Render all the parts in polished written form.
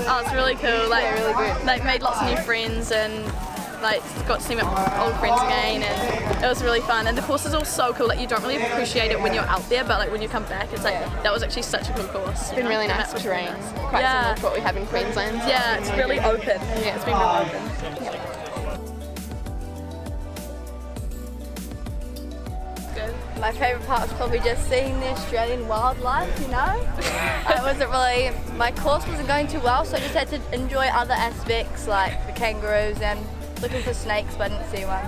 Oh, it's really cool. Like, really good. Like, made lots of new friends and like got to see my old friends again, and it was really fun. And the course is all so cool. Like, you don't really appreciate it when you're out there, but like when you come back, it's like that was actually such a cool course. It's been really nice terrain, quite similar to what we have in Queensland. Yeah, it's really open. Yeah, it's been really open. My favourite part was probably just seeing the Australian wildlife, you know. My course wasn't going too well, so I just had to enjoy other aspects like the kangaroos and looking for snakes, but I didn't see one.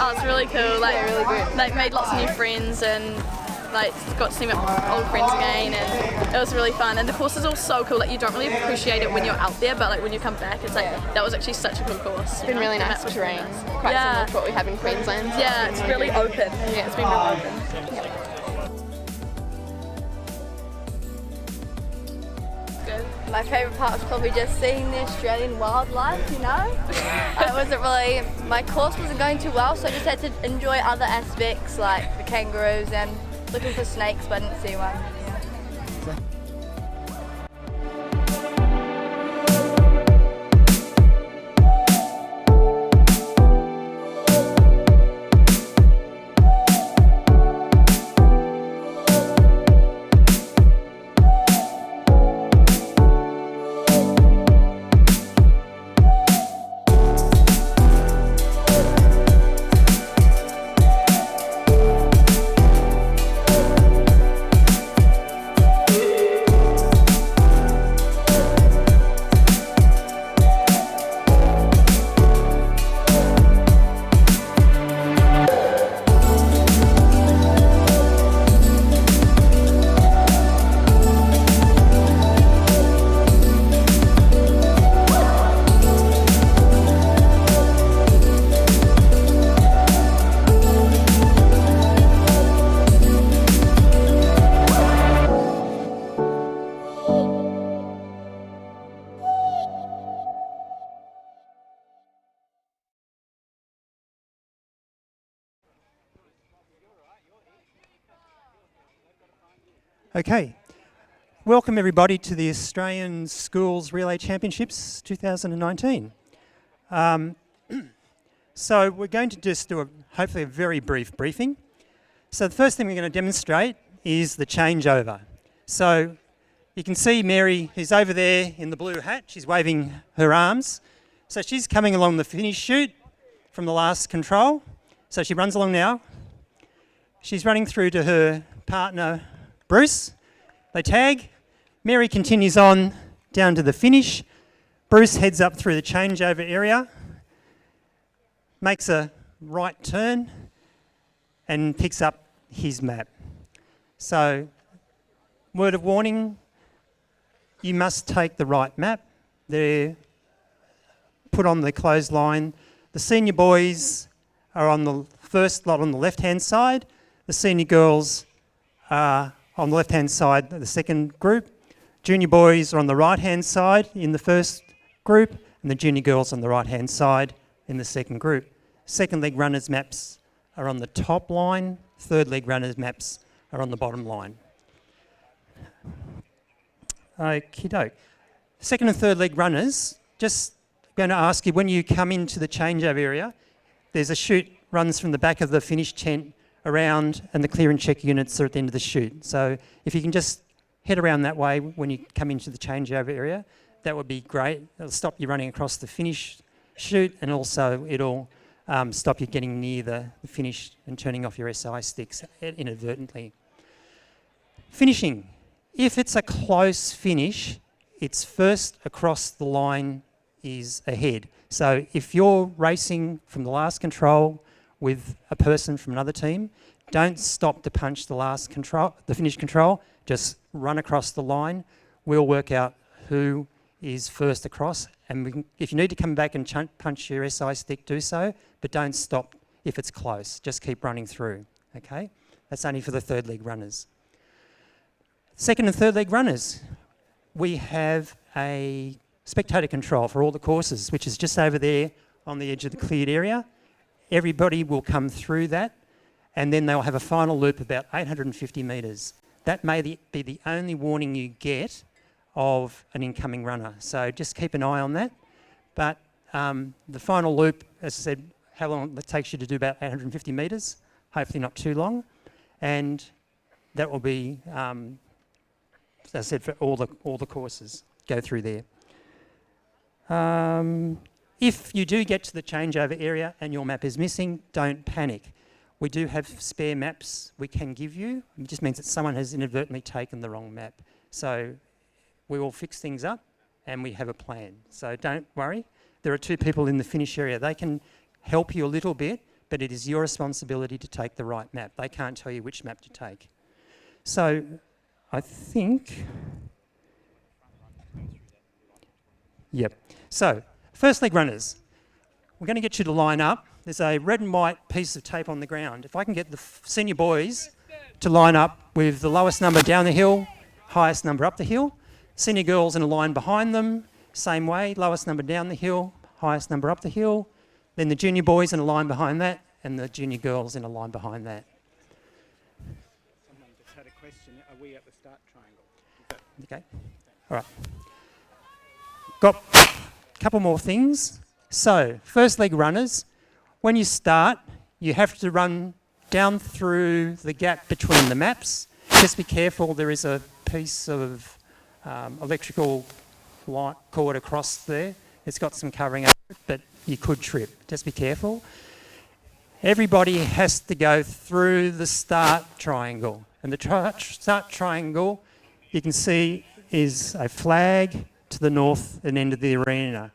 Oh, it's really cool. Like, really good. Like, made lots of new friends and like got to see my old friends again, and it was really fun. And the course is all so cool. Like, you don't really appreciate it when you're out there, but like when you come back, it's like that was actually such a cool course. It's been really nice terrain, quite similar to what we have in Queensland. Yeah, it's really open. Yeah, it's been really open. My favourite part was probably just seeing the Australian wildlife, you know. My course wasn't going too well, so I just had to enjoy other aspects like the kangaroos and looking for snakes, but I didn't see one. Okay. Welcome everybody to the Australian Schools Relay Championships 2019. So we're going to just do hopefully a very brief briefing. So the first thing we're going to demonstrate is the changeover. So you can see Mary who's over there in the blue hat. She's waving her arms. So she's coming along the finish chute from the last control. So she runs along now. She's running through to her partner Bruce. They tag. Mary continues on down to the finish. Bruce heads up through the changeover area, makes a right turn and picks up his map. So, word of warning, you must take the right map. They're put on the clothesline. The senior boys are on the first lot on the left-hand side. The senior girls are on the left-hand side, the second group. Junior boys are on the right-hand side in the first group, and the junior girls on the right-hand side in the second group. Second leg runners' maps are on the top line. Third leg runners' maps are on the bottom line. Okie doke. Second and third leg runners, just going to ask you, when you come into the changeover area, there's a chute runs from the back of the finish tent around, and the clear and check units are at the end of the chute. So if you can just head around that way when you come into the changeover area, that would be great. It'll stop you running across the finish chute, and also it'll stop you getting near the finish and turning off your SI sticks inadvertently. Finishing. If it's a close finish, it's first across the line is ahead. So if you're racing from the last control with a person from another team, don't stop to punch the last control, the finish control, just run across the line. We'll work out who is first across, and if you need to come back and punch your SI stick, do so, but don't stop if it's close. Just keep running through, okay? That's only for the third leg runners. Second and third leg runners, we have a spectator control for all the courses, which is just over there on the edge of the cleared area. Everybody will come through that, and then they'll have a final loop about 850 metres. That may be the only warning you get of an incoming runner. So just keep an eye on that. But the final loop, as I said, how long it takes you to do about 850 metres, hopefully not too long. And that will be, as I said, for all the courses, go through there. If you do get to the changeover area and your map is missing, don't panic. We do have spare maps we can give you. It just means that someone has inadvertently taken the wrong map. So we will fix things up and we have a plan. So don't worry. There are two people in the finish area. They can help you a little bit, but it is your responsibility to take the right map. They can't tell you which map to take. So I think... Yep. So, first leg runners. We're going to get you to line up. There's a red and white piece of tape on the ground. If I can get the senior boys to line up with the lowest number down the hill, highest number up the hill. Senior girls in a line behind them, same way, lowest number down the hill, highest number up the hill. Then the junior boys in a line behind that, and the junior girls in a line behind that. Someone just had a question. Are we at the start triangle? Okay. All right. Got a couple more things. So, first leg runners, when you start, you have to run down through the gap between the maps. Just be careful, there is a piece of electrical light cord across there. It's got some covering up, but you could trip. Just be careful. Everybody has to go through the start triangle. And the start triangle, you can see, is a flag to the north and end of the arena.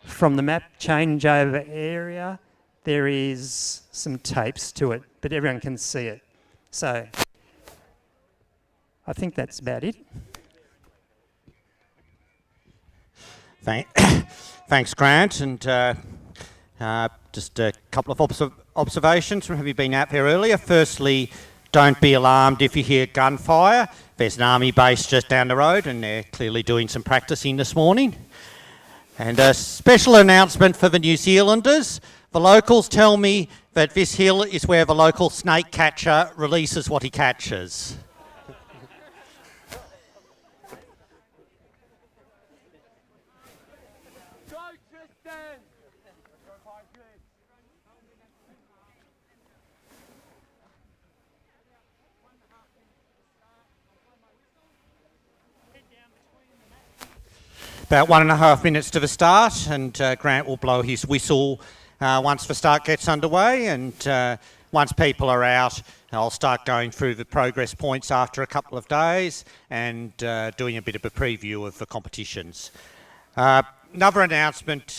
From the map changeover area, there is some tapes to it, but everyone can see it. So, I think that's about it. Thanks, Grant. And just a couple of observations from having been out there earlier. Firstly, don't be alarmed if you hear gunfire. There's an army base just down the road and they're clearly doing some practicing this morning. And a special announcement for the New Zealanders. The locals tell me that this hill is where the local snake catcher releases what he catches. about 1.5 minutes to the start, and Grant will blow his whistle once the start gets underway, and once people are out, I'll start going through the progress points after a couple of days and doing a bit of a preview of the competitions. Another announcement,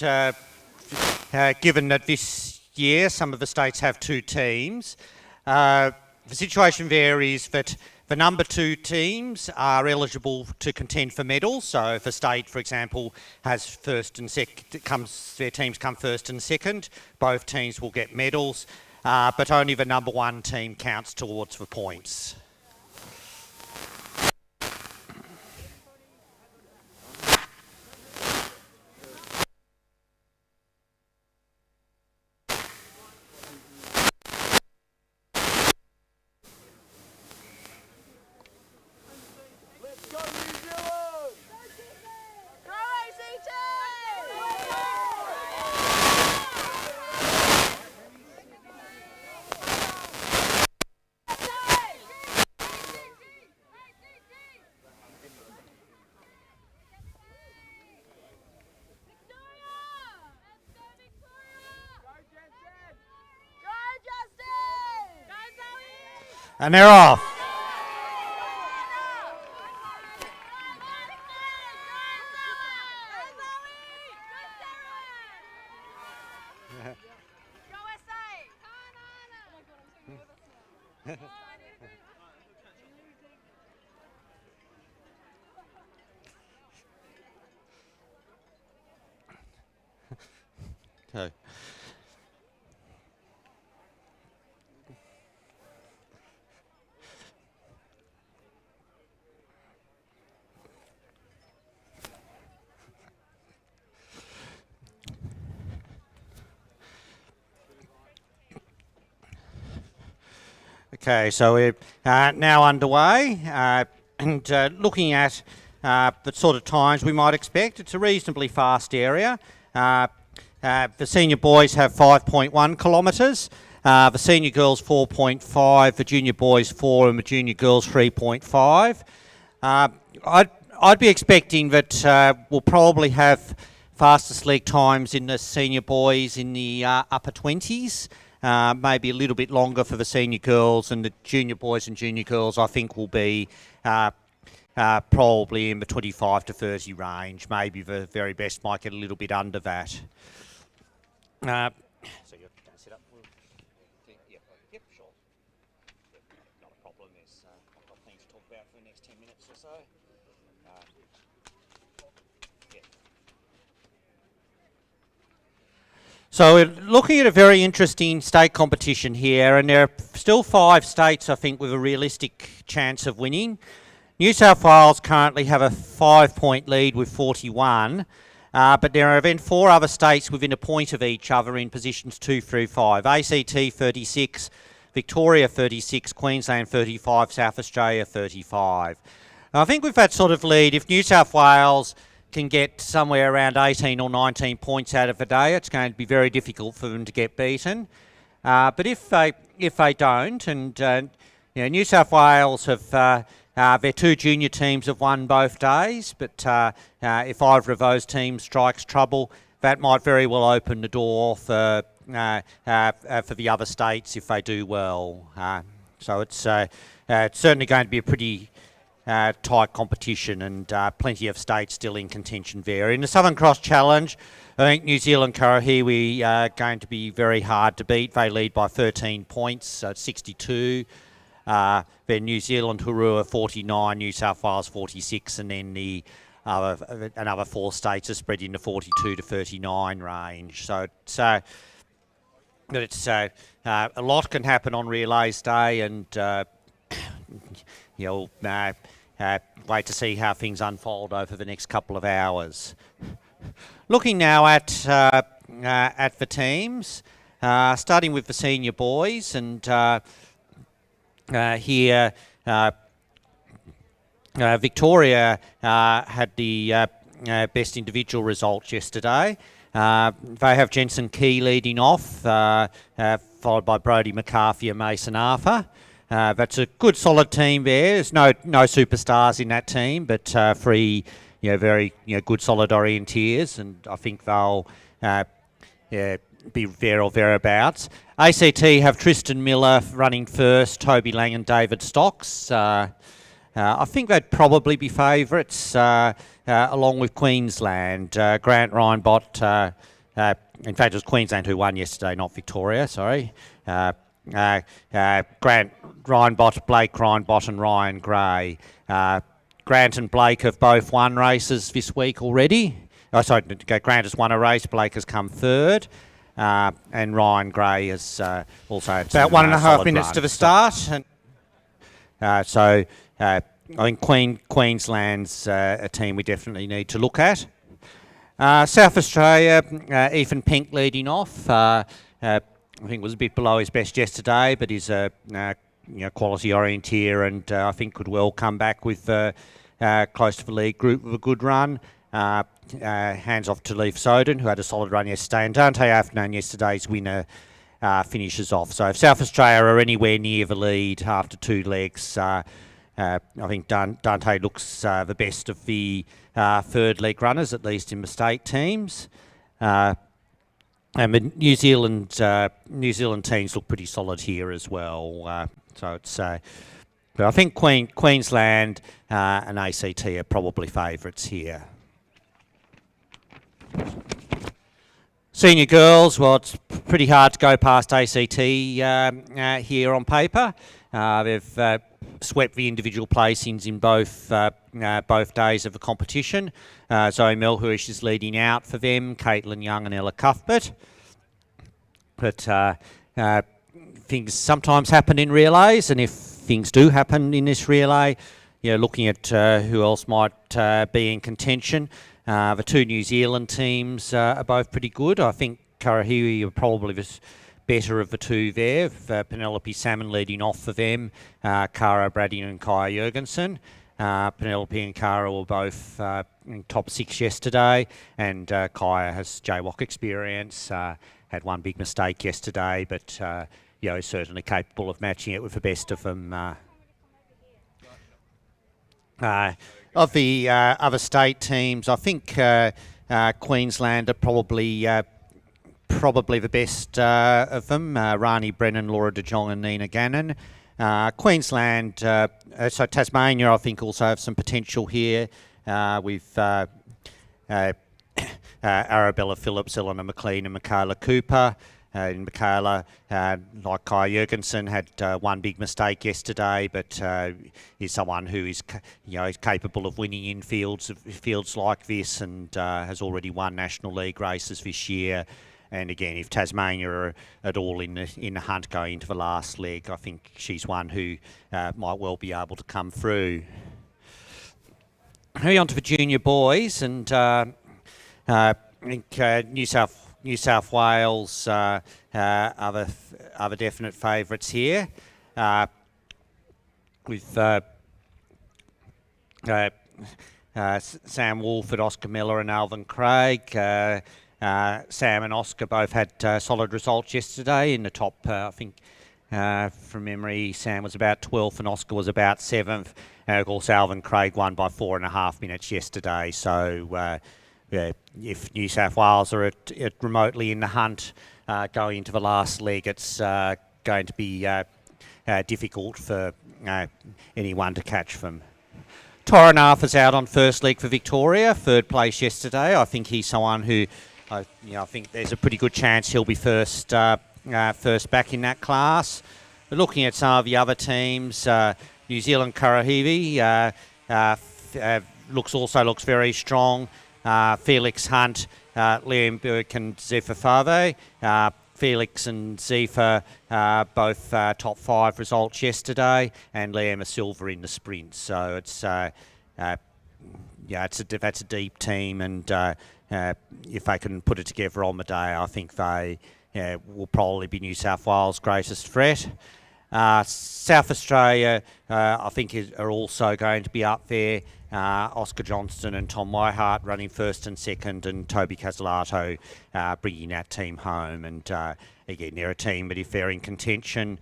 given that this year some of the states have 2 teams, the situation there is that the number 2 teams are eligible to contend for medals. So if a state, for example, has first and second, their teams come first and second, both teams will get medals, but only the number 1 team counts towards the points. And they're off. Okay. Okay, so we're now underway and looking at the sort of times we might expect. It's a reasonably fast area. The senior boys have 5.1 kilometres, the senior girls 4.5, the junior boys 4 and the junior girls 3.5. I'd be expecting that we'll probably have fastest leg times in the senior boys in the upper 20s. Maybe a little bit longer for the senior girls, and the junior boys and junior girls I think will be probably in the 25 to 30 range. Maybe the very best might get a little bit under that. So you're going to sit up? Yep, sure. Not a problem. I've got things to talk about for the next 10 minutes or so. So we're looking at a very interesting state competition here, and there are still 5 states, I think, with a realistic chance of winning. New South Wales currently have a 5-point lead with 41, but there are then 4 other states within a point of each other in positions 2 through 5. ACT 36, Victoria 36, Queensland 35, South Australia 35. And I think with that sort of lead, if New South Wales can get somewhere around 18 or 19 points out of the day, it's going to be very difficult for them to get beaten. But if they don't, and New South Wales have their 2 junior teams have won both days, but if either of those teams strikes trouble, that might very well open the door for the other states if they do well. So it's certainly going to be a pretty tight competition, and plenty of states still in contention there. In the Southern Cross Challenge, I think New Zealand Karahiwi are going to be very hard to beat. They lead by 13 points, so 62. Then New Zealand Hurua 49, New South Wales 46, and then the another 4 states are spread in the 42 to 39 range. So it's a lot can happen on Relays Day, and you'll wait to see how things unfold over the next couple of hours. Looking now at the teams, starting with the senior boys, and here Victoria had the best individual results yesterday. They have Jensen Key leading off, followed by Brodie McCarthy and Mason Arthur. That's a good solid team there. There's no superstars in that team, but 3 very good solid orienteers, and I think they'll be there or thereabouts. ACT have Tristan Miller running first, Toby Lang and David Stocks. I think they'd probably be favourites, along with Queensland. Grant Reinbott, in fact it was Queensland who won yesterday, not Victoria, sorry. Grant Reinbott, Blake Reinbott and Ryan Gray. Grant and Blake have both won races this week already. Oh, sorry, Grant has won a race, Blake has come third. And Ryan Gray has also had about 1.5 minutes to the start. I think Queensland's a team we definitely need to look at. South Australia, Ethan Pink leading off. I think was a bit below his best yesterday, but he's a quality orienteer, and I think could well come back with close to the lead group with a good run. Hands off to Leaf Soden, who had a solid run yesterday, and Dante Afternoon, yesterday's winner, finishes off. So if South Australia are anywhere near the lead after 2 legs, I think Dante looks the best of the third leg runners, at least in the state teams. And the New Zealand teams look pretty solid here as well. So it's, but I think Queensland and ACT are probably favourites here. Senior girls, well, it's pretty hard to go past ACT here on paper. They've swept the individual placings in both days of the competition. Zoe Melhuish is leading out for them, Caitlin Young and Ella Cuthbert. But things sometimes happen in relays, and if things do happen in this relay, looking at who else might be in contention. The 2 New Zealand teams are both pretty good. I think Karahiwi are probably the better of the 2 there. Penelope Salmon leading off for them, Cara Bradian and Kaya Jurgensen. Penelope and Cara were both in top 6 yesterday, and Kaya has jaywalk experience. Had one big mistake yesterday, but is certainly capable of matching it with the best of them. Of the other state teams, I think Queensland are probably the best of them. Rani Brennan, Laura De Jong and Nina Gannon. Queensland, so Tasmania I think also have some potential here with Arabella Phillips, Eleanor McLean and Michaela Cooper. Michaela, like Kai Jurgensen, had one big mistake yesterday, but is someone who is capable of winning in fields like this, and has already won National League races this year. And again, if Tasmania are at all in the hunt going into the last leg, I think she's one who might well be able to come through. Moving on to the junior boys, and I think New South Wales are the definite favourites here, with Sam Wolford, Oscar Miller and Alvin Craig. Sam and Oscar both had solid results yesterday in the top, I think, from memory, Sam was about 12th and Oscar was about 7th. And of course, Alvin Craig won by 4.5 minutes yesterday. So if New South Wales are at remotely in the hunt going into the last leg, it's going to be difficult for anyone to catch them. Toranath is out on first leg for Victoria, 3rd place yesterday. I think he's someone who, I think there's a pretty good chance he'll be first back in that class. But looking at some of the other teams, New Zealand Karahivi looks very strong. Felix Hunt, Liam Burke and Zephyr Fave. Felix and Zephyr both top 5 results yesterday, and Liam a silver in the sprint. So it's that's a deep team, and if they can put it together on the day, I think they will probably be New South Wales' greatest threat. South Australia, I think, are also going to be up there. Oscar Johnston and Tom Myhart running 1st and 2nd, and Toby Casalato bringing that team home. And again, they're a team, but if they're in contention,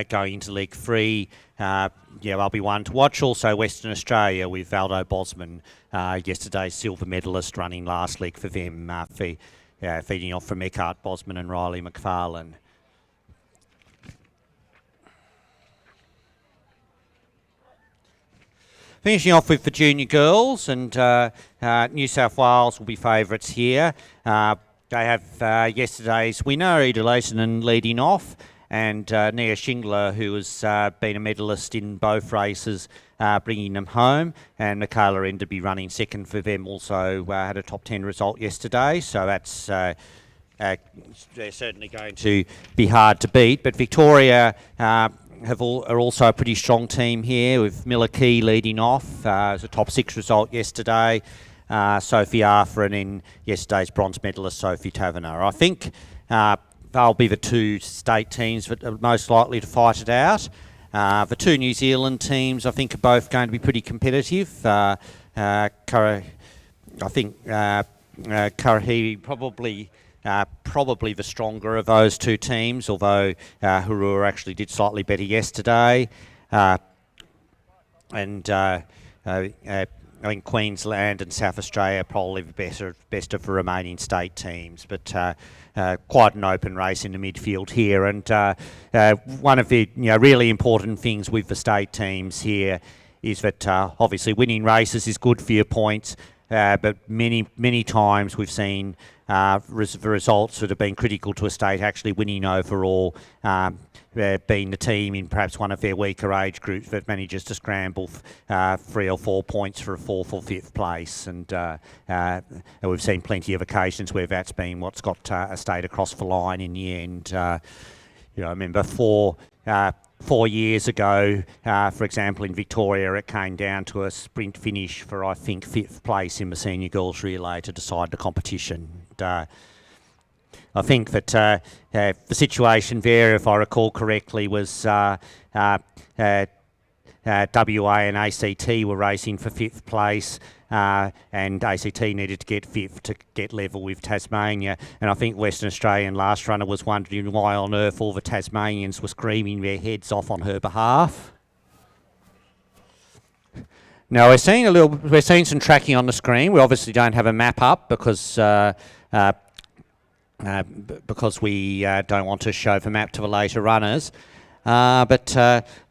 going into League 3. They'll be one to watch. Also Western Australia with Valdo Bosman, yesterday's silver medalist, running last leg for them, feeding off from Eckhart Bosman and Riley McFarlane. Finishing off with the junior girls, and New South Wales will be favourites here. They have yesterday's winner, Ida Leitonen, leading off, and Nia Shingler, who has been a medalist in both races, bringing them home, and Michaela Enderby running second for them, also had a top 10 result yesterday, so that's they're certainly going to be hard to beat. But Victoria are also a pretty strong team here, with Miller Key leading off. It was a top 6 result yesterday. Sophie Arthur, and in yesterday's bronze medalist Sophie Taverner. I think they'll be the two state teams that are most likely to fight it out. The two New Zealand teams, I think, are both going to be pretty competitive. I think Karahiwi probably the stronger of those two teams, although Hurua actually did slightly better yesterday. I think Queensland and South Australia are probably the best of the remaining state teams, but quite an open race in the midfield here. And one of the really important things with the state teams here is that obviously winning races is good for your points, but many times we've seen the results that have been critical to a state actually winning overall, being the team in perhaps one of their weaker age groups that manages to scramble 3 or 4 points for a 4th or 5th place. And we've seen plenty of occasions where that's been what's got a state across the line in the end. I remember 4 years ago, for example, in Victoria, it came down to a sprint finish for, I think, 5th place in the senior girls relay to decide the competition. I think that the situation there, if I recall correctly, was WA and ACT were racing for 5th place, and ACT needed to get 5th to get level with Tasmania. And I think Western Australian last runner was wondering why on earth all the Tasmanians were screaming their heads off on her behalf. Now we're seeing some tracking on the screen. We obviously don't have a map up because we don't want to show the map to the later runners. But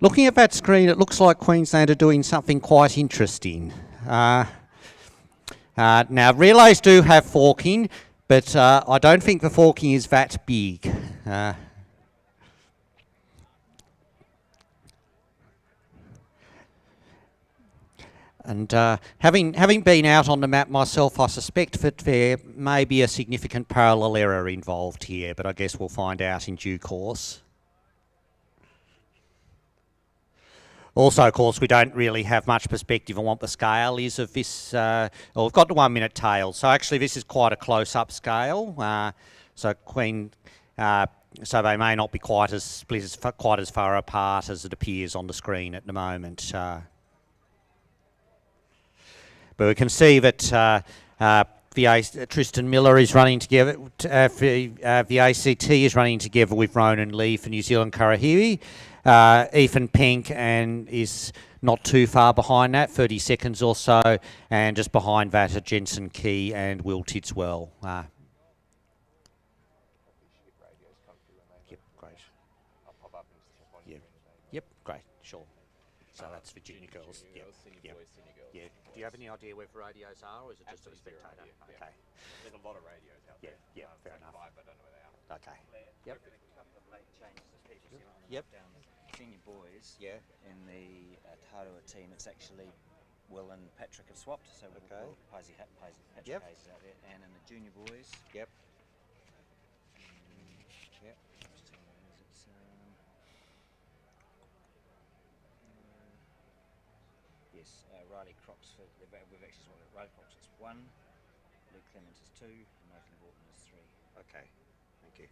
looking at that screen, it looks like Queensland are doing something quite interesting. Now, relays do have forking, but I don't think the forking is that big. And having been out on the map myself, I suspect that there may be a significant parallel error involved here, but I guess we'll find out in due course. Also, of course, we don't really have much perspective on what the scale is of this. We've got the 1 minute tail, so actually this is quite a close-up scale. So they may not be quite as split, quite as far apart as it appears on the screen at the moment. But we can see that Tristan Miller is running together, the ACT is running together with Ronan Lee for New Zealand Karahiwi. Ethan Penk is not too far behind that, 30 seconds or so, and just behind that are Jensen Key and Will Tidswell. Yep, great. Yep, great, sure. So that's for junior girls. Yep. Yeah. Do you have any idea where the radios are, or is it just a spectator? Okay. There's a lot of radios out there. Yeah, fair enough. I don't know where they are. Okay. Yep. Yep. Senior boys. Yeah. In the Taurua team, it's actually Will and Patrick have swapped. So okay. Patrick Yep. Hayes is out there, and in the junior boys. Yep. Yep. Yes, Riley Croxford. We've actually swapped it. Riley Croxford is 1, Luke Clements is 2, and Nathan Gordon is 3. Okay. Thank you.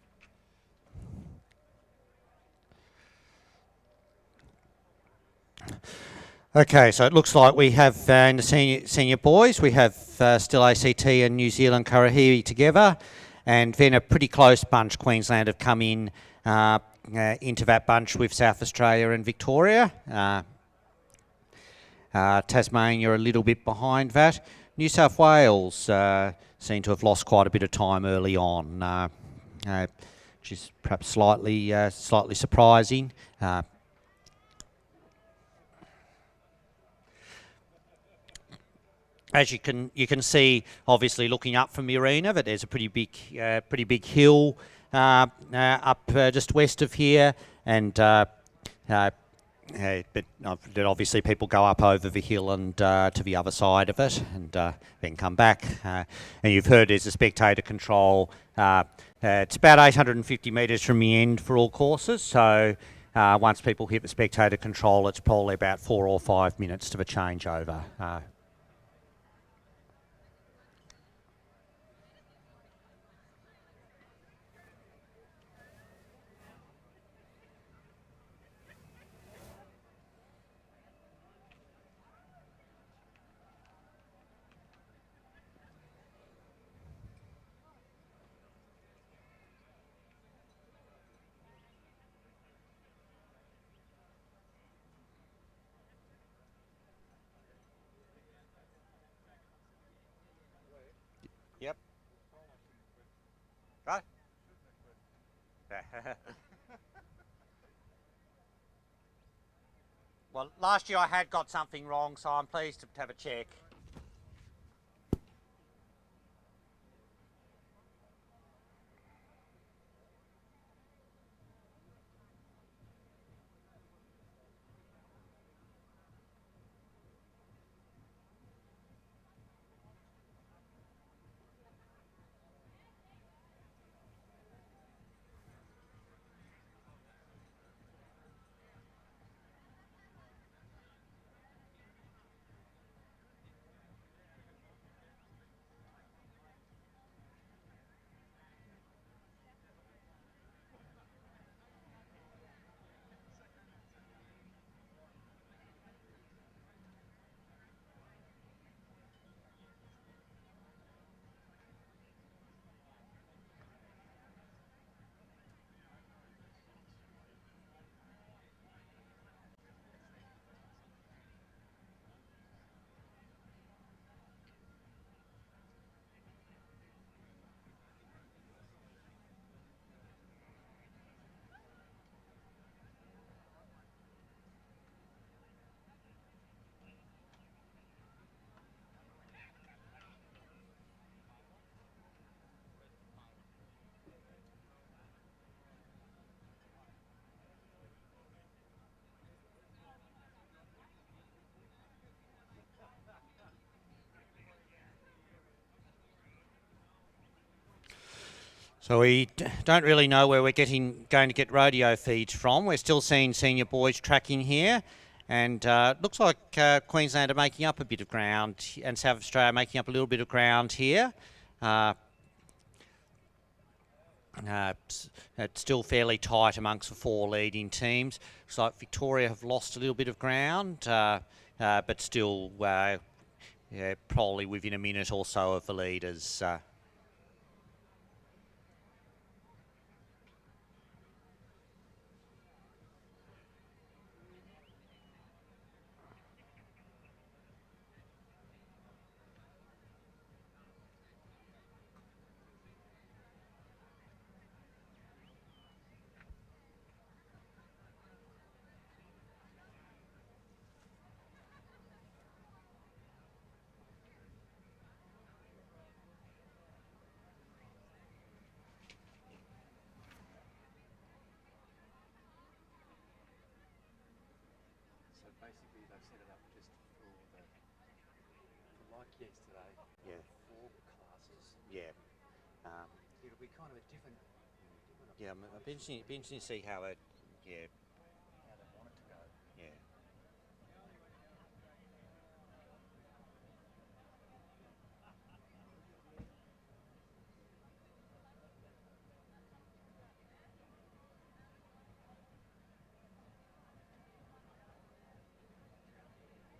Okay, so it looks like we have in the senior boys, we have still ACT and New Zealand Karahiwi together, and then a pretty close bunch. Queensland have come in into that bunch with South Australia and Victoria. Tasmania a little bit behind that. New South Wales seem to have lost quite a bit of time early on, which is perhaps slightly surprising. As you can see, obviously looking up from the arena, that there's a pretty big hill up just west of here, and but obviously people go up over the hill and to the other side of it, and then come back. And you've heard there's a spectator control. It's about 850 metres from the end for all courses, so once people hit the spectator control, it's probably about 4 or 5 minutes to the changeover. Yep. Right. Well, last year I had got something wrong, so I'm pleased to have a check. So we don't really know where we're going to get radio feeds from. We're still seeing senior boys tracking here, and looks like Queensland are making up a bit of ground, and South Australia making up a little bit of ground here. It's still fairly tight amongst the 4 leading teams. Looks like Victoria have lost a little bit of ground, but still probably within a minute or so of the leaders. Basically, they've set it up just for like yesterday. Yeah. 4 classes. Yeah. It'll be kind of a different. Yeah, I'll be interesting to see how it. Yeah. How they want it to go. Yeah.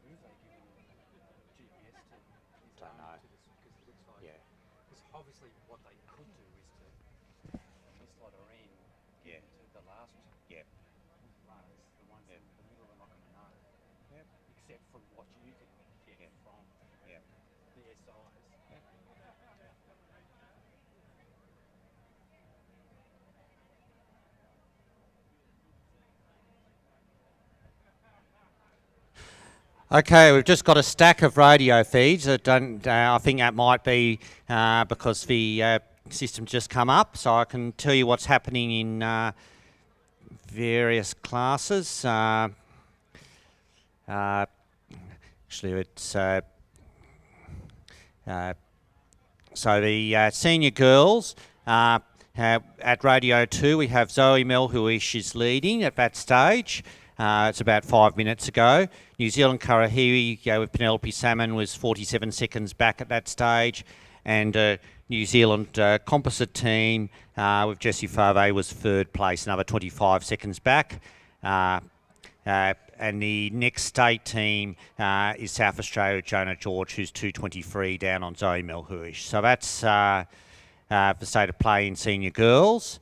Who have they given GPS to? Don't know. Because it looks like. Yeah. Because obviously, what they could do is to slot her in. Yeah. To the last Okay, we've just got a stack of radio feeds. That don't, I think that might be because the system's just come up, so I can tell you what's happening in various classes. Actually, it's so the senior girls at Radio 2, we have Zoe Melhuish is leading at that stage. It's about 5 minutes ago. New Zealand Karahiwi with Penelope Salmon was 47 seconds back at that stage. And New Zealand composite team with Jessie Favre was third place, another 25 seconds back. And the next state team is South Australia, Jonah George, who's 2:23 down on Zoe Melhuish. So that's the state of play in senior girls.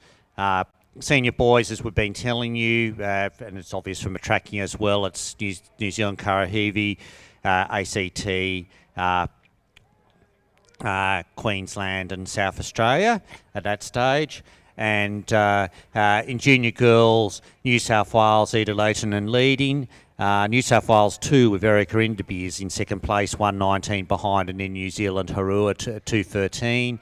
Senior boys, as we've been telling you, and it's obvious from the tracking as well, it's New Zealand Karahiwi, ACT, Queensland and South Australia at that stage. And in junior girls, New South Wales, Eda Leighton and leading. New South Wales 2 with Erica Inderby is in second place, 1:19 behind, and then New Zealand Harua 2:13.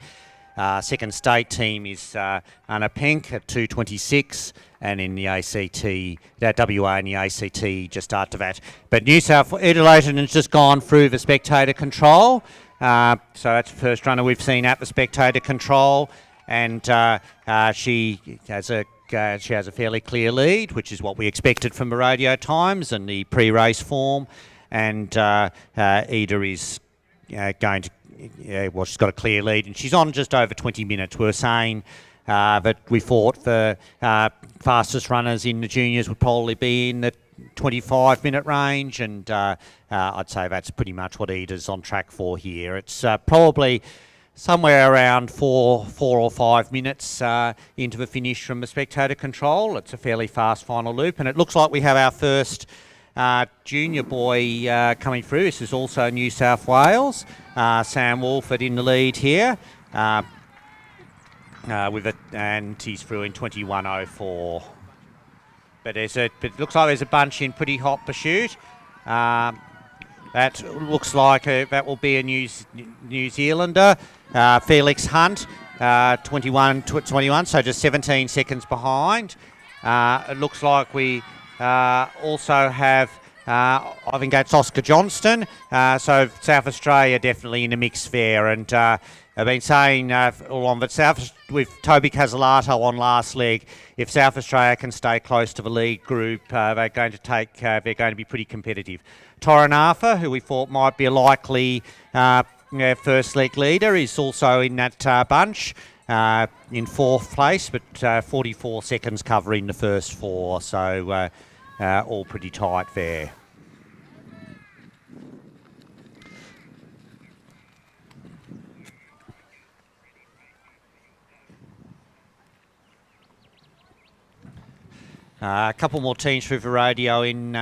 Second state team is Anna Penk at 2:26, and in the ACT, WA and the ACT just after that. But New South Eda Leighton has just gone through the spectator control, so that's the first runner we've seen at the spectator control, and she has a fairly clear lead, which is what we expected from the radio times and the pre-race form, and Eda is going to. Well, she's got a clear lead, and she's on just over 20 minutes. We were saying that we thought the fastest runners in the juniors would probably be in the 25-minute range, and I'd say that's pretty much what Eda's on track for here. It's probably somewhere around 4 or 5 minutes into the finish from the spectator control. It's a fairly fast final loop, and it looks like we have our first junior boy coming through. This is also New South Wales. Sam Wolford in the lead here, with it, and he's through in 21:04. But it looks like there's a bunch in pretty hot pursuit. That looks like that will be a New Zealander, Felix Hunt, 21, so just 17 seconds behind. It looks like we also have, I think that's Oscar Johnston. So South Australia definitely in the mix there. And I've been saying all along that with Toby Casalato on last leg, if South Australia can stay close to the lead group, they're going to be pretty competitive. Toranafa, who we thought might be a likely first leg leader, is also in that bunch. In fourth place, but 44 seconds covering the first four, so all pretty tight there. A couple more teams through the radio in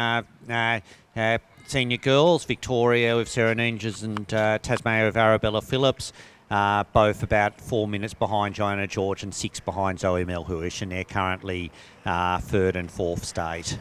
senior girls. Victoria with Sarah Ninjas and Tasmania with Arabella Phillips. Both about 4 minutes behind Jonah George and 6 behind Zoe Melhuish, and they're currently third and fourth state.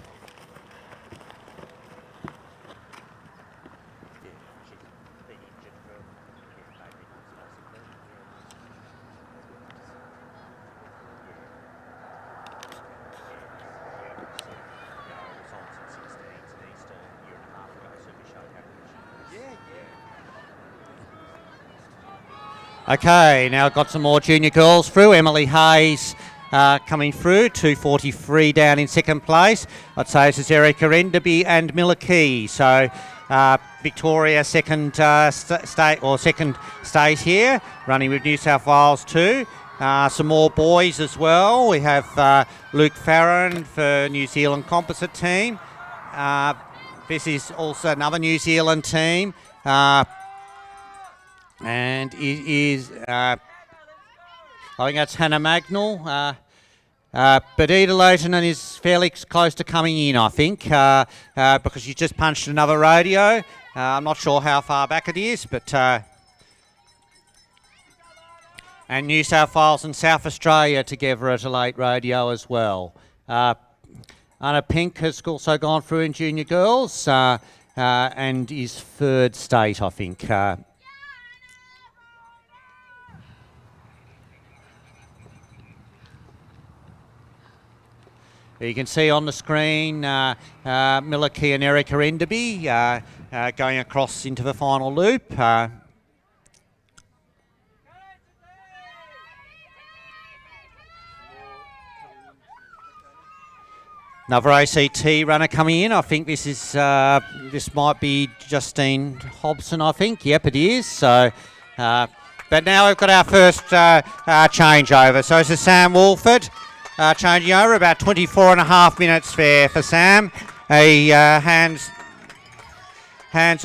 Okay, now got some more junior girls through. Emily Hayes coming through, 2:43 down in second place. I'd say this is Erica Enderby and Miller Key. So Victoria second state here, running with New South Wales too. Some more boys as well. We have Luke Farron for New Zealand composite team. This is also another New Zealand team. And it is, I think that's Hannah Magnell. But Eda Leighton is fairly close to coming in, I think, because she's just punched another radio. I'm not sure how far back it is, but... and New South Wales and South Australia together at a late radio as well. Anna Pink has also gone through in junior girls. and is third state, I think. You can see on the screen Miller Key and Erica Enderby going across into the final loop. Another ACT runner coming in. I think this is this might be Justine Hobson. I think. Yep, it is. So, but now we've got our first changeover. So this is Sam Wolford changing over. About 24 and a half minutes there for Sam. He hands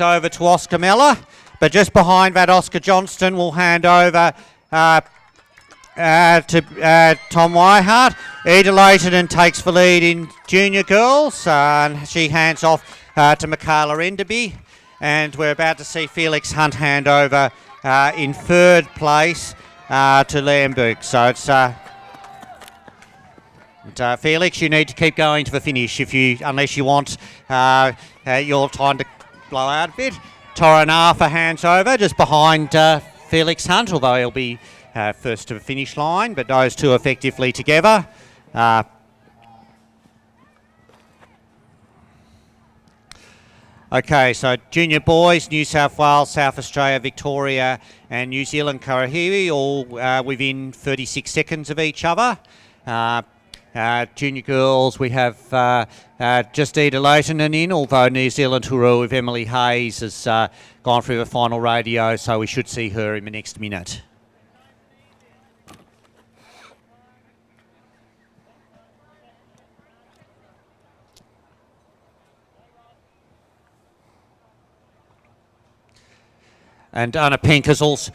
over to Oscar Meller, but just behind that, Oscar Johnston will hand over to Tom Weihart. Eda Leighton takes the lead in junior girls, and she hands off to Michaela Enderby, and we're about to see Felix Hunt hand over in third place to Lamberg. So it's Felix, you need to keep going to the finish unless you want your time to blow out a bit. Torren Arthur hands over just behind Felix Hunt, although he'll be first to the finish line, but those two effectively together. Okay, so junior boys, New South Wales, South Australia, Victoria and New Zealand Karahiwi, all within 36 seconds of each other. Junior girls, we have just Eda Leighton in, although New Zealand Huru with Emily Hayes has gone through the final radio, so we should see her in the next minute. And Anna Pink has also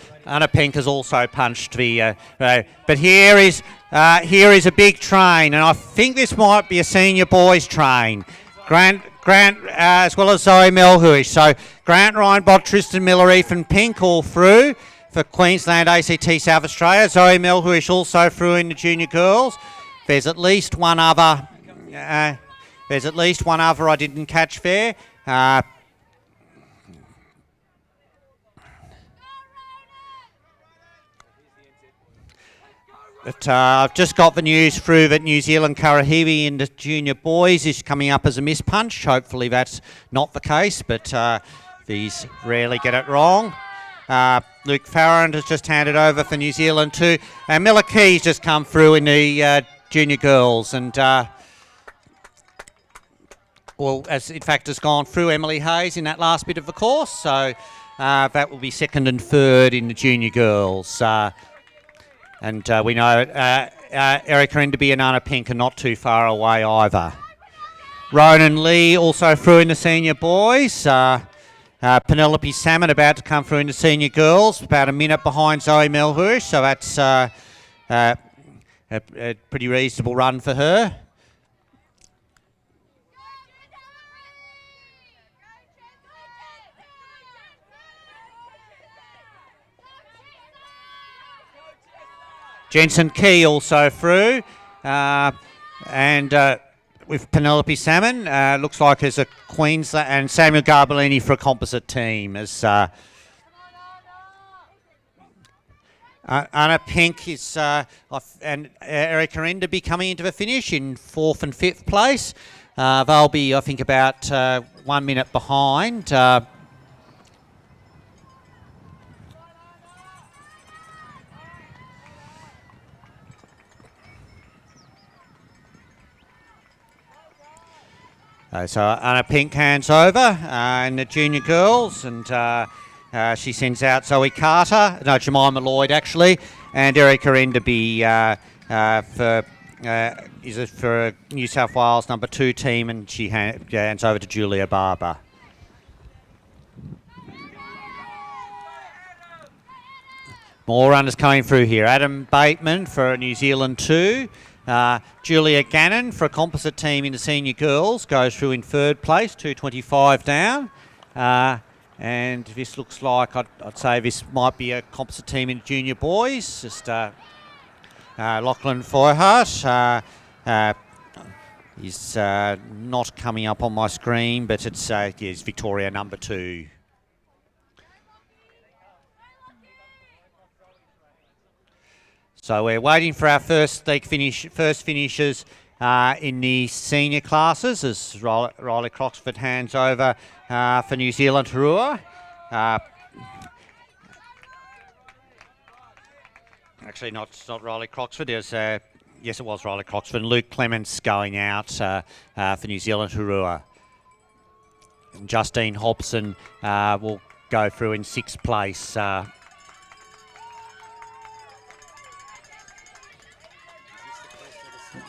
punched the. But here is a big train, and I think this might be a senior boys train. Grant as well as Zoe Melhuish. So Grant, Ryan Bott, Tristan Miller, Ethan Pink all through for Queensland, ACT, South Australia. Zoe Melhuish also through in the junior girls. There's at least one other. I didn't catch there. But I've just got the news through that New Zealand Karahiwi in the junior boys is coming up as a miss punch. Hopefully that's not the case, but these rarely get it wrong. Luke Farrand has just handed over for New Zealand too. And Miller Key's just come through in the junior girls, and as in fact has gone through Emily Hayes in that last bit of the course. So that will be second and third in the junior girls. And we know Erica Enderby and Anna Pink are not too far away either. Ronan Lee also through in the senior boys. Penelope Salmon about to come through in the senior girls, about a minute behind Zoe Melhuish, so that's a pretty reasonable run for her. Jensen Key also through, and with Penelope Salmon, looks like there's a Queensland, and Samuel Garbellini for a composite team. As Anna Pink is off, and Erica Enderby coming into the finish in fourth and fifth place. They'll be, I think, about 1 minute behind. So Anna Pink hands over in the junior girls, and she sends out Zoe Carter, no, Jemima Lloyd actually, and Erica Enderby for New South Wales number 2 team, and she hands over to Julia Barber. More runners coming through here. Adam Bateman for New Zealand 2. Julia Gannon for a composite team in the senior girls goes through in third place, 2:25 down. And this looks like, I'd say this might be a composite team in junior boys. Just Lachlan Feuerhart, is not coming up on my screen, but it's Victoria number 2. So we're waiting for our first finishers in the senior classes as Riley Croxford hands over for New Zealand Harua. Actually, it's not Riley Croxford. Yes, it was Riley Croxford. Luke Clements going out for New Zealand Harua. And Justine Hobson will go through in 6th place.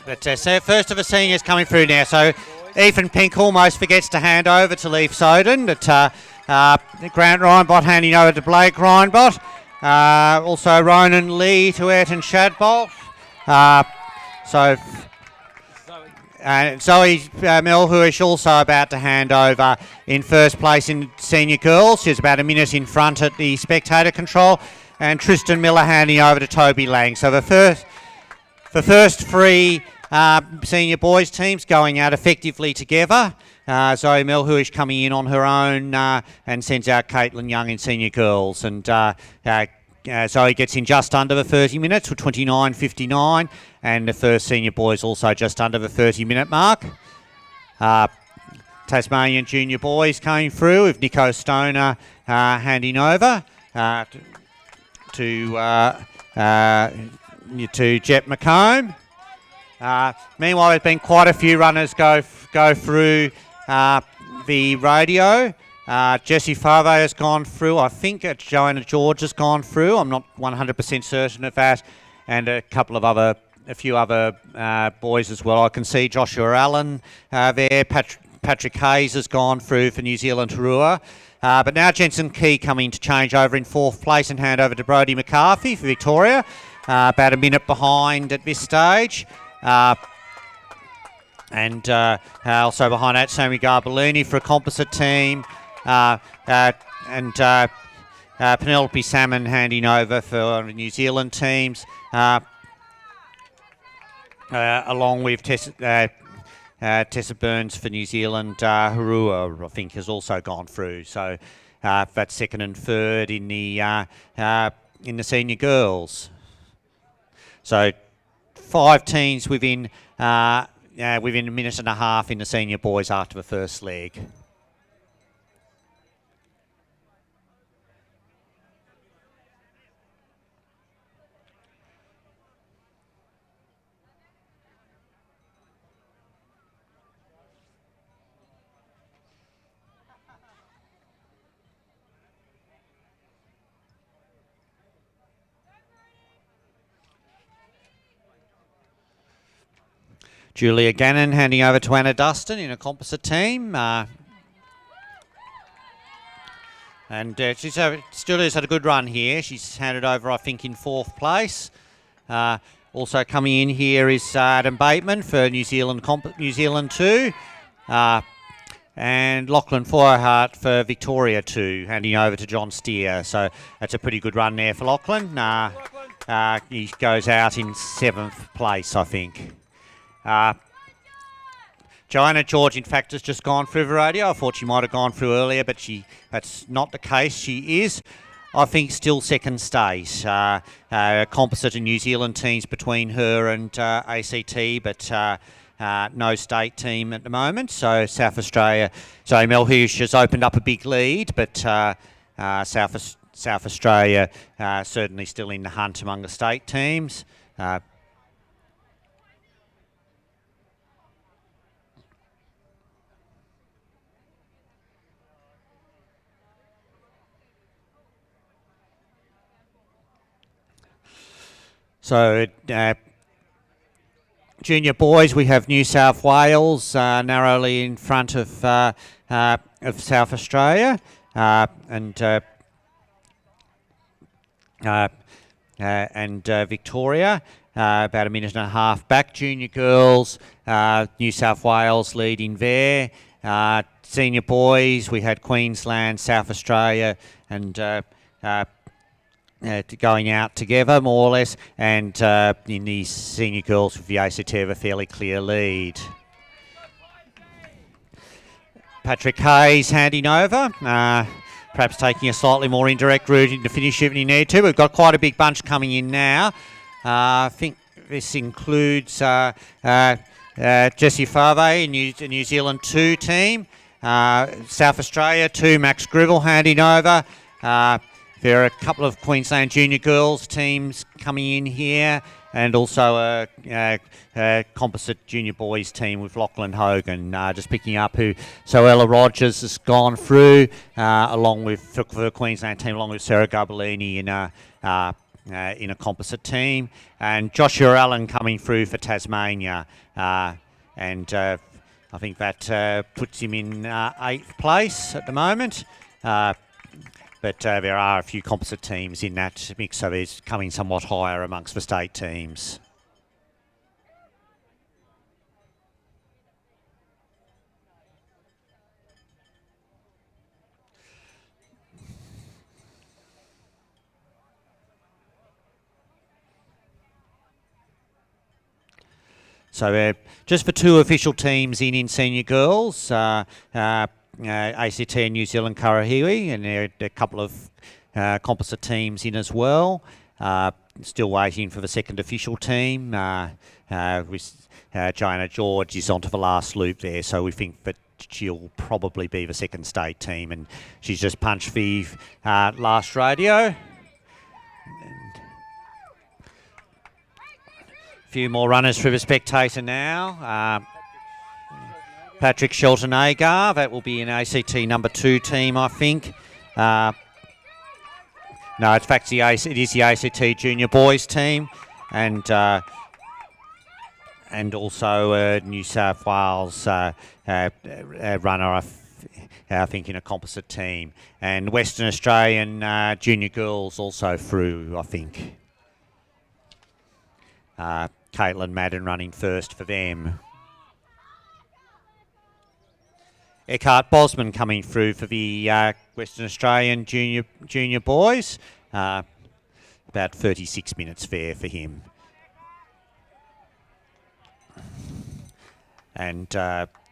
But first of the seniors coming through now. So Ethan Pink almost forgets to hand over to Leif Soden. But Grant Reinbot handing over to Blake Reinbot. Also Ronan Lee to Ayrton Shadbolt. Zoe Melhuish also about to hand over in 1st place in senior girls. She's about a minute in front at the spectator control. And Tristan Miller handing over to Toby Lang. So the first 3 senior boys teams going out effectively together. Zoe Melhuish coming in on her own and sends out Caitlin Young in senior girls. And Zoe gets in just under the 30 minutes with 29.59, and the first senior boys also just under the 30-minute mark. Tasmanian junior boys came through with Nico Stoner handing over to Jet McComb. Meanwhile, there's been quite a few runners go through the radio. Jessie Favre has gone through. I think Joanna George has gone through. I'm not 100% certain of that. And a few other boys as well. I can see Joshua Allen there. Patrick Hayes has gone through for New Zealand Harua. But now Jensen Key coming to change over in 4th place and hand over to Brodie McCarthy for Victoria. About a minute behind at this stage. And also behind that, Sammy Garbellini for a composite team. And Penelope Salmon handing over for New Zealand teams. Along with Tessa Burns for New Zealand. Harua, I think, has also gone through. So that's 2nd and 3rd in the senior girls. So 5 teams within a minute and a half in the senior boys after the first leg. Julia Gannon handing over to Anna Dustin in a composite team. And she's still has had a good run here. She's handed over, I think, in 4th place. Also coming in here is Adam Bateman for New Zealand 2. And Lachlan Feuerhart for Victoria 2, handing over to John Steer. So that's a pretty good run there for Lachlan. He goes out in 7th place, I think. Joanna George, in fact, has just gone through the radio. I thought she might have gone through earlier, but that's not the case. She is, I think, still 2nd stage. Composite and New Zealand teams between her and ACT, but no state team at the moment. So South Australia, so Mel Hughes has opened up a big lead, but South Australia certainly still in the hunt among the state teams. So junior boys, we have New South Wales narrowly in front of South Australia, and Victoria, about a minute and a half back. Junior girls, New South Wales leading there. Senior boys, we had Queensland, South Australia, and going out together more or less, and in the senior girls with the ACT have a fairly clear lead. Patrick Hayes handing over. Perhaps taking a slightly more indirect route into finish if you need to. We've got quite a big bunch coming in now. I think this includes Jesse Favre, New Zealand 2 team. South Australia 2, Max Gribble handing over. There are a couple of Queensland Junior Girls teams coming in here, and also a composite Junior Boys team with Lachlan Hogan just picking up who. So Ella Rogers has gone through, along with for the Queensland team, along with Sarah Gabellini in a composite team, and Joshua Allen coming through for Tasmania, and I think that puts him in 8th place at the moment. But there are a few composite teams in that mix, so it's coming somewhat higher amongst the state teams. So just for 2 official teams in senior girls, ACT and New Zealand Karahiwi, and there are a couple of composite teams in as well. Still waiting for the second official team. With Joanna George is onto the last loop there, so we think that she'll probably be the second state team, and she's just punched the last radio. A few more runners through the spectator now. Patrick Shelton-Agar, that will be an ACT number 2 team, I think. No, in fact, it is the ACT Junior Boys team, and also a New South Wales runner, I think, in a composite team, and Western Australian Junior Girls also through, I think. Caitlin Madden running first for them. Eckhart Bosman coming through for the Western Australian Junior Boys. About 36 minutes fair for him. And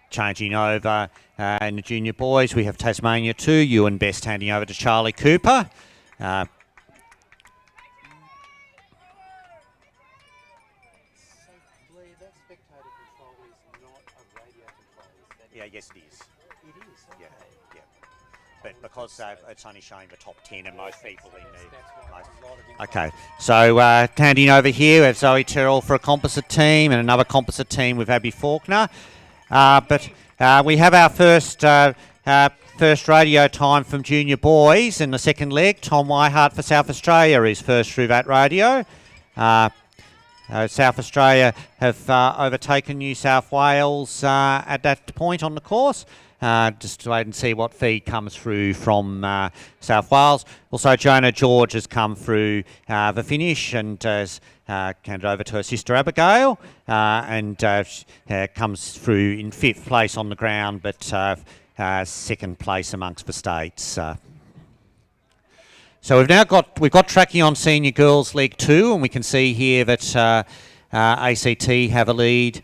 changing over in the Junior Boys, we have Tasmania 2, Ewan Best handing over to Charlie Cooper. Yeah, yes it is. It is? Okay. Yeah. But because it's only showing the top 10 and most people in the... Okay, so handing over here, we have Zoe Terrell for a composite team and another composite team with Abby Faulkner. But we have our first radio time from Junior Boys in the second leg. Tom Whitehart for South Australia is first through that radio. South Australia have overtaken New South Wales at that point on the course. Just to wait and see what feed comes through from South Wales. Also, Jonah George has come through the finish and has handed over to her sister Abigail, and comes through in 5th place on the ground, but 2nd place amongst the states. So we've got tracking on Senior Girls League 2, and we can see here that ACT have a lead,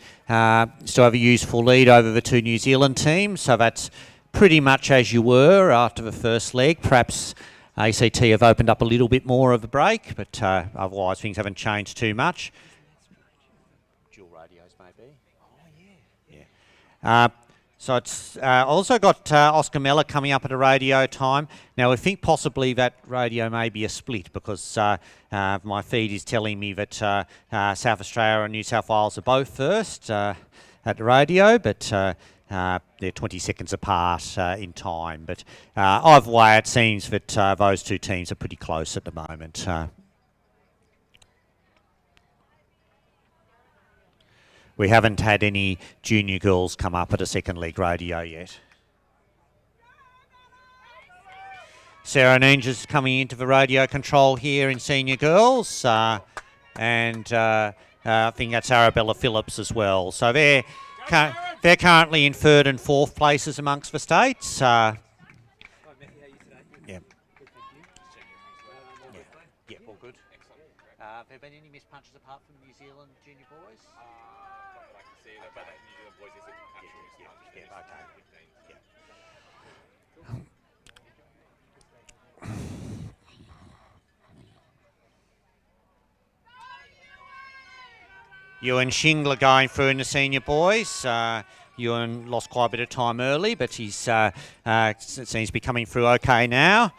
still have a useful lead over the 2 New Zealand teams. So that's pretty much as you were after the first leg. Perhaps ACT have opened up a little bit more of a break, but otherwise things haven't changed too much. Dual radios maybe. Oh yeah. So it's also got Oscar Meller coming up at a radio time. Now we think possibly that radio may be a split because my feed is telling me that South Australia and New South Wales are both first at the radio, but they're 20 seconds apart in time. But either way, it seems that those 2 teams are pretty close at the moment. We haven't had any junior girls come up at a second leg radio yet. Sarah Ninja's coming into the radio control here in senior girls, and I think that's Arabella Phillips as well. So they're currently in 3rd and 4th places amongst the states. Yeah. Yeah, all good. Have there been any missed punches apart from New Zealand junior boys? Ewan Shingler going through in the senior boys. Ewan lost quite a bit of time early, but he's seems to be coming through okay now.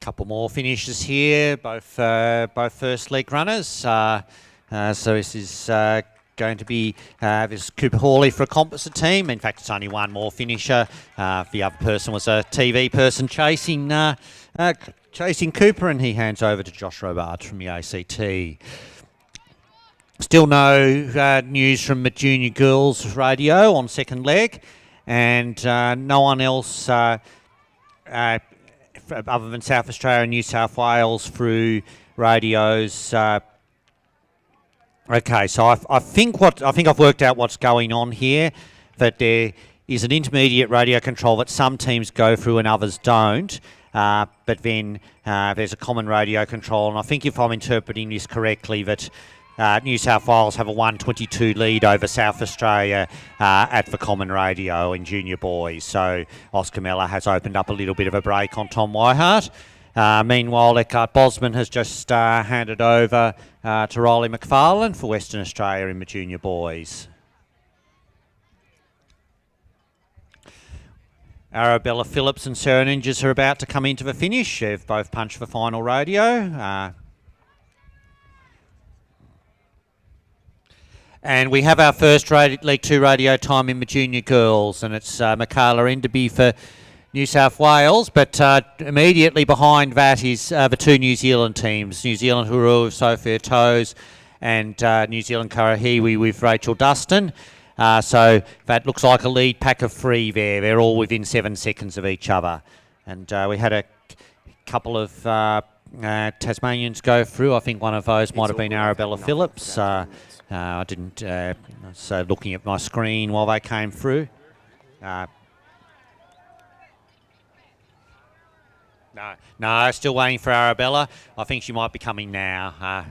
Couple more finishes here, both first leg runners. So this is going to be this Cooper Hawley for a composite team. In fact, it's only one more finisher. The other person was a TV person chasing Cooper, and he hands over to Josh Robart from the ACT. Still no news from the Junior Girls Radio on second leg, and no one else other than South Australia and New South Wales through radios. Okay, so I think I've worked out what's going on here. That there is an intermediate radio control that some teams go through and others don't. But then there's a common radio control, and I think if I'm interpreting this correctly, that New South Wales have a 122 lead over South Australia at the common radio in junior boys. So Oscar Miller has opened up a little bit of a break on Tom Whitehart. Meanwhile, Eckhart Bosman has just handed over to Riley McFarlane for Western Australia in the junior boys. Arabella Phillips and Sarah Ninjas are about to come into the finish. They've both punched for final radio. And we have our first League 2 radio time in the junior girls, and it's Michaela Enderby for New South Wales, but immediately behind that is the two New Zealand teams, New Zealand Huru with Sophia Toes and New Zealand Karahiwi with Rachel Dustin. So that looks like a lead pack of three there. They're all within 7 seconds of each other. And we had a couple of Tasmanians go through. I think one of those might have been Arabella Phillips. I didn't, so looking at my screen while they came through. No, still waiting for Arabella. I think she might be coming now.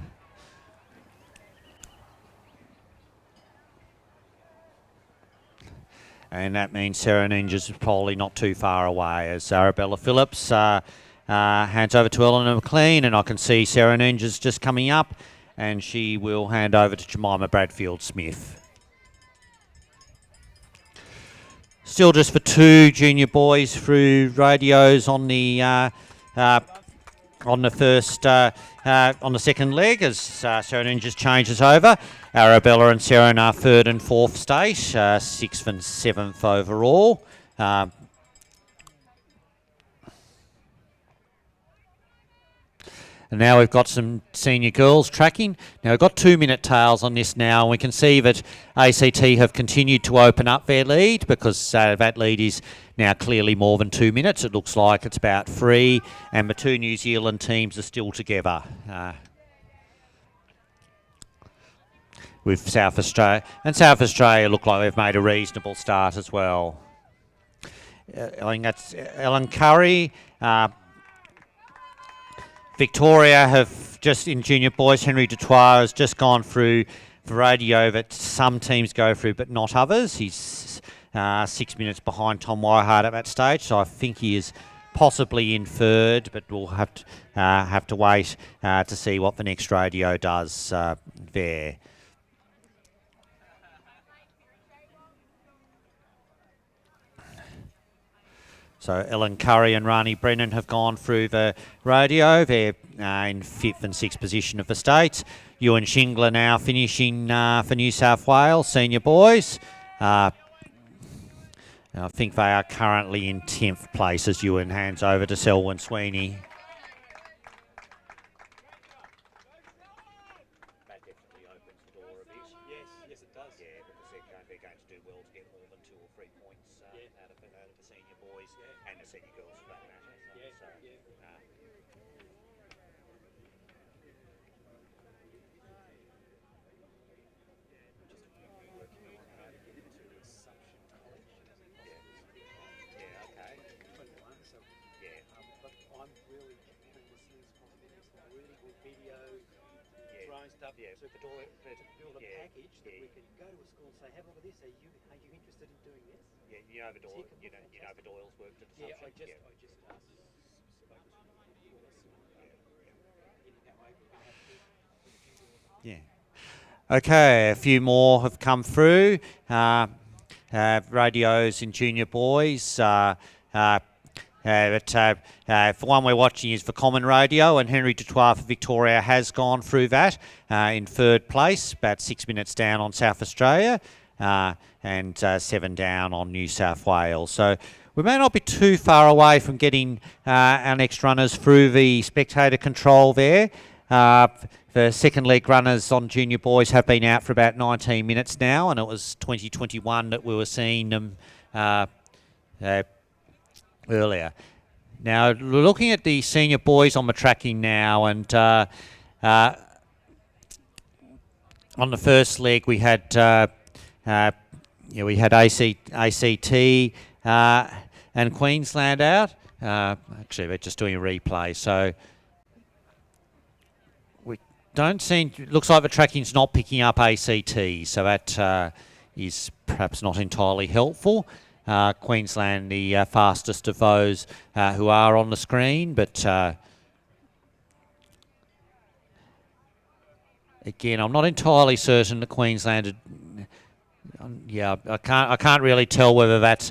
And that means Sarah Ninjas is probably not too far away as Arabella Phillips hands over to Eleanor McLean, and I can see Sarah Ninjas just coming up, and she will hand over to Jemima Bradfield-Smith. Still just for two junior boys through radios on the first on the second leg as Sarah Ninjas changes over. Arabella and Sarah are third and fourth state, 6th and 7th overall. And now we've got some senior girls tracking. Now we've got 2-minute tails on this now, and we can see that ACT have continued to open up their lead because that lead is now clearly more than 2 minutes. It looks like it's about 3, and the two New Zealand teams are still together. With South Australia. And South Australia look like they've made a reasonable start as well. I think that's Ellen Curry. Victoria have just, in junior boys, Henry Dutoit has just gone through the radio that some teams go through but not others. He's 6 minutes behind Tom Whitehart at that stage, so I think he is possibly in third, but we'll have to wait to see what the next radio does there. So Ellen Curry and Rani Brennan have gone through the radio. They're in 5th and 6th position of the state. Ewan Shingler now finishing for New South Wales, senior boys. I think they are currently in 10th place as Ewan hands over to Selwyn Sweeney. That definitely opens the door going to do well to get more than 2 or 3 points out of the senior boys and the senior girls for that matter. I'm really comparing the series possibilities, some really good video, throwing stuff to build a package that we can go to a school and say, have a look at this, are you interested in doing this? Yeah, you know Doyle's worked at the I just spoke with him, Okay, a few more have come through. Radios in junior boys. For one we're watching is for Common Radio, and Henry Dutoit for Victoria has gone through that in third place, about 6 minutes down on South Australia, and 7 down on New South Wales. So we may not be too far away from getting our next runners through the spectator control there. The second leg runners on junior boys have been out for about 19 minutes now, and it was 2021 that we were seeing them earlier. Now, looking at the senior boys on the tracking now, and on the first leg we had ACT and Queensland out. Actually, we're just doing a replay, so we don't seem. Looks like the tracking's not picking up ACT, so that is perhaps not entirely helpful. Queensland, the fastest of those who are on the screen, but again, I'm not entirely certain that Queensland. I can't really tell whether that's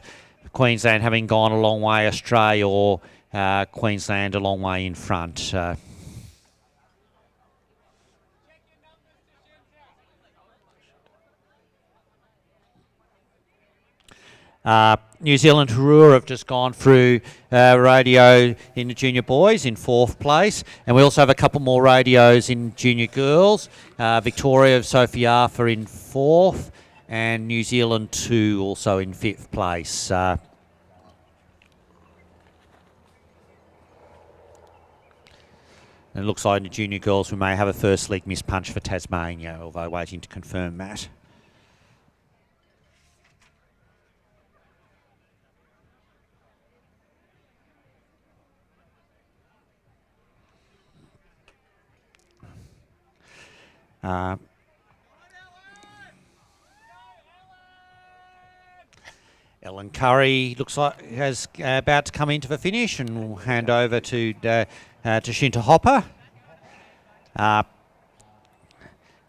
Queensland having gone a long way astray or Queensland a long way in front. New Zealand Harua have just gone through radio in the junior boys in 4th place, and we also have a couple more radios in junior girls. Victoria of Sophie Arthur in 4th, and New Zealand 2 also in 5th place. And it looks like in the junior girls we may have a first leg miss punch for Tasmania, although waiting to confirm that. Ellen Curry looks like has about to come into the finish, and we'll hand over to Shinta Hopper.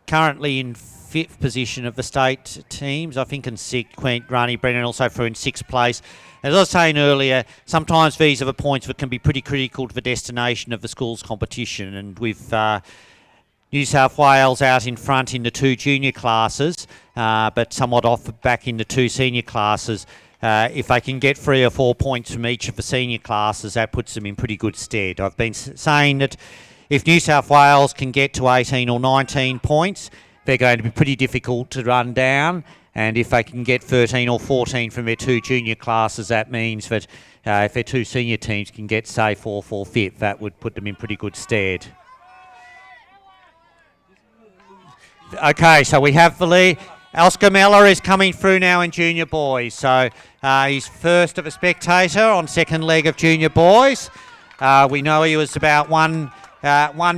Currently in 5th position of the state teams, I think, in 6th. Rani Brennan also through in 6th place. As I was saying earlier, sometimes these are the points that can be pretty critical to the destination of the school's competition, and with New South Wales out in front in the 2 junior classes, but somewhat off back in the 2 senior classes. If they can get 3 or 4 points from each of the senior classes, that puts them in pretty good stead. I've been saying that if New South Wales can get to 18 or 19 points, they're going to be pretty difficult to run down. And if they can get 13 or 14 from their 2 junior classes, that means that if their 2 senior teams can get, say, 4th or 5th, that would put them in pretty good stead. Okay, so we have the lead. Oscar Meller is coming through now in junior boys. So he's first of a spectator on second leg of junior boys. We know he was about 1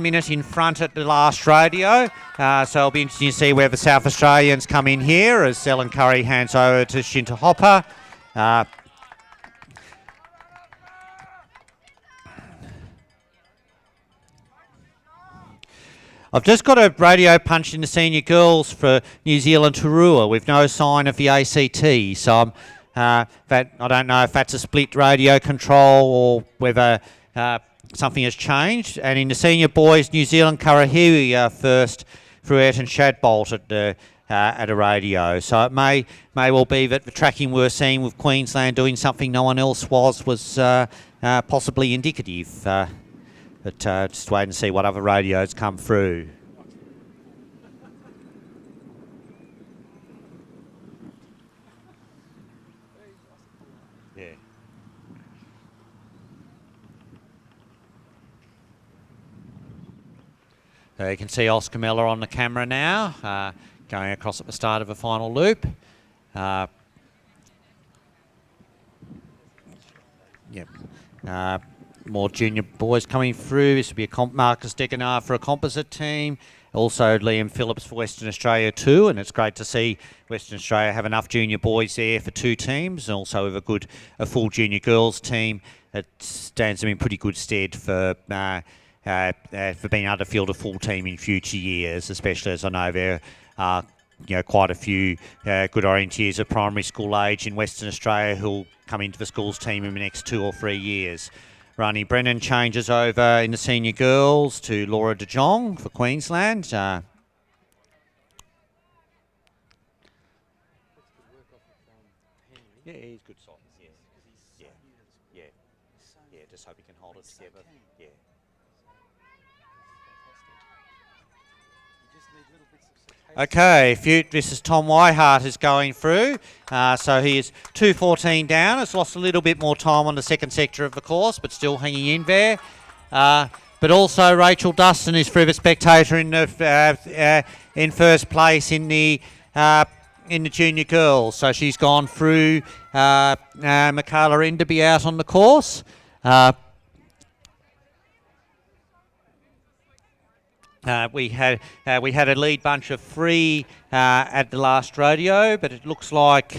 minute in front at the last radio. So it'll be interesting to see where the South Australians come in here as Ellen Curry hands over to Shinta Hopper. I've just got a radio punch in the senior girls for New Zealand Harua with no sign of the ACT. So I don't know if that's a split radio control or whether something has changed. And in the senior boys, New Zealand Karahiwi first through Ayrton Shadbolt at a radio. So it may well be that the tracking we're seeing with Queensland doing something no one else was possibly indicative. But just wait and see what other radios come through. Yeah. You can see Oscar Miller on the camera now, going across at the start of a final loop. Yep. More junior boys coming through. This will be a Marcus Degenar for a composite team. Also Liam Phillips for Western Australia too, and it's great to see Western Australia have enough junior boys there for 2 teams, and also have a full junior girls team that stands them in pretty good stead for being able to field a full team in future years, especially as I know there are quite a few good orienteers of primary school age in Western Australia who'll come into the schools team in the next 2 or 3 years. Ronnie Brennan changes over in the senior girls to Laura De Jong for Queensland. Yeah, he's good size. Yeah. Just hope he can hold it together. Yeah. Okay, this is Tom Whitehart is going through. So he is 2:14 down. Has lost a little bit more time on the second sector of the course, but still hanging in there. But also Rachel Dustin is through the spectator in first place in the junior girls. So she's gone through Michaela Enderby out on the course. We had a lead bunch of 3 at the last rodeo, but it looks like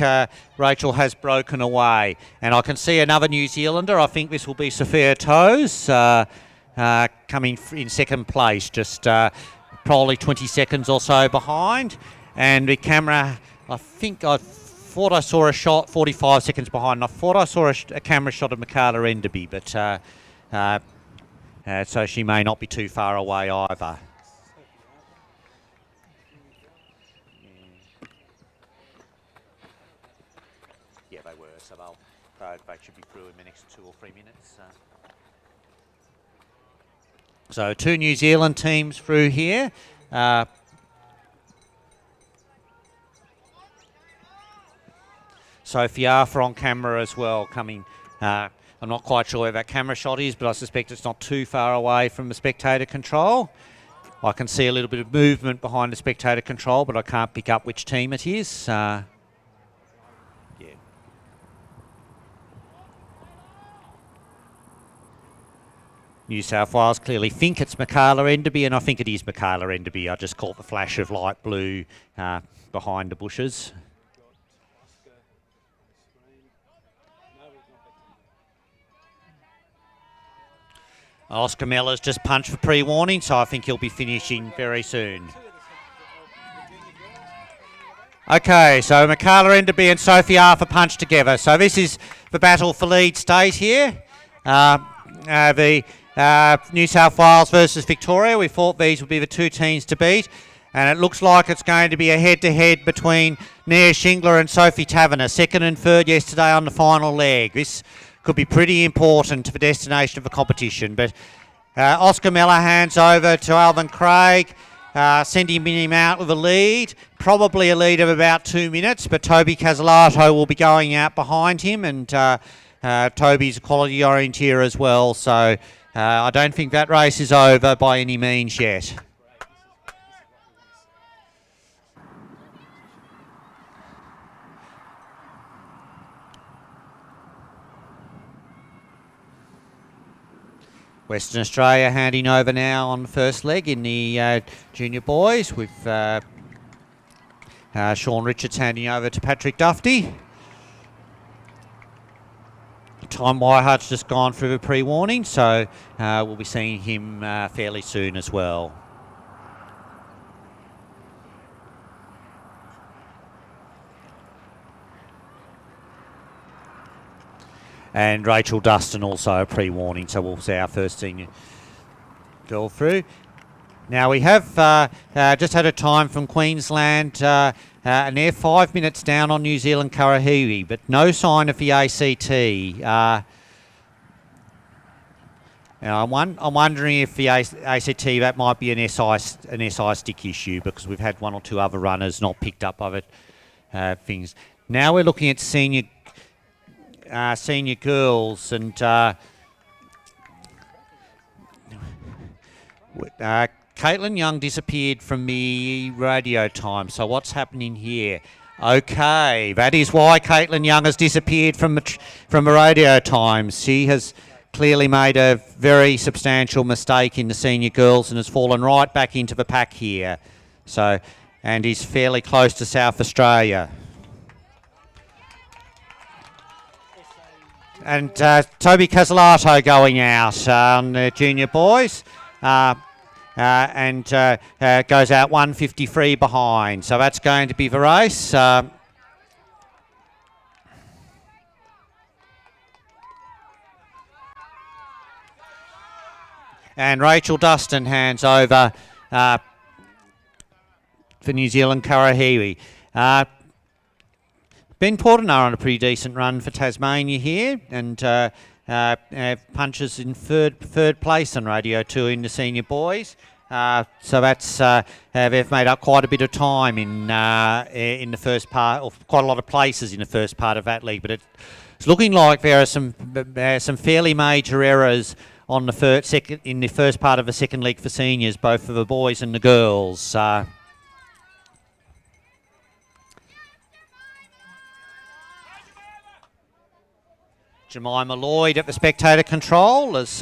Rachel has broken away. And I can see another New Zealander. I think this will be Sophia Toes coming in second place, just probably 20 seconds or so behind. And the camera, I thought I saw a shot 45 seconds behind. And I thought I saw a camera shot of Michaela Enderby, but so she may not be too far away either. Yeah, they were, so they should be through in the next 2 or 3 minutes. So 2 New Zealand teams through here. Sophie Arthur on camera as well, coming. I'm not quite sure where that camera shot is, but I suspect it's not too far away from the spectator control. I can see a little bit of movement behind the spectator control, but I can't pick up which team it is. Yeah. New South Wales clearly think it's Michaela Enderby, and I think it is Michaela Enderby. I just caught the flash of light blue behind the bushes. Oscar Miller's just punched for pre-warning, so I think he'll be finishing very soon. Okay, so Michaela Enderby and Sophie Arthur punched together. So this is the battle for lead state here. The New South Wales versus Victoria. We thought these would be the 2 teams to beat. And it looks like it's going to be a head-to-head between Nia Shingler and Sophie Taverner, 2nd and 3rd yesterday on the final leg. This could be pretty important to the destination of the competition. But Oscar Miller hands over to Alvin Craig, sending him out with a lead, probably a lead of about 2 minutes, but Toby Casalato will be going out behind him, and Toby's a quality orienteer as well, so I don't think that race is over by any means yet. Western Australia handing over now on the first leg in the junior boys, with Sean Richards handing over to Patrick Duffy. Tom Whitehart's just gone through the pre-warning, so we'll be seeing him fairly soon as well. And Rachel Dustin also a pre-warning, so we'll see our first senior girl through. Now we have just had a time from Queensland, and they're 5 minutes down on New Zealand Karahiwi, but no sign of the ACT. I'm wondering if the ACT, that might be an SI stick issue, because we've had 1 or 2 other runners not picked up of it things. Now we're looking at senior senior girls, and Caitlin Young disappeared from the radio time. So what's happening here? Okay, that is why Caitlin Young has disappeared from the radio times. She has clearly made a very substantial mistake in the senior girls and has fallen right back into the pack here. So, and is fairly close to South Australia. And Toby Casalato going out on the junior boys. And goes out 153 behind. So that's going to be the race. And Rachel Dustin hands over for New Zealand Karahiwi. Ben Portner on a pretty decent run for Tasmania here, and punches in third place on Radio 2 in the senior boys. So that's they've made up quite a bit of time in the first part, or quite a lot of places in the first part of that league. But it's looking like there are some fairly major errors on the in the first part of the second league for seniors, both for the boys and the girls. Jemima Lloyd at the spectator control as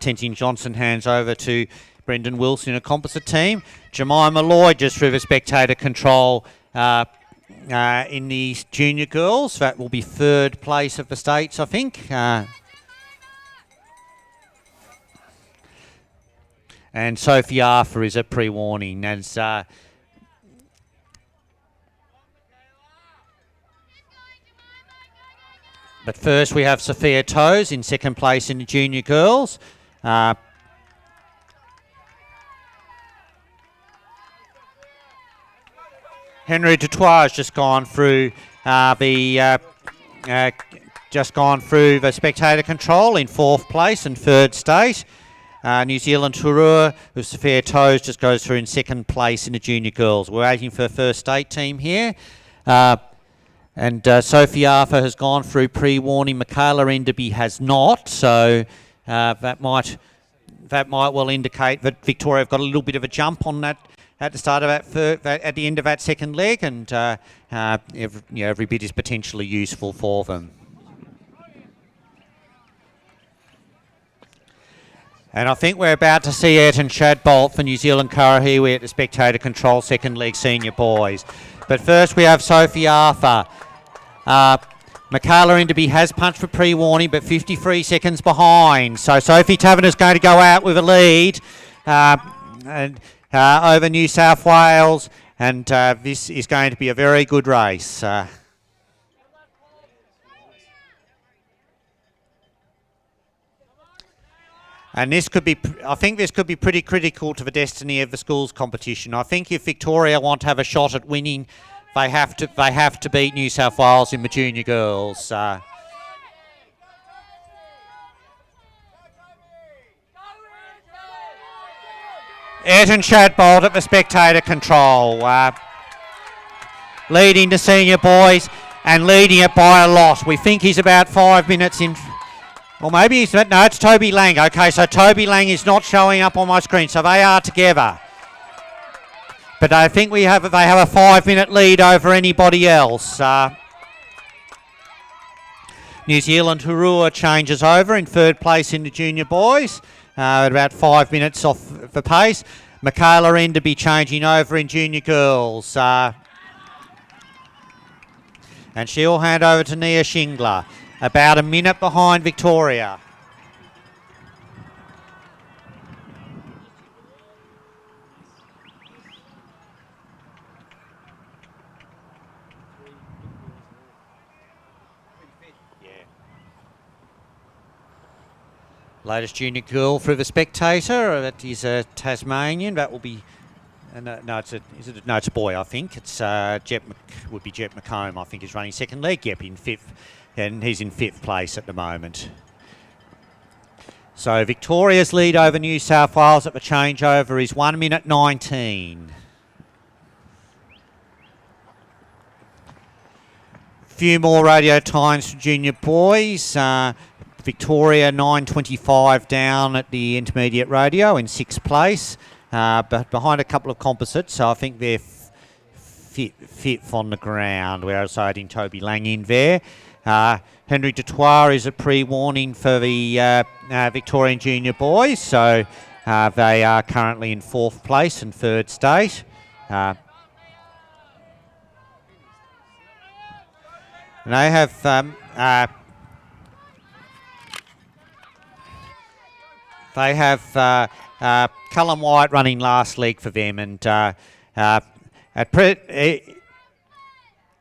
Tenting Johnson hands over to Brendan Wilson in a composite team. Jemima Lloyd just through the spectator control in the junior girls. That will be third place of the states, I think. And Sophie Arthur is at pre-warning as but first we have Sophia Toes in second place in the junior girls. Henry Dutois has just gone through the spectator control in fourth place and third state. New Zealand Turua with Sophia Toes just goes through in second place in the junior girls. We're waiting for a first state team here. And Sophie Arthur has gone through pre-warning. Michaela Enderby has not, so that might well indicate that Victoria have got a little bit of a jump on that at the start of at the end of that second leg, and every bit is potentially useful for them. And I think we're about to see Ayrton Shadbolt for New Zealand Karahiwi at the spectator control second leg senior boys. But first we have Sophie Arthur. Michaela Enderby has punched for pre-warning, but 53 seconds behind. So Sophie Taverner's going to go out with a lead over New South Wales, and this is going to be a very good race. And this could be, I think this could be pretty critical to the destiny of the schools competition. I think if Victoria want to have a shot at winning, they have to beat New South Wales in the junior girls. Ayrton Shadbolt at the spectator control, leading the senior boys and leading it by a lot. We think he's about 5 minutes in. Or maybe he's not. No, it's Toby Lang. Okay, so Toby Lang is not showing up on my screen, so they are together. But I think they have a 5-minute lead over anybody else. New Zealand Hurua changes over in third place in the junior boys, at about 5 minutes off the pace. Michaela Enderby changing over in junior girls. And she'll hand over to Nia Shingler. About a minute behind Victoria. Latest junior girl through the spectator. That is a Tasmanian. That will be. No, it's a boy. I think it's would be Jet McComb. I think is running second leg. Yep, in fifth. And he's in fifth place at the moment. So Victoria's lead over New South Wales at the changeover is 1 minute 19. few more radio times for junior boys. Victoria 9.25 down at the intermediate radio in 6th place, but behind a couple of composites, so I think they're fifth on the ground. We're also adding Toby Lang in there. Henry Dutoit is a pre-warning for the Victorian junior boys, so they are currently in 4th place and 3rd state. And they have Cullen White running last leg for them, and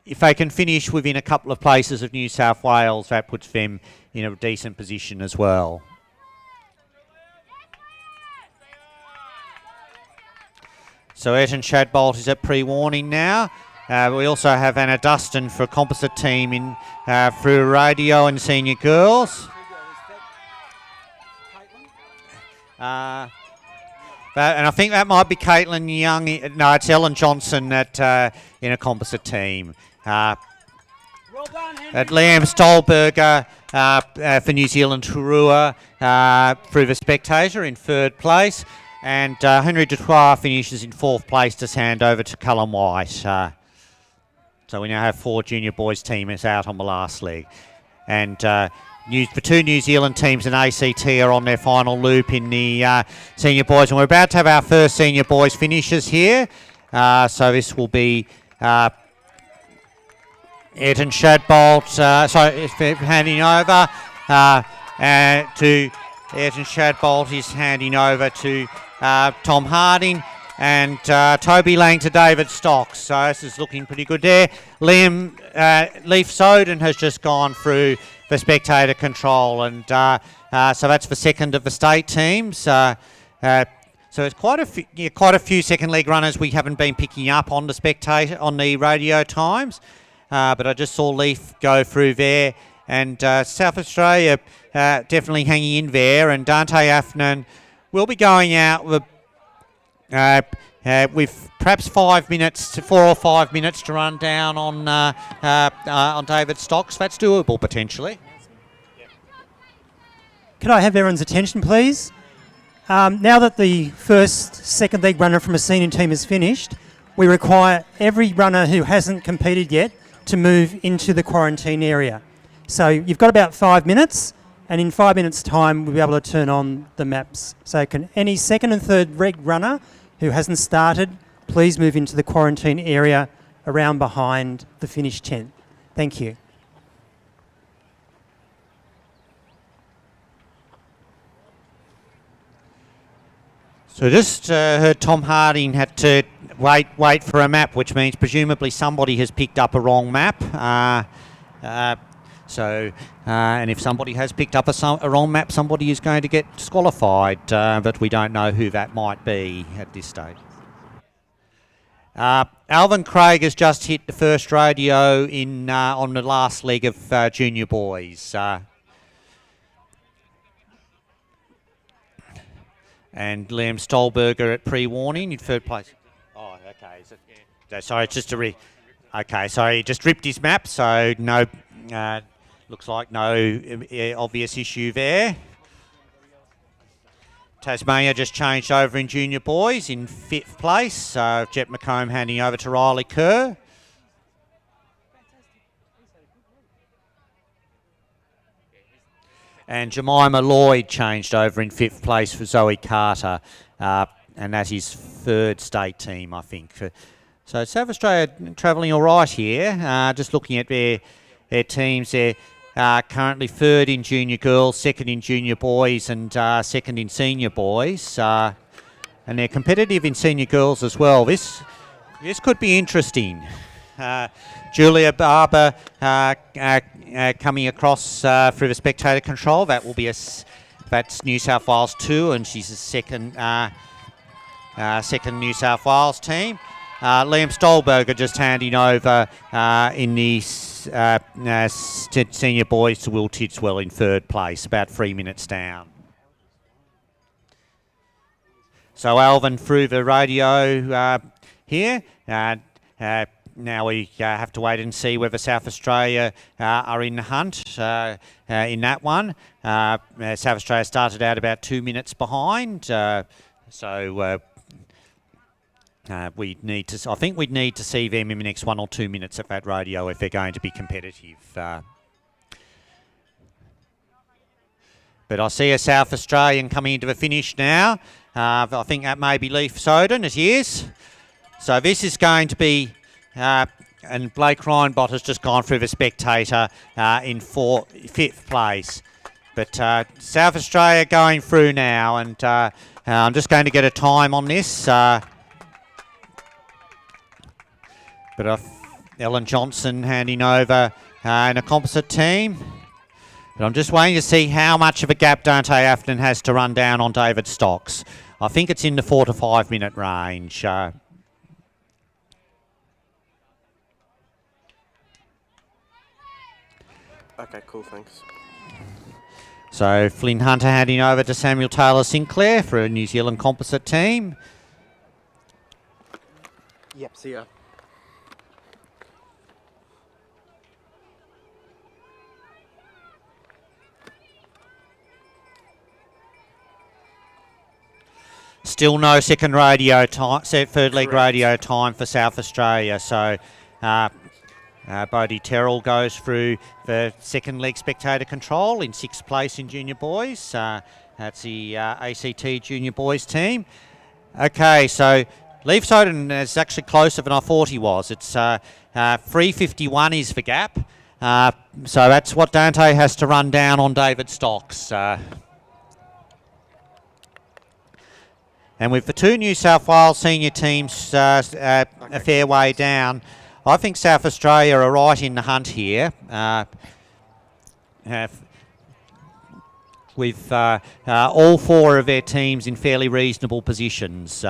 if they can finish within a couple of places of New South Wales, that puts them in a decent position as well. So Ayrton Shadbolt is at pre-warning now. We also have Anna Dustin for a composite team in through radio and senior girls. And I think that might be Caitlin Young. No, it's Ellen Johnson at in a composite team. At Liam Stolberger for New Zealand Turua through the Spectator in 3rd place. And Henry Dutoit finishes in 4th place, to hand over to Cullen White. So we now have 4 junior boys teams out on the last leg. And the 2 New Zealand teams and ACT are on their final loop in the senior boys. And we're about to have our first senior boys finishes here. So this will be Ayrton Shadbolt, handing over to Ayrton Shadbolt is handing over to Tom Harding. And Toby Lang to David Stocks. So this is looking pretty good there. Leaf Soden has just gone through the spectator control. And so that's the second of the state teams. So it's quite a few second leg runners we haven't been picking up on the spectator, on the radio times. But I just saw Leaf go through there. And South Australia definitely hanging in there. And Dante Afnan will be going out with perhaps 4 or 5 minutes to run down on David Stocks. That's doable potentially. Could I have everyone's attention, please? Now that the first second leg runner from a senior team is finished, we require every runner who hasn't competed yet to move into the quarantine area. So you've got about 5 minutes, and in 5 minutes' time, we'll be able to turn on the maps. So can any second and third leg runner who hasn't started, please move into the quarantine area around behind the finish tent. Thank you. So just heard Tom Harding had to wait for a map, which means presumably somebody has picked up a wrong map. And if somebody has picked up a wrong map, somebody is going to get disqualified, but we don't know who that might be at this stage. Alvin Craig has just hit the first radio on the last leg of junior boys. And Liam Stolberger at pre-warning in 3rd place. Oh, okay. Sorry, it's just okay, sorry, he just ripped his map, so no... looks like no obvious issue there. Tasmania just changed over in junior boys in 5th place. So Jet McComb handing over to Riley Kerr. And Jemima Lloyd changed over in 5th place for Zoe Carter. And that's his 3rd state team, I think. So South Australia travelling all right here. Just looking at their teams, they're currently 3rd in junior girls, 2nd in junior boys, and 2nd in senior boys. And they're competitive in senior girls as well. This could be interesting. Julia Barber coming across through the spectator control. That will be that's New South Wales 2, and she's a second New South Wales team. Liam Stolberger just handing over in the senior boys to Will Tidswell in 3rd place, about 3 minutes down. So Alvin through the radio here. now we have to wait and see whether South Australia are in the hunt in that one. South Australia started out about 2 minutes behind, so we need to. I think we'd need to see them in the next 1 or 2 minutes at that radio if they're going to be competitive. But I see a South Australian coming into the finish now. I think that may be Leif Soden, as he is. So this is going to be, and Blake Reinbott has just gone through the spectator in 5th place. But South Australia going through now, and I'm just going to get a time on this. But Ellen Johnson handing over in a composite team. But I'm just waiting to see how much of a gap Dante Afton has to run down on David Stocks. I think it's in the 4 to 5 minute range. Okay, cool, thanks. So Flynn Hunter handing over to Samuel Taylor Sinclair for a New Zealand composite team. Yep, see ya. Still no second radio time, third leg radio time for South Australia. So Bodie Terrell goes through the second leg spectator control in 6th place in junior boys. That's the ACT junior boys team. Okay, so Leif Soden is actually closer than I thought he was. It's 3:51 is the gap. So that's what Dante has to run down on David Stocks. And with the 2 New South Wales senior teams a fair way down, I think South Australia are right in the hunt here. With all 4 of their teams in fairly reasonable positions.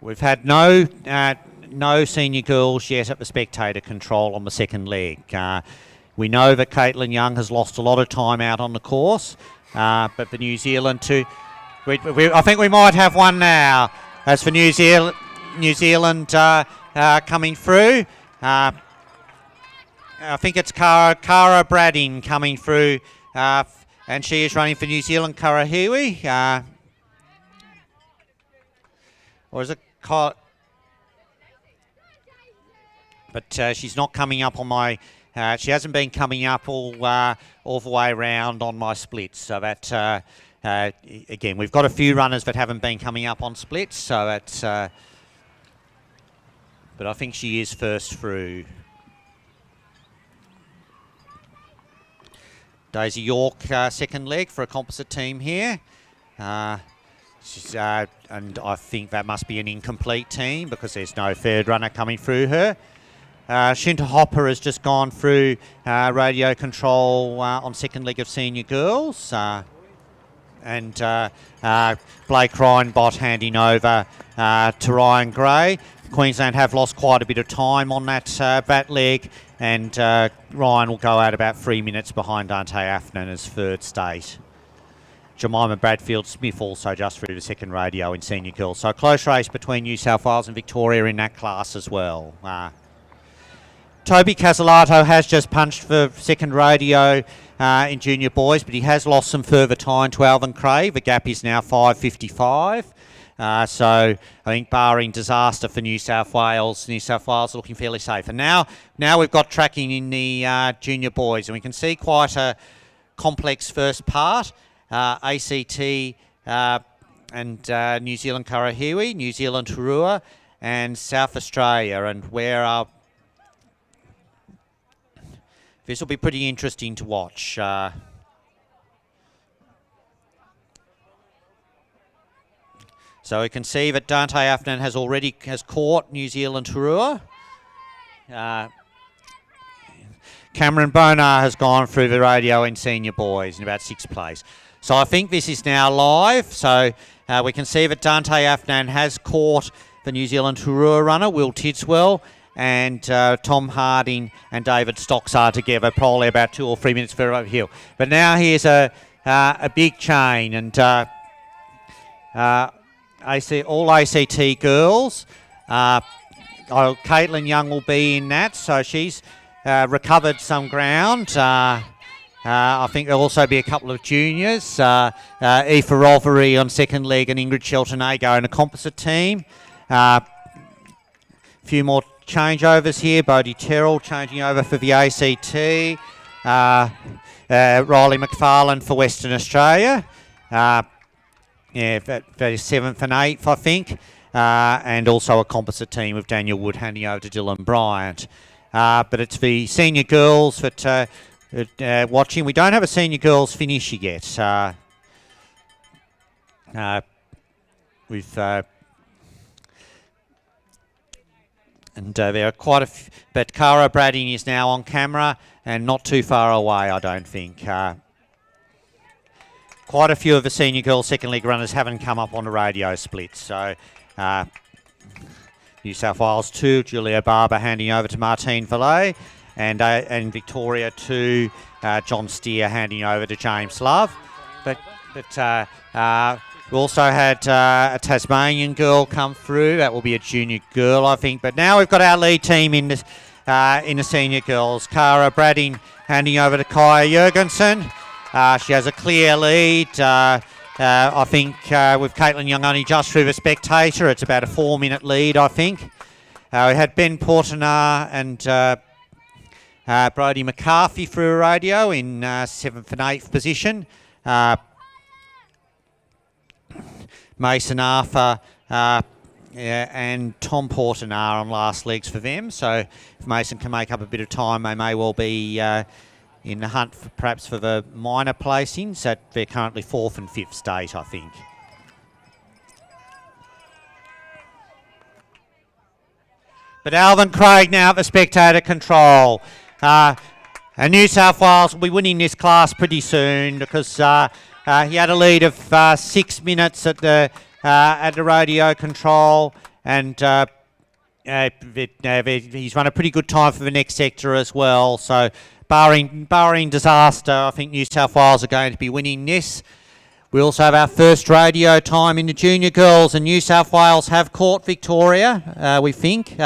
We've had no senior girls yet at the spectator control on the second leg. We know that Caitlin Young has lost a lot of time out on the course, but the New Zealand two, I think we might have one now. As for New Zealand coming through, I think it's Cara Bradding coming through, and she is running for New Zealand. Karahiwi, or is it? But she's not coming up on my. She hasn't been coming up all the way around on my splits. So that, again, we've got a few runners that haven't been coming up on splits. So that's, but I think she is first through. Daisy York, second leg for a composite team here. She's, and I think that must be an incomplete team because there's no third runner coming through her. Shinta Hopper has just gone through radio control on second leg of senior girls. And Blake Reinbott handing over to Ryan Gray. Queensland have lost quite a bit of time on that leg, and Ryan will go out about 3 minutes behind Dante Afton as third state. Jemima Bradfield-Smith also just through the second radio in senior girls. So a close race between New South Wales and Victoria in that class as well. Toby Casalato has just punched for second radio in junior boys, but he has lost some further time to Alvin Cray. The gap is now 5:55. So I think barring disaster for New South Wales are looking fairly safe. And now we've got tracking in the junior boys, and we can see quite a complex first part. ACT and New Zealand Karahiwi, New Zealand Turua, and South Australia, and where this will be pretty interesting to watch. So we can see that Dante Afton has caught New Zealand Turua. Cameron Bonar has gone through the radio in senior boys in about 6th place. So I think this is now live. So we can see that Dante Afton has caught the New Zealand Turua runner, Will Tidswell, and Tom Harding and David Stocks are together, probably about 2 or 3 minutes further over hill. But now here's a big chain, and all ACT girls. Caitlin Young will be in that, so she's recovered some ground. I think there'll also be a couple of juniors. Aoife Rovery on second leg and Ingrid Shelton-Ago in a composite team. A few more changeovers here. Bodie Terrell changing over for the ACT. Riley McFarlane for Western Australia. That is 7th and 8th, I think. And also a composite team with Daniel Wood handing over to Dylan Bryant. But it's the senior girls that watching. We don't have a senior girls finisher yet. There are quite a few, but Cara Bradding is now on camera and not too far away, I don't think. Quite a few of the senior girls second league runners haven't come up on the radio split, so New South Wales 2, Julia Barber handing over to Martine Valet, and Victoria 2, John Steer handing over to James Love. But we also had a Tasmanian girl come through. That will be a junior girl, I think. But now we've got our lead team in the senior girls. Cara Bradding handing over to Kaya Jurgensen. She has a clear lead. I think with Caitlin Young only just through the spectator, it's about a 4-minute lead, I think. We had Ben Portenar and Brodie McCarthy through radio in 7th and 8th position. Mason Arthur and Tom Portenar on last legs for them. So if Mason can make up a bit of time, they may well be in the hunt for, perhaps for the minor placings. They're currently 4th and 5th state, I think. But Alvin Craig now at the spectator control. And New South Wales will be winning this class pretty soon because he had a lead of 6 minutes at the radio control, and he's run a pretty good time for the next sector as well. So barring disaster, I think New South Wales are going to be winning this. We also have our first radio time in the junior girls, and New South Wales have caught Victoria, we think.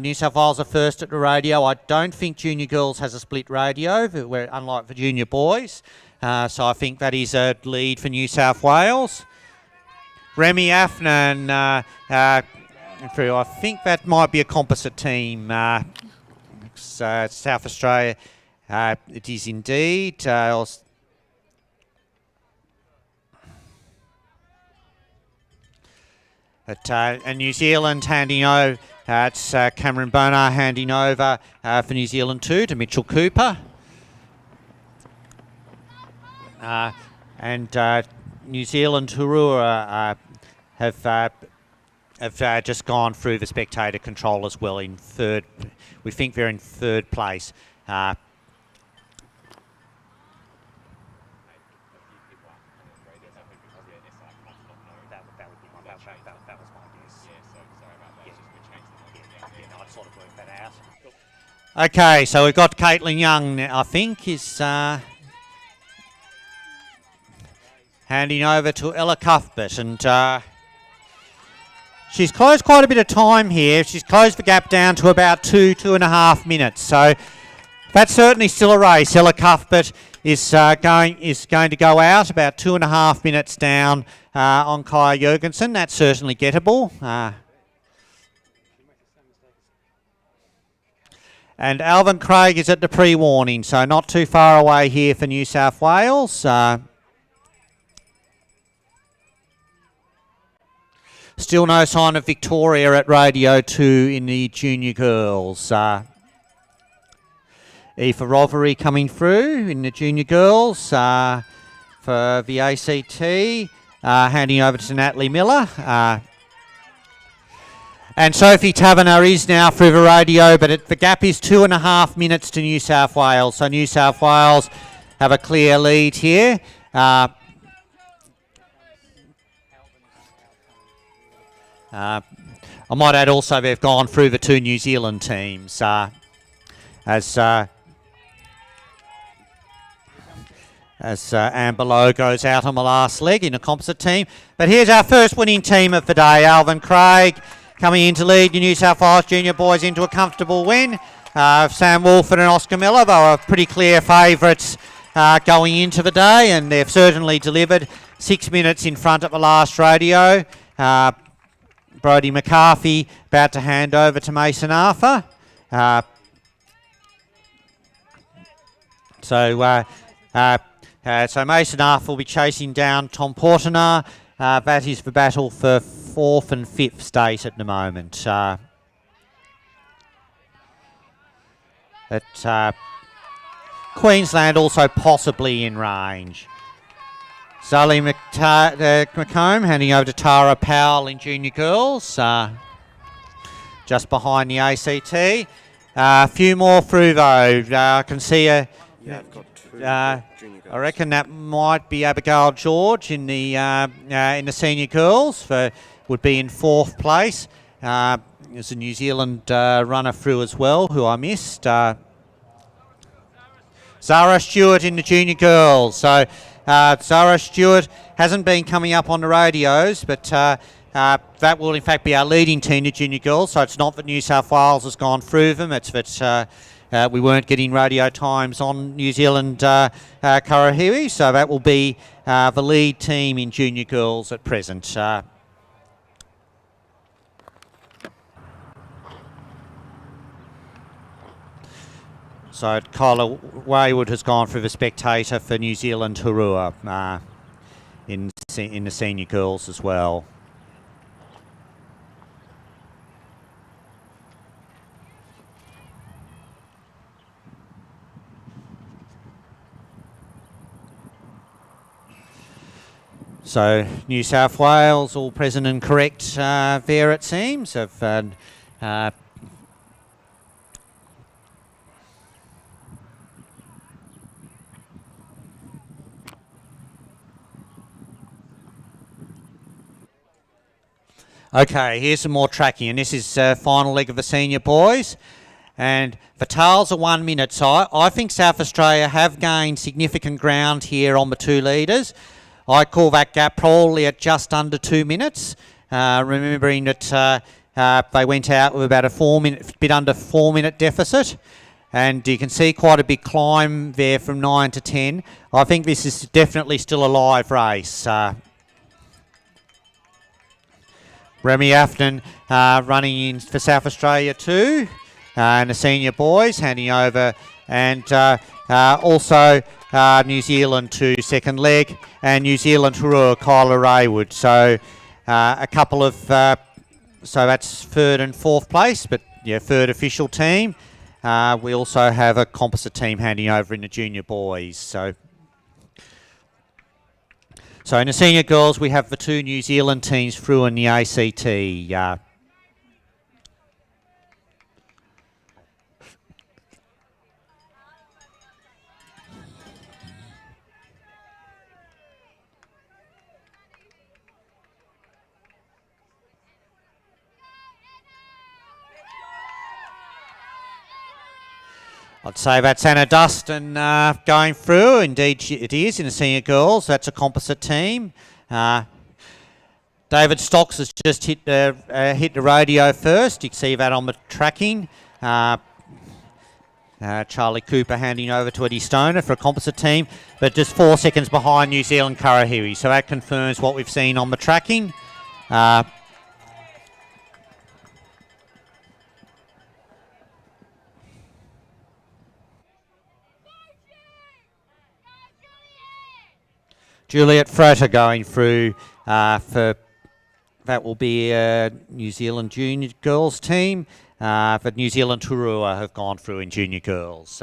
New South Wales are first at the radio. I don't think junior girls has a split radio, unlike the junior boys. So I think that is a lead for New South Wales. Remy Afnan, I think that might be a composite team. South Australia, it is indeed. And New Zealand handing over, it's Cameron Bonar handing over for New Zealand 2 to Mitchell Cooper. And New Zealand Hurua have just gone through the spectator control as well in third. We think they're in third place. Okay, so we've got Caitlin Young, I think, is handing over to Ella Cuthbert, and she's closed quite a bit of time here. She's closed the gap down to about 2.5 minutes. So that's certainly still a race. Ella Cuthbert is going to go out about 2.5 minutes down on Kaya Jurgensen. That's certainly gettable. And Alvin Craig is at the pre-warning, so not too far away here for New South Wales. Still no sign of Victoria at Radio 2 in the junior girls. Aoife Rovery coming through in the junior girls for the ACT, handing over to Natalie Miller. And Sophie Taverner is now through the radio, but the gap is 2.5 minutes to New South Wales. So New South Wales have a clear lead here. I might add also they've gone through the 2 New Zealand teams as as Amber Lowe goes out on the last leg in a composite team. But here's our first winning team of the day. Alvin Craig coming in to lead the New South Wales Junior Boys into a comfortable win. Sam Wolford and Oscar Miller, they were pretty clear favourites going into the day, and they've certainly delivered. 6 minutes in front at the last radio. Brodie McCarthy about to hand over to Mason Arthur. So Mason Arthur will be chasing down Tom Portenar. That is the battle for 4th and 5th state at the moment. Queensland also possibly in range. Zoe McComb handing over to Tara Powell in junior girls, just behind the ACT. A few more through though. I can see a. Yeah, I've got two junior girls. I reckon that might be Abigail George in the senior girls. Would be in 4th place. There's a New Zealand runner through as well who I missed. Zara Stewart in the junior girls. So Zara Stewart hasn't been coming up on the radios, but that will in fact be our leading team, the junior girls. So it's not that New South Wales has gone through them, it's that we weren't getting radio times on New Zealand Kurrahiri. So that will be the lead team in junior girls at present. So Kyla Wayward has gone through the spectator for New Zealand Hurua in the senior girls as well. So New South Wales all present and correct there it seems. Okay, here's some more tracking, and this is final leg of the senior boys. And the tails are 1 minute, so I think South Australia have gained significant ground here on the 2 leaders. I call that gap probably at just under 2 minutes, remembering that they went out with about a bit under 4 minute deficit. And you can see quite a big climb there from 9 to 10. I think this is definitely still a live race. Remy Afton running in for South Australia too, and the senior boys handing over, and also New Zealand to second leg, and New Zealand Hurua, Kyla Raywood. So a couple of, so that's 3rd and 4th place, but yeah, 3rd official team. We also have a composite team handing over in the junior boys. So in the senior girls, we have the 2 New Zealand teams through in the ACT. I'd say that's Anna Dustin going through. Indeed, it is in the senior girls. That's a composite team. David Stocks has just hit the radio first. You can see that on the tracking. Charlie Cooper handing over to Eddie Stoner for a composite team, but just 4 seconds behind New Zealand Kurrahiri. So that confirms what we've seen on the tracking. Juliet Frater going through for, that will be a New Zealand junior girls team, but New Zealand Hurua have gone through in junior girls.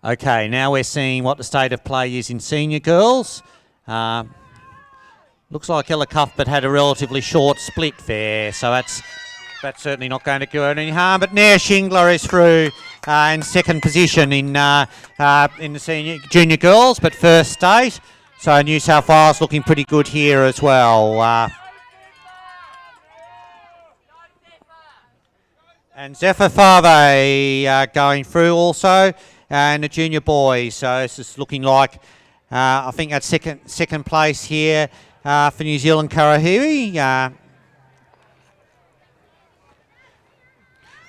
Okay, now we're seeing what the state of play is in senior girls. Looks like Ella Cuthbert had a relatively short split there, so that's certainly not going to do her any harm. But Nair Shingler is through in second position in the junior girls, but first state. So New South Wales looking pretty good here as well. And Zephyr Fave going through also, and the junior boys. So this is looking like, I think that's second place here for New Zealand Karahiwi.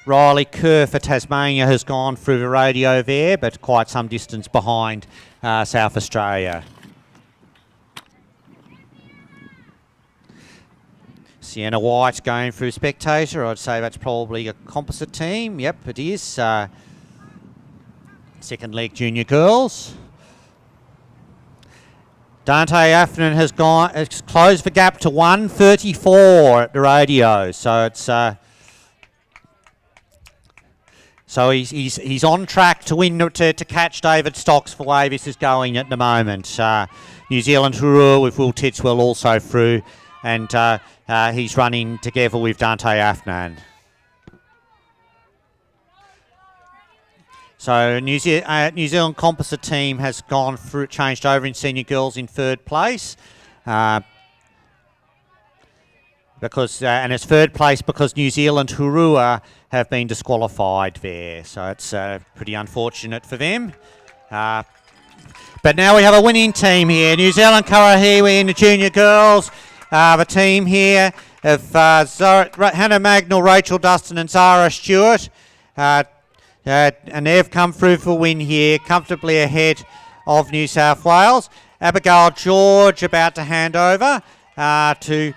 Riley Kerr for Tasmania has gone through the radio there, but quite some distance behind South Australia. Sienna White going through spectator. I'd say that's probably a composite team. Yep, it is. Second leg junior girls. Dante Afnan has closed the gap to 1:34 at the radio. So it's so he's on track to win to catch David Stocks for way this is going at the moment. New Zealand Hurua with Will Titswell also through, and he's running together with Dante Afnan. So New Zealand composite team has gone through, changed over in senior girls in third place. Because and it's third place because New Zealand Hurua have been disqualified there. So it's pretty unfortunate for them. But now we have a winning team here. New Zealand Karahiwi in the junior girls. The team here of Hannah Magnell, Rachel Dustin and Zara Stewart. And they've come through for a win here, comfortably ahead of New South Wales. Abigail George about to hand over to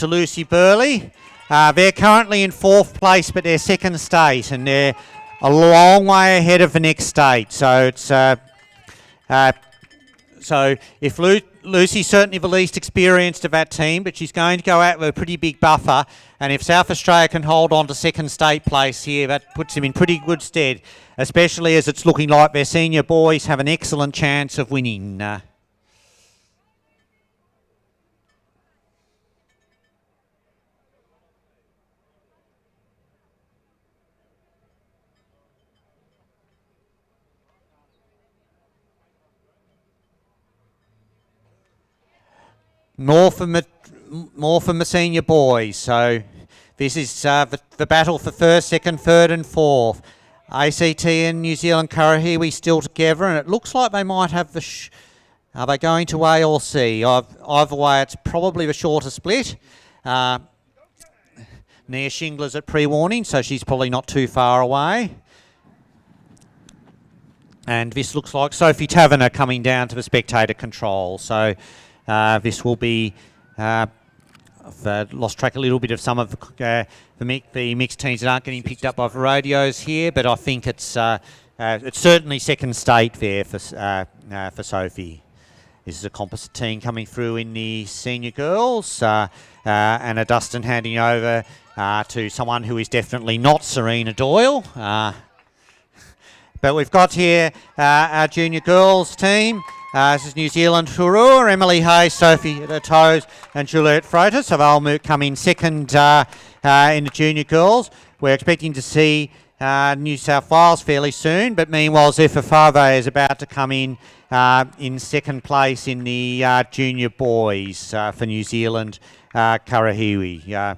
Lucy Burley. They're currently in fourth place, but they're second state, and they're a long way ahead of the next state. So it's so if Lucy's certainly the least experienced of that team, but she's going to go out with a pretty big buffer. And if South Australia can hold on to second state place here, that puts them in pretty good stead, especially as it's looking like their senior boys have an excellent chance of winning. More from the senior boys. So this is the battle for first, second, third and fourth. ACT and New Zealand Karahiwi still together, and it looks like they might have the... are they going to A or C? Either way, it's probably the shorter split. Nia Shingler's at pre-warning, so she's probably not too far away. And this looks like Sophie Taverner coming down to the spectator control. So this will be... I've lost track a little bit of some of the mixed teams that aren't getting picked up by the radios here, but I think it's certainly second state there for Sophie. This is a composite team coming through in the senior girls, and a Dustin handing over to someone who is definitely not Serena Doyle. But we've got here our junior girls team. This is New Zealand Hurua, Emily Hayes, Sophie Toes and Juliette Freitas. So they'll come in second in the junior girls. We're expecting to see New South Wales fairly soon, but meanwhile Zephyr Fave is about to come in second place in the junior boys for New Zealand Karahiwi.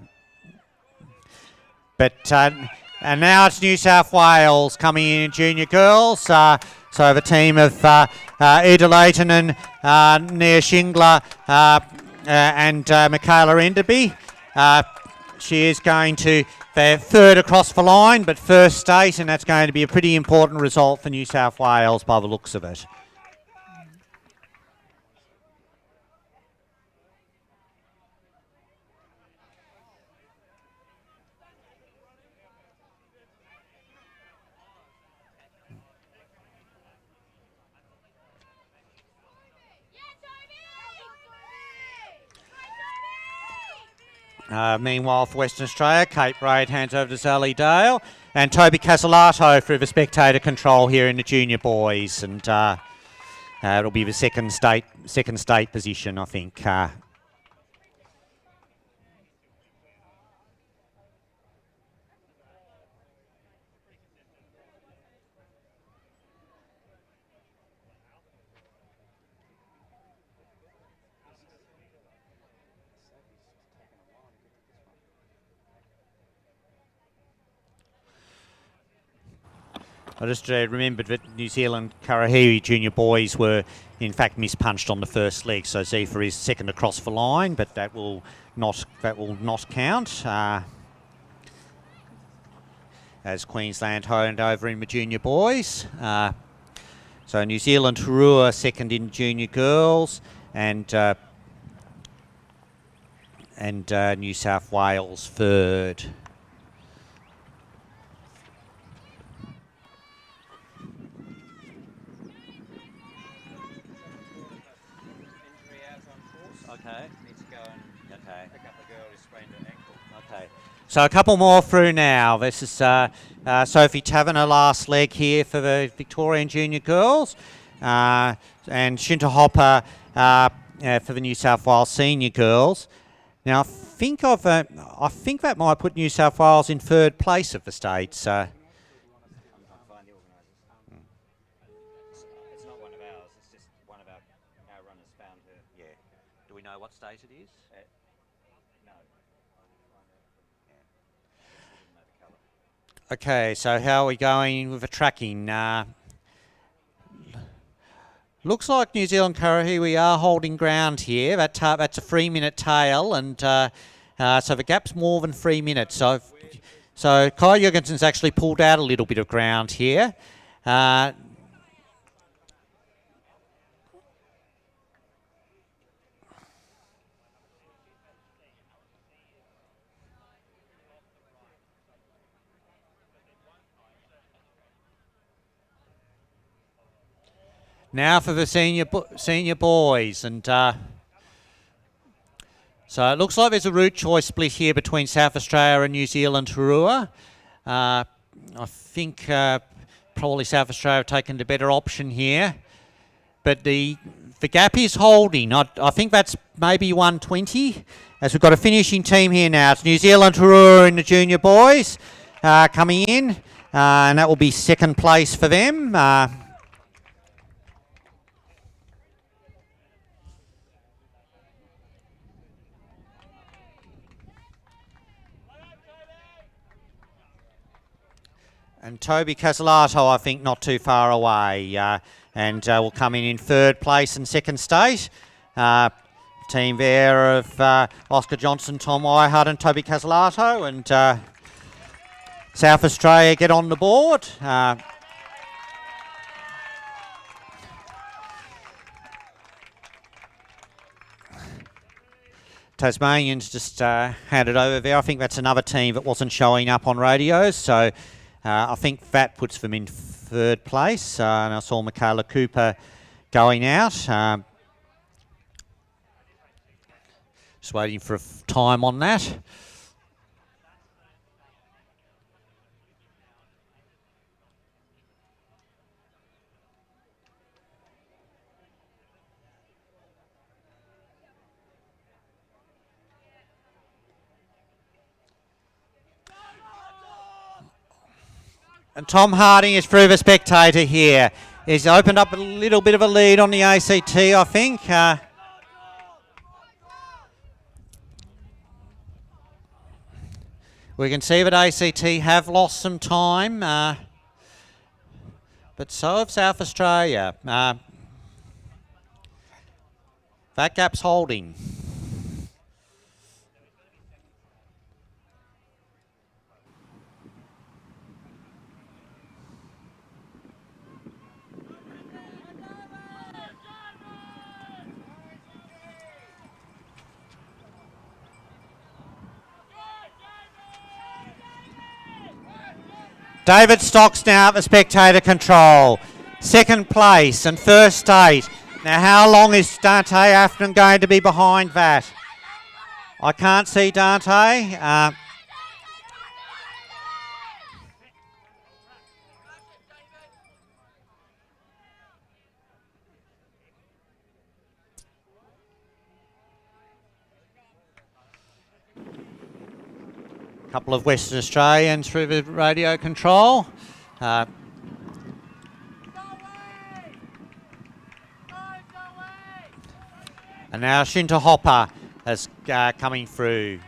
And now it's New South Wales coming in junior girls. So the team of Ida Layton and Nia Shingler and Michaela Enderby. She is going to, they're third across the line, but first state, and that's going to be a pretty important result for New South Wales by the looks of it. Meanwhile, for Western Australia, Kate Braid hands over to Sally Dale, and Toby Casalato through the spectator control here in the junior boys, and it'll be the second state position, I think. I just remembered that New Zealand Karahiwi junior boys were in fact mispunched on the first leg, so Zephyr is second across the line, but that will not count. As Queensland honed over in the junior boys. So New Zealand Rua second in junior girls, and New South Wales third. Okay. Need to go and pick up a girl who sprained her ankle. Okay. So a couple more through now. This is Sophie Taverner last leg here for the Victorian junior girls, and Shinta Hopper for the New South Wales senior girls. Now I think that might put New South Wales in third place of the states. I'm trying to find the organisers. It's not one of ours. It's just one of our runners found her. Yeah. Do we know what state it is? No. Okay, so how are we going with the tracking? Looks like New Zealand Karahiwi are holding ground here. That's a 3-minute tail, and so the gap's more than 3 minutes. So Kai Jurgensen's actually pulled out a little bit of ground here. Now for the senior boys, and so it looks like there's a route choice split here between South Australia and New Zealand Rua. I think probably South Australia have taken the better option here, but the gap is holding. I think that's maybe 120. As we've got a finishing team here now, it's New Zealand Rua in the junior boys coming in, and that will be second place for them. And Toby Casalato, I think, not too far away, and will come in third place and second state. Team there of Oscar Johnson, Tom Ihart and Toby Casalato, and South Australia get on the board. Tasmanians just handed over there. I think that's another team that wasn't showing up on radios, so I think that puts them in third place. And I saw Michaela Cooper going out. Just waiting for a time on that. And Tom Harding is through the spectator here. He's opened up a little bit of a lead on the ACT, I think. We can see that ACT have lost some time, but so have South Australia. That gap's holding. David Stocks now at the spectator control. Second place and first state. Now how long is Dante Afton going to be behind that? I can't see Dante. Couple of Western Australians through the radio control. And now Shinta Hopper is coming through.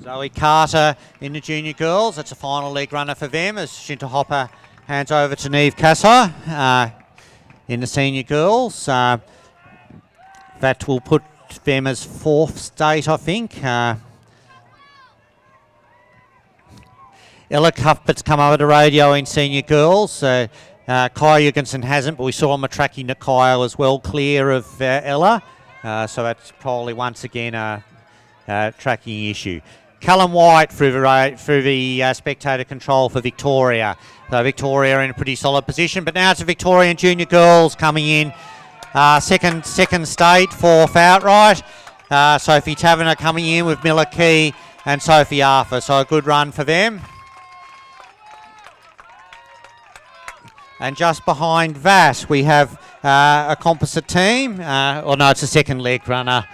So Zoe Carter in the junior girls. That's a final leg runner for them as Shinta Hopper hands over to Neve Kassar in the senior girls. That will put them as fourth state, I think. Ella Cuthbert's come over the radio in senior girls. Kaya Jurgensen hasn't, but we saw on the tracking that Kaya was well clear of Ella. So that's probably once again a tracking issue. Callum White through the spectator control for Victoria. So Victoria in a pretty solid position, but now it's the Victorian junior girls coming in. Second state, fourth outright. Sophie Taverner coming in with Miller Key and Sophie Arthur. So a good run for them. And just behind that, we have a composite team. It's a second leg runner.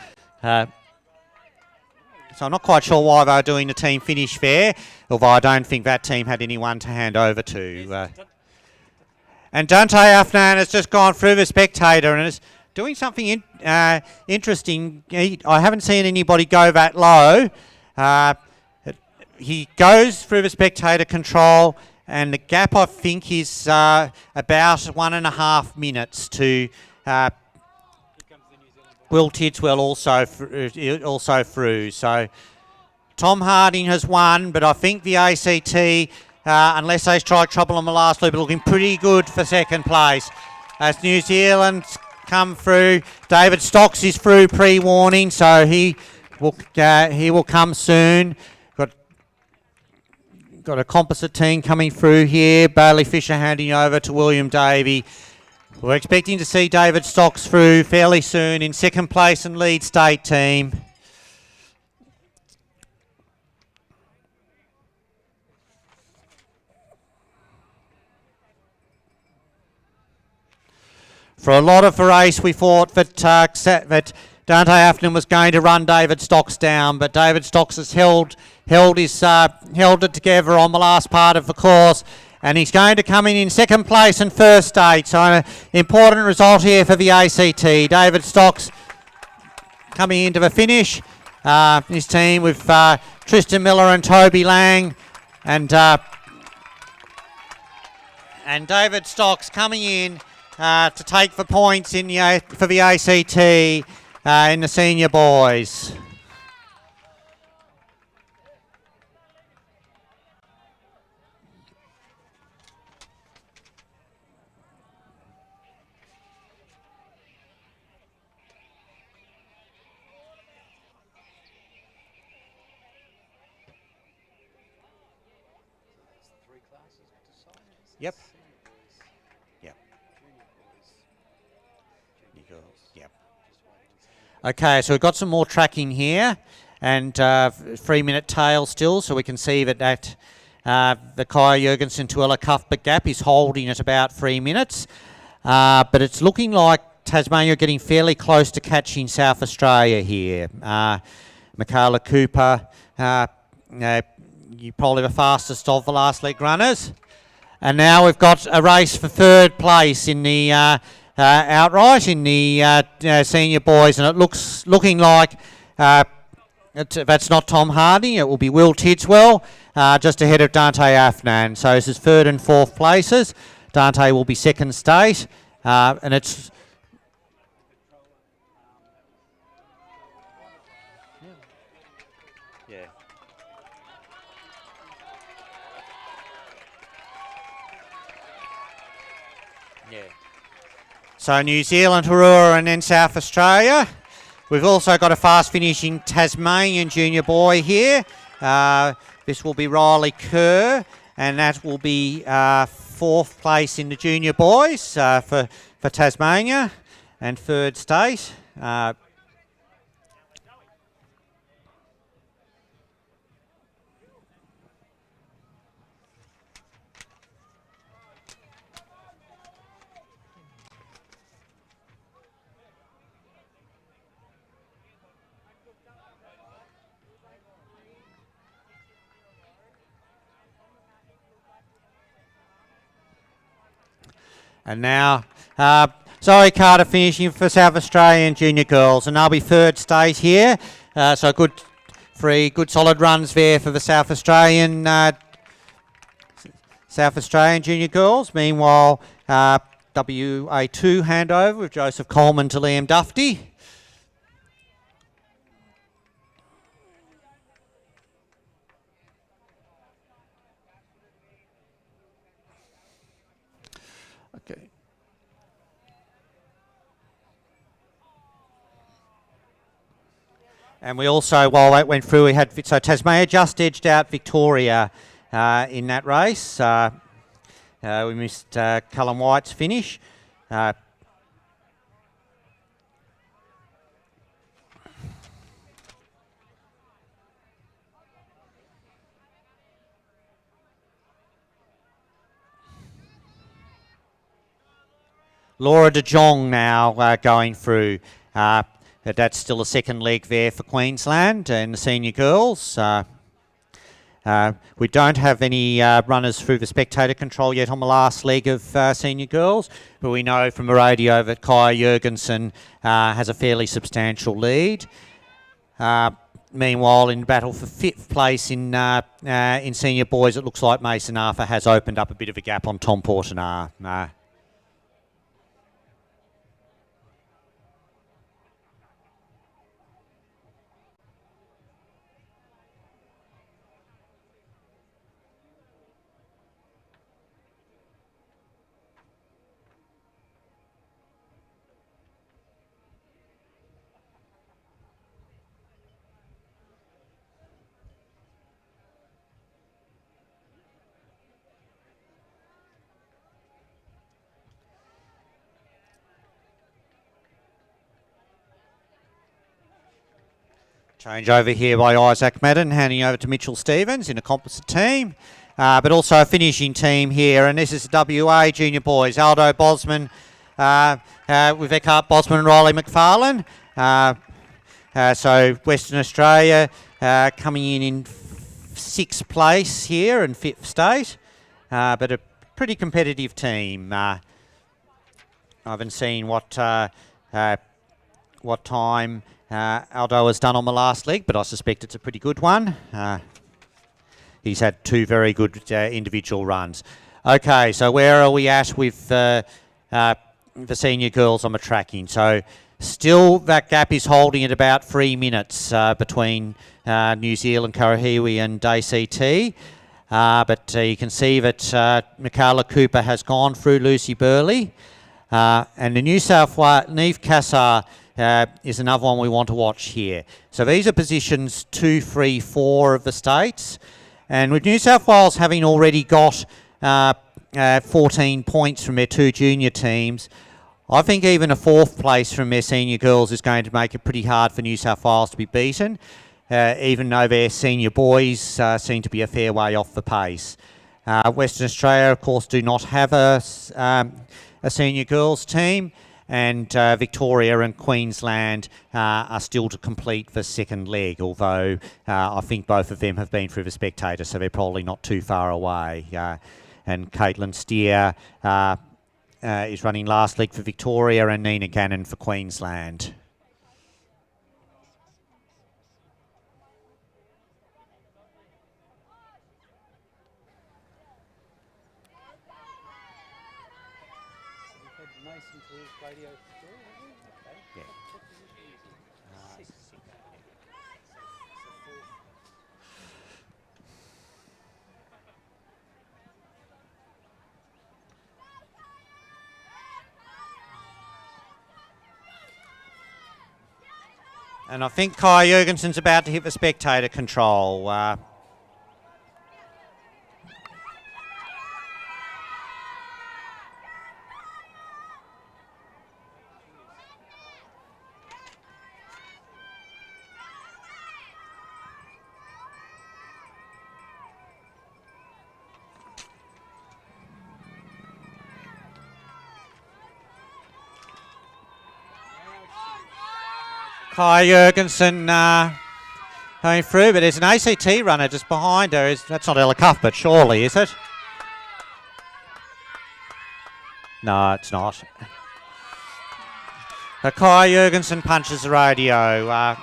So I'm not quite sure why they were doing the team finish there, although I don't think that team had anyone to hand over to. And Dante Afnan has just gone through the spectator and is doing something interesting. I haven't seen anybody go that low. He goes through the spectator control, and the gap, I think, is about 1.5 minutes to Will Tidswell also through. So Tom Harding has won, but I think the ACT, unless they strike trouble on the last loop, are looking pretty good for second place. As New Zealand come through, David Stocks is through pre-warning, so he will come soon. Got a composite team coming through here. Bailey Fisher handing over to William Davey. We're expecting to see David Stocks through fairly soon in second place and lead state team. For a lot of the race, we thought that Dante Afton was going to run David Stocks down, but David Stocks has held it together on the last part of the course, and he's going to come in second place and first state. So an important result here for the ACT. David Stocks coming into the finish. His team with Tristan Miller and Toby Lang, and David Stocks coming in to take the points for the ACT in the senior boys. Yep. Yep. Yep. Okay, so we've got some more tracking here, and 3-minute tail still, so we can see that the Kaya Jurgensen to Ella Cuthbert gap is holding at about 3 minutes, but it's looking like Tasmania are getting fairly close to catching South Australia here. Michaela Cooper, you probably the fastest of the last leg runners. And now we've got a race for third place in the outright in the senior boys, and it looking like that's not Tom Harding. It will be Will Tidswell, just ahead of Dante Afnan. So this is third and fourth places. Dante will be second state, and it's. So New Zealand, Harua, and then South Australia. We've also got a fast finishing Tasmanian junior boy here. This will be Riley Kerr, and that will be fourth place in the junior boys for Tasmania and third state. And now Zoe Carter finishing for South Australian junior girls, and they'll be third state here. So good Three good solid runs there for the South Australian junior girls. Meanwhile, WA2 handover with Joseph Coleman to Liam Dufty. Okay. And we also, while that went through, we had, so Tasmania just edged out Victoria in that race. We missed Cullen White's finish. Laura De Jong now going through. That's still a second leg there for Queensland and the senior girls. We don't have any runners through the spectator control yet on the last leg of senior girls, but we know from the radio that Kaya Jurgensen has a fairly substantial lead. Meanwhile, in battle for fifth place in senior boys, it looks like Mason Arthur has opened up a bit of a gap on Tom Portanar. Change over here by Isaac Madden, handing over to Mitchell Stevens in a composite team, but also a finishing team here. And this is the WA junior boys, Aldo Bosman with Eckhart Bosman and Riley McFarlane. So Western Australia coming in sixth place here and fifth state, but a pretty competitive team. I haven't seen what time Aldo has done on the last leg, but I suspect it's a pretty good one. He's had two very good individual runs. Okay, so where are we at with the senior girls on the tracking? So still that gap is holding at about 3 minutes between New Zealand, Karahiwi and ACT. But you can see that Michaela Cooper has gone through Lucy Burley. And the New South Wales, Neve Cassar is another one we want to watch here. So these are positions 2, 3, 4 of the states. And with New South Wales having already got 14 points from their two junior teams, I think even a fourth place from their senior girls is going to make it pretty hard for New South Wales to be beaten, even though their senior boys seem to be a fair way off the pace. Western Australia, of course, do not have a senior girls team, and Victoria and Queensland are still to complete the second leg, although I think both of them have been through the spectator, so they're probably not too far away. And Caitlin Steer is running last leg for Victoria, and Nina Gannon for Queensland. And I think Kai Jurgensen's about to hit the spectator control. Kai Jurgensen going through, but there's an ACT runner just behind her. That's not Ella Cuthbert, surely, is it? No, it's not. Kai Jurgensen punches the radio.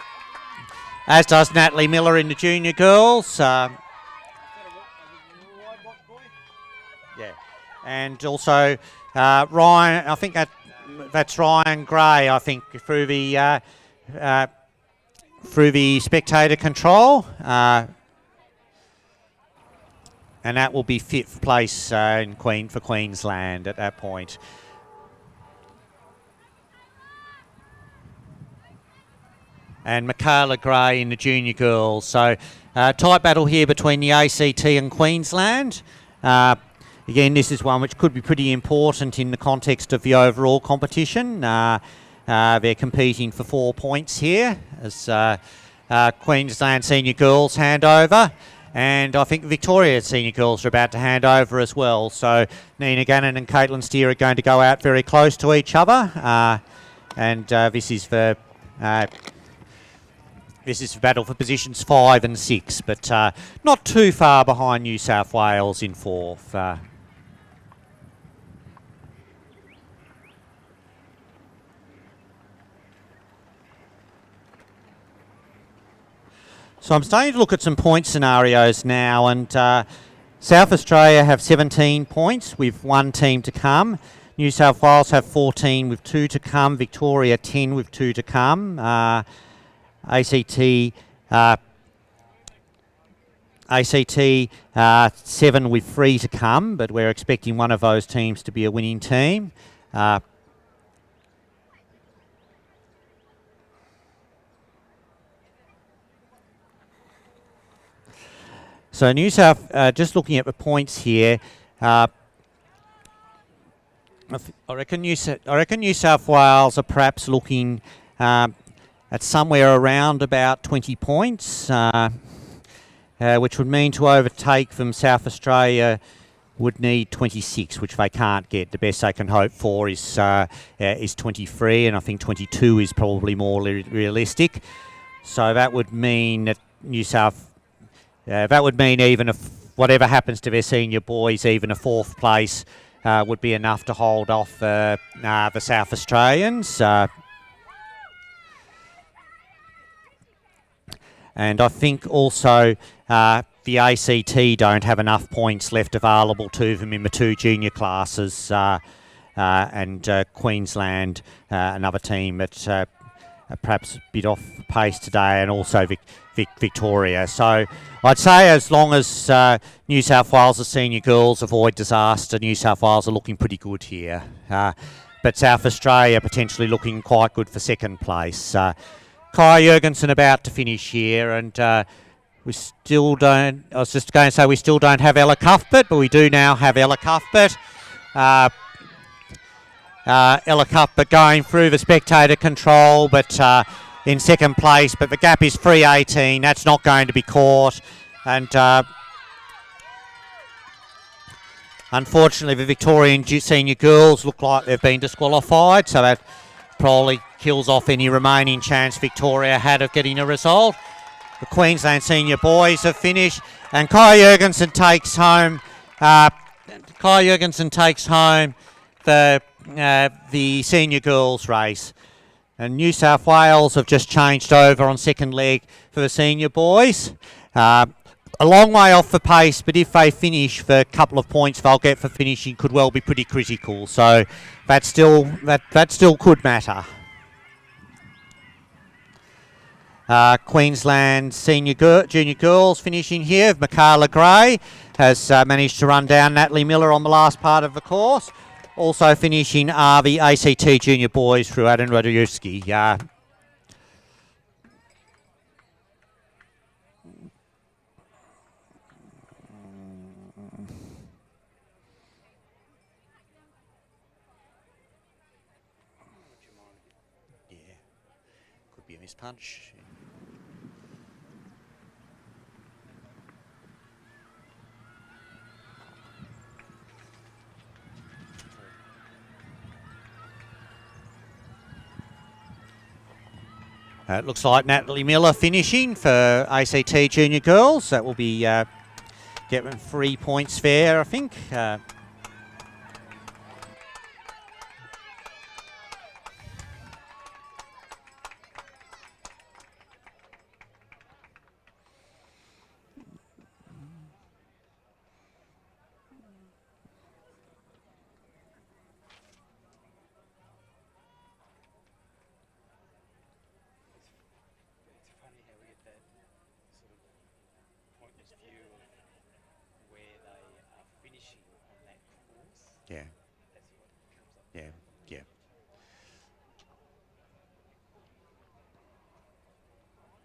as does Natalie Miller in the junior girls. Yeah. And also Ryan, I think that's Ryan Gray, I think, through the spectator control. And that will be fifth place for Queensland at that point. And Michaela Gray in the junior girls. So tight battle here between the ACT and Queensland. Again, this is one which could be pretty important in the context of the overall competition. They're competing for 4 points here as Queensland senior girls hand over. And I think Victoria senior girls are about to hand over as well. So Nina Gannon and Caitlin Steer are going to go out very close to each other. And this is for battle for positions 5 and 6, but not too far behind New South Wales in 4th. So I'm starting to look at some point scenarios now, and South Australia have 17 points with 1 team to come. New South Wales have 14 with 2 to come. Victoria 10 with 2 to come. ACT 7 with 3 to come, but we're expecting one of those teams to be a winning team. So New South, just looking at the points here, I reckon New South Wales are perhaps looking at somewhere around about 20 points, which would mean to overtake them South Australia would need 26, which they can't get. The best they can hope for is 23, and I think 22 is probably more realistic. So that would mean that that would mean even if whatever happens to their senior boys, even a 4th place would be enough to hold off the South Australians. And I think also the ACT don't have enough points left available to them in the 2 junior classes, and Queensland, another team that perhaps a bit off pace today, and also Victoria. So I'd say as long as New South Wales' senior girls avoid disaster, New South Wales are looking pretty good here. But South Australia potentially looking quite good for 2nd place. Kai Jurgensen about to finish here, and we still don't, I was just going to say we still don't have Ella Cuthbert, but we do now have Ella Cuthbert. Ella Cuthbert going through the spectator control, but in 2nd place, but the gap is 3:18. That's not going to be caught, and unfortunately the Victorian senior girls look like they've been disqualified, so that probably kills off any remaining chance Victoria had of getting a result. The Queensland senior boys have finished, and Kai Jurgensen takes home. The senior girls race. And New South Wales have just changed over on 2nd leg for the senior boys. A long way off the pace, but if they finish, the couple of points they'll get for finishing could well be pretty critical. So that still could matter. Queensland junior girls finishing here. Michaela Gray has managed to run down Natalie Miller on the last part of the course. Also finishing are the ACT junior boys through Adam Radujewski. Could be a mispunch. It looks like Natalie Miller finishing for ACT Junior Girls. That will be getting 3 points fair, I think. photographer's view of where they are finishing on that course. Yeah. That's what comes up. Yeah. Yeah.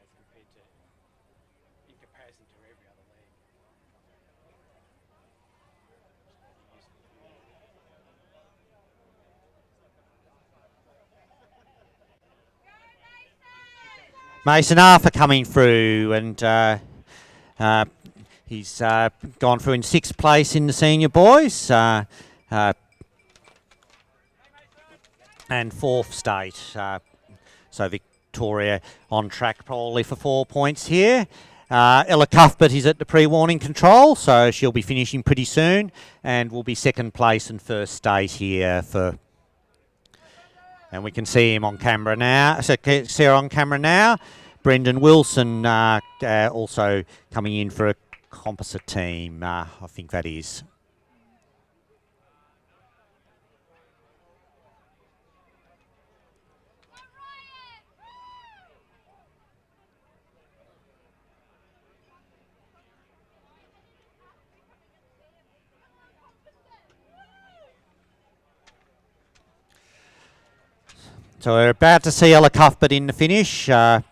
As compared to, in comparison to every other league. Mason Arthur coming through, and he's gone through in 6th place in the senior boys, and 4th state. So Victoria on track probably for 4 points here. Ella Cuthbert is at the pre-warning control, so she'll be finishing pretty soon, and will be 2nd place and 1st state here for. And we can see him on camera now. So see her on camera now. Brendan Wilson also coming in for a composite team. I think that is. So we're about to see Ella Cuthbert in the finish. And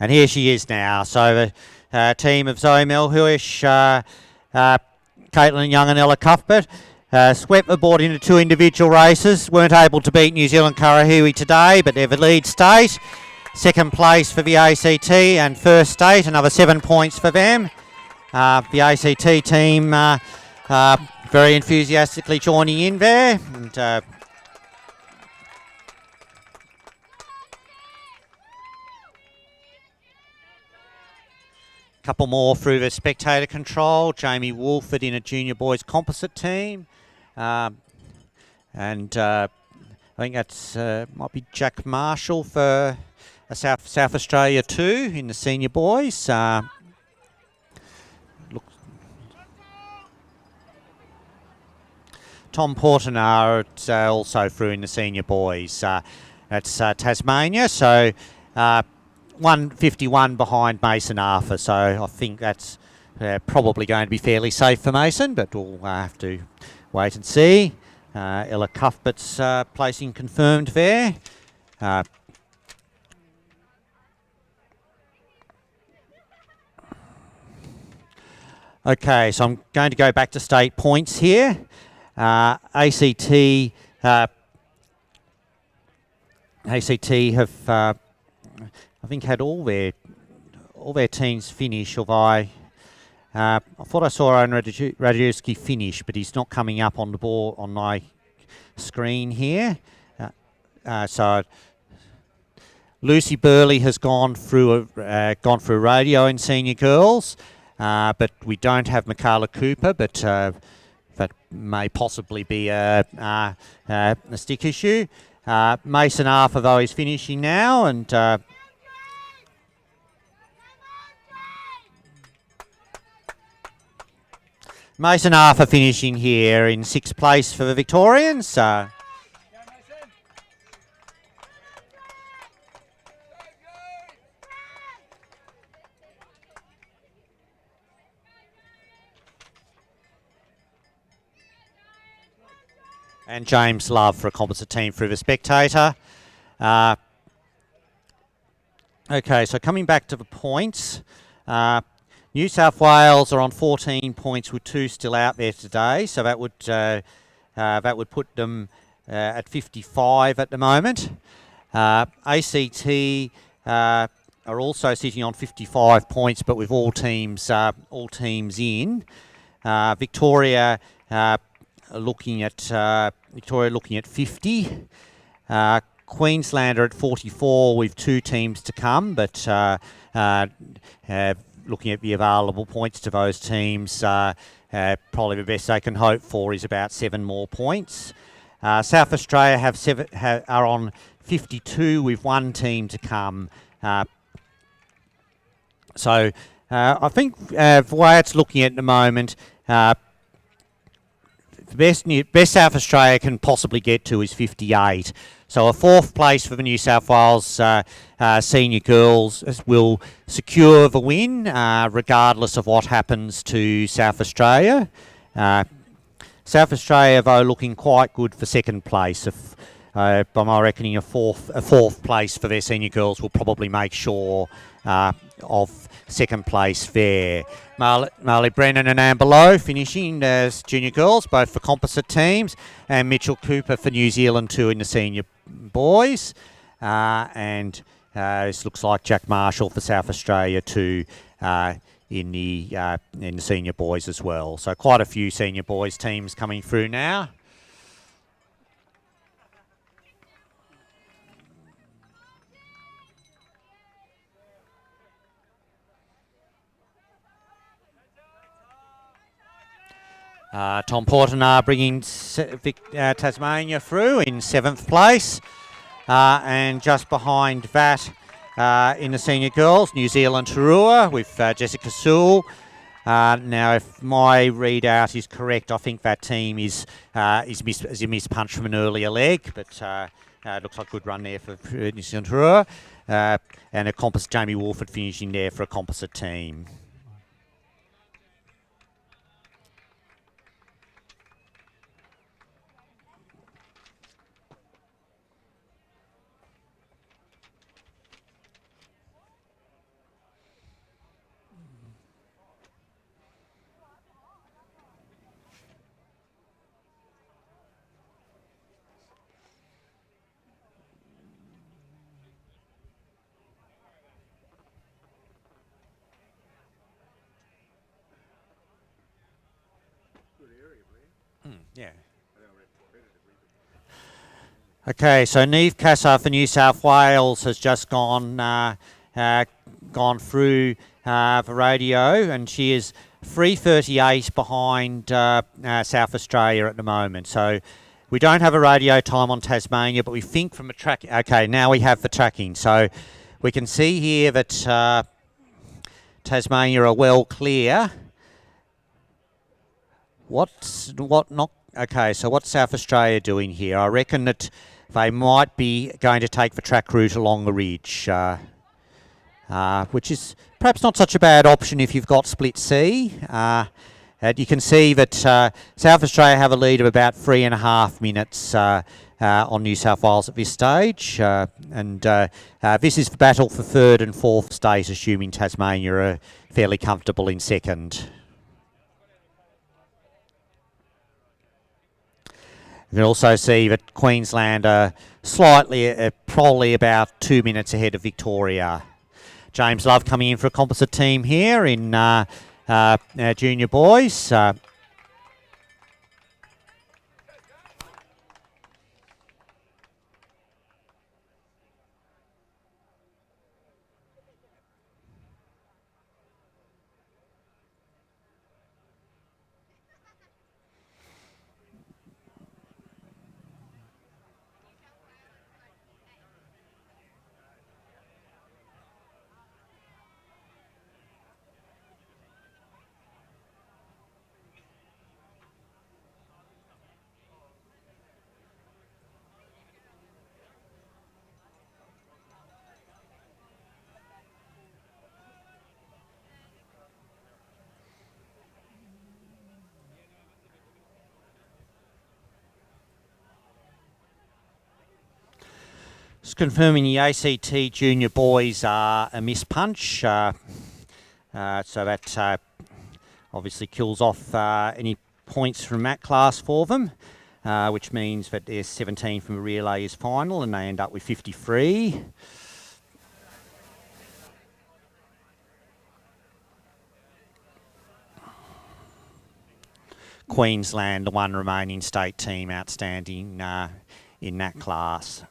here she is now. So the team of Zoe Melhuish, Caitlin Young and Ella Cuthbert swept the board into 2 individual races. Weren't able to beat New Zealand Karahui today, but they're the lead state. 2nd place for the ACT and 1st state, another 7 points for them. The ACT team very enthusiastically joining in there. And couple more through the spectator control. Jamie Wolford in a junior boys composite team. And I think that's might be Jack Marshall for South Australia too in the senior boys. Tom Portanar also through in the senior boys. That's Tasmania. So 151 behind Mason Arthur. So I think that's probably going to be fairly safe for Mason, but we'll have to wait and see. Ella Cuthbert's placing confirmed there. Okay, so I'm going to go back to state points here. ACT have I think had all their teams finish. Although I thought I saw Owen Radujewski finish, but he's not coming up on the board on my screen here. So Lucy Burley has gone through radio in senior girls, but we don't have Michaela Cooper, but that may possibly be a stick issue. Mason Arthur, though, is finishing now, and Mason Arthur finishing here in 6th place for the Victorians. And James Love for a composite team through the spectator. Okay, so coming back to the points. New South Wales are on 14 points with 2 still out there today, so that would put them at 55 at the moment. ACT are also sitting on 55 points, but with all teams in. Victoria looking at 50. Queensland are at 44 with 2 teams to come, but looking at the available points to those teams, probably the best they can hope for is about 7 more points. South Australia are on 52 with 1 team to come. So I think the way it's looking at the moment, the best South Australia can possibly get to is 58. So a 4th place for the New South Wales senior girls will secure the win, regardless of what happens to South Australia. South Australia, though, looking quite good for 2nd place. If, by my reckoning, a fourth place for their senior girls will probably make sure of 2nd place there. Marley Brennan and Amber Lowe finishing as junior girls, both for composite teams, and Mitchell Cooper for New Zealand too in the senior boys. And this looks like Jack Marshall for South Australia too in the senior boys as well. So quite a few senior boys teams coming through now. Tom Portner bringing Tasmania through in 7th place. And just behind that in the senior girls, New Zealand Tarua with Jessica Sewell. Now, if my readout is correct, I think that team is a missed punch from an earlier leg, but it looks like a good run there for New Zealand Tarua. And a composite, Jamie Wolford finishing there for a composite team. Yeah. Okay, so Neve Cassar for New South Wales has just gone through the radio, and she is 3:38 behind South Australia at the moment. So we don't have a radio time on Tasmania, but we think from a track. Okay, now we have the tracking, so we can see here that Tasmania are well clear. Okay, so what's South Australia doing here? I reckon that they might be going to take the track route along the ridge, which is perhaps not such a bad option if you've got split C. And you can see that South Australia have a lead of about 3.5 minutes on New South Wales at this stage. And this is the battle for 3rd and 4th state, assuming Tasmania are fairly comfortable in 2nd. You can also see that Queensland are slightly, probably about 2 minutes ahead of Victoria. James Love coming in for a composite team here in junior boys. Just confirming the ACT junior boys are a miss punch, so that obviously kills off any points from that class for them, which means that their 17 from the relay is final and they end up with 53. Queensland, the one remaining state team outstanding in that class.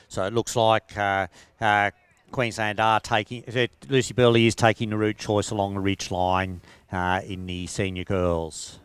So it looks like Queensland are taking, Lucy Burley is taking the route choice along the ridge line in the senior girls.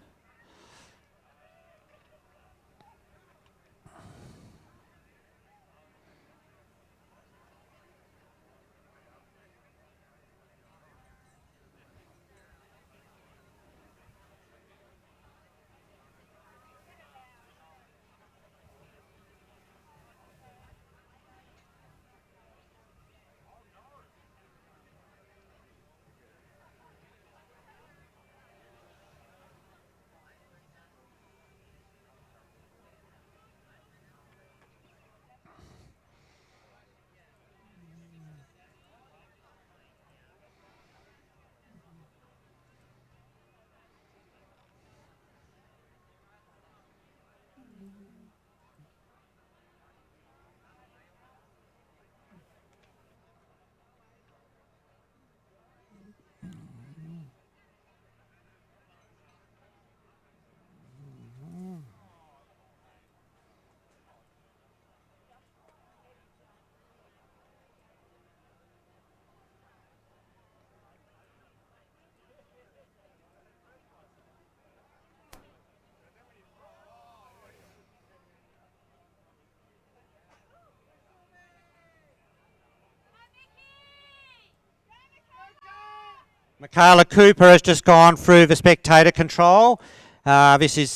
Michaela Cooper has just gone through the spectator control. This is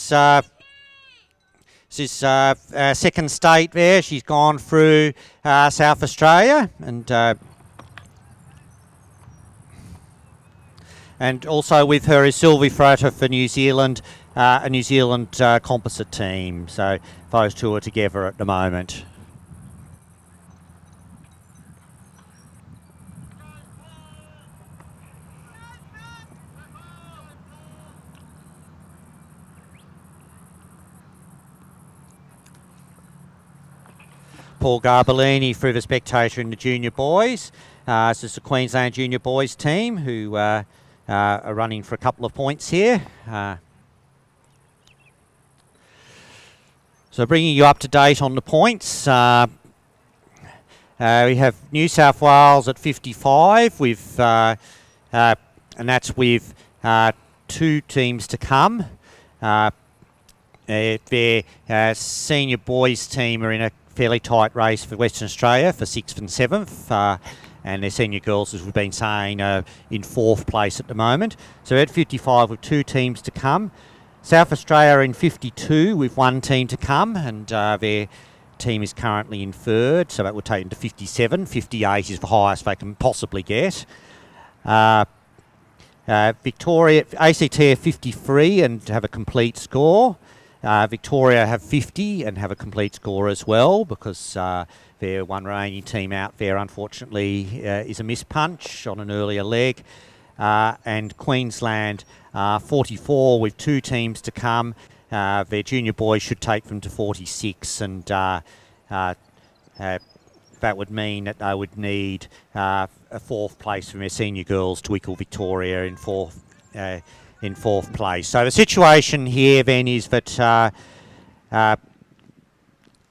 second state there. She's gone through South Australia and also with her is Sylvie Frater for New Zealand, a New Zealand composite team. So those two are together at the moment. Paul Garbellini through the spectator in the junior boys. This is the Queensland junior boys team who are running for a couple of points here. So bringing you up to date on the points. We have New South Wales at 55 with, and that's with 2 teams to come. Their senior boys team are in a fairly tight race for Western Australia for 6th and 7th, and their senior girls, as we've been saying, are in 4th place at the moment. So at 55 with 2 teams to come. South Australia are in 52 with 1 team to come, and their team is currently in 3rd, so that will take them to 57. 58 is the highest they can possibly get. Victoria, ACT are 53 and have a complete score. Victoria have 50 and have a complete score as well, because their one remaining team out there, unfortunately, is a miss punch on an earlier leg. And Queensland 44 with 2 teams to come. Their junior boys should take them to 46, and that would mean that they would need a 4th place from their senior girls to equal Victoria in 4th place. So the situation here then is that a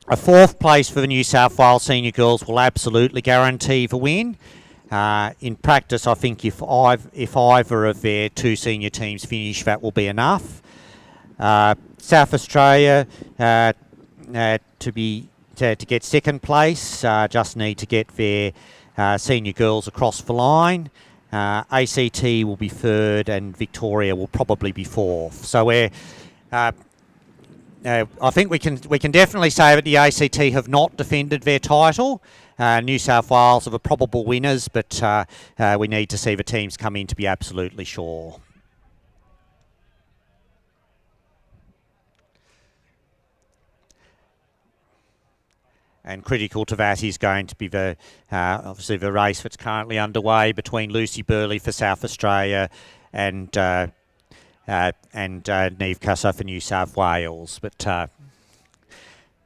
4th place for the New South Wales senior girls will absolutely guarantee the win. In practice, I think if either of their 2 senior teams finish, that will be enough. South Australia to get 2nd place just need to get their senior girls across the line. ACT will be 3rd and Victoria will probably be 4th. So we're I think we can definitely say that the ACT have not defended their title. New South Wales are the probable winners, but we need to see the teams come in to be absolutely sure. And critical to that is going to be the obviously the race that's currently underway between Lucy Burley for South Australia and Niamh Cusser for New South Wales. But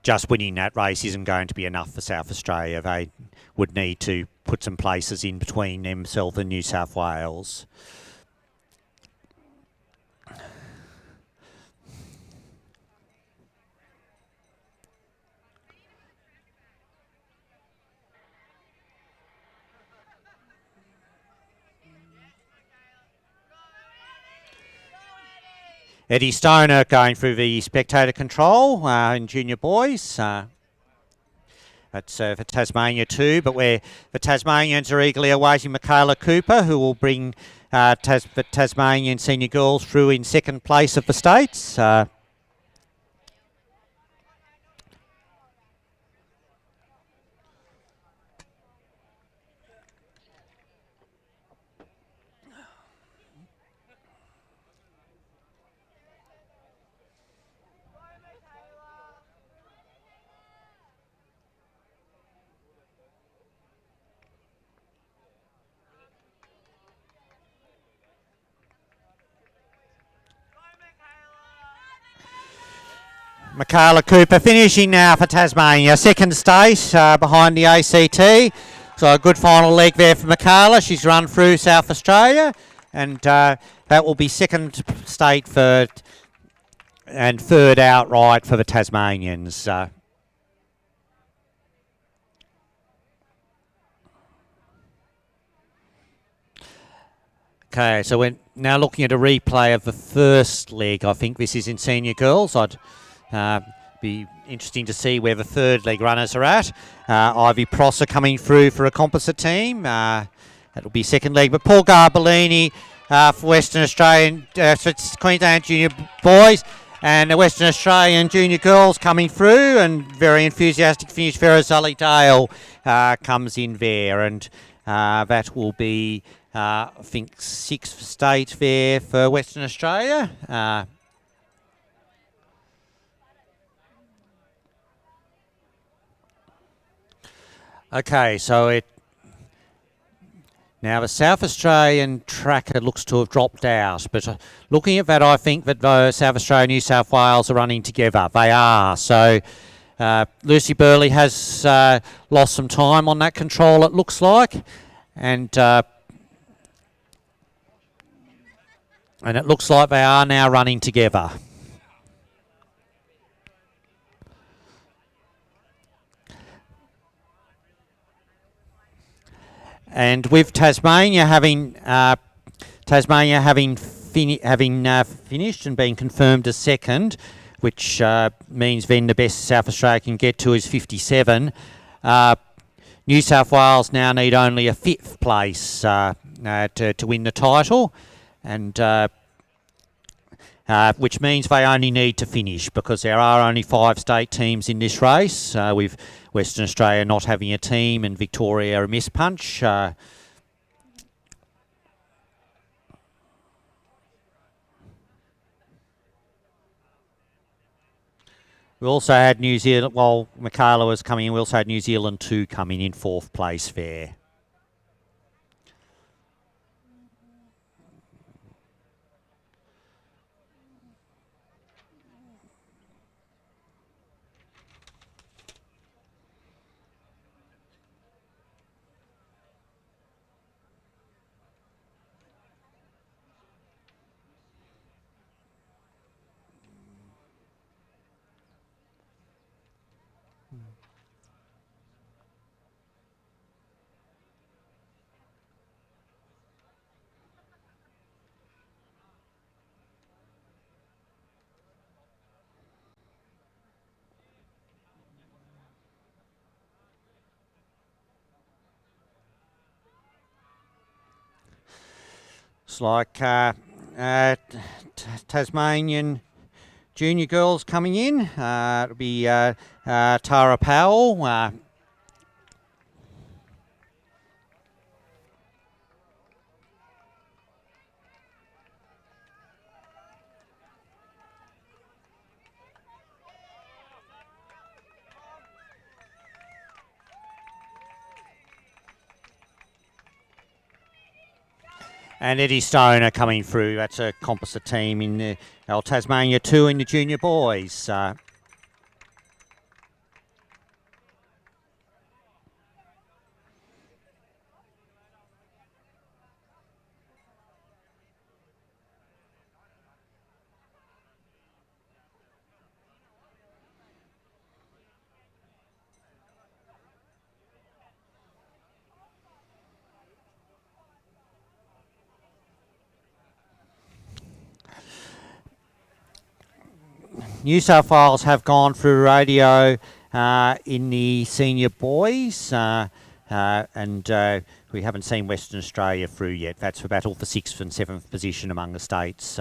just winning that race isn't going to be enough for South Australia. They would need to put some places in between themselves and New South Wales. Eddie Stoner going through the spectator control in junior boys. That's for Tasmania too, but where the Tasmanians are eagerly awaiting Michaela Cooper, who will bring the Tasmanian senior girls through in second place of the states. Michaela Cooper finishing now for Tasmania, second state behind the ACT. So a good final leg there for Michaela. She's run through South Australia, and that will be second state for and third outright for the Tasmanians. Okay, so we're now looking at a replay of the first leg. I think this is in senior girls. I'd be interesting to see where the third leg runners are at. Ivy Prosser coming through for a composite team. That'll be second leg. But Paul Garbellini for Western Australian, Queensland junior boys, and the Western Australian junior girls coming through, and very enthusiastic finish. Ferrazoli Dale comes in there, and that will be, I think, sixth state there for Western Australia. Okay, so now the South Australian tracker looks to have dropped out, but looking at that, I think that South Australia and New South Wales are running together. They are. So Lucy Burley has lost some time on that control, it looks like, and it looks like they are now running together. And with Tasmania having finished and been confirmed as second, which means then the best South Australia can get to is 57. New South Wales now need only a fifth place to win the title, and which means they only need to finish, because there are only 5 state teams in this race, with Western Australia not having a team and Victoria a miss punch. We also had New Zealand, while Michaela was coming in, we also had New Zealand 2 coming in 4th place there. It's like Tasmanian junior girls coming in. It'll be Tara Powell. And Eddie Stoner coming through. That's a composite team in the Tasmania 2 in the junior boys. New South Wales have gone through radio in the senior boys, and we haven't seen Western Australia through yet. That's for battle for 6th and 7th position among the states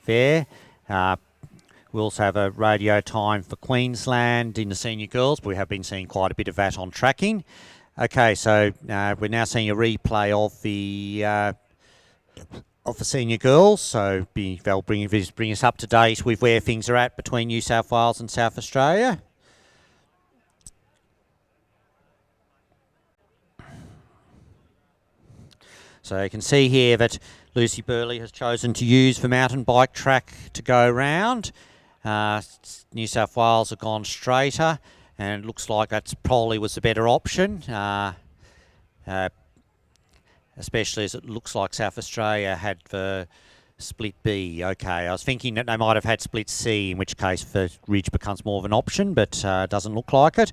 there. We also have a radio time for Queensland in the senior girls, but we have been seeing quite a bit of that on tracking. Okay, so we're now seeing a replay of the senior girls, so they'll bring us up to date with where things are at between New South Wales and South Australia. So you can see here that Lucy Burley has chosen to use the mountain bike track to go round. New South Wales have gone straighter, and it looks like that probably was the better option, especially as it looks like South Australia had the split B. Okay, I was thinking that they might have had split C, in which case the ridge becomes more of an option, but doesn't look like it.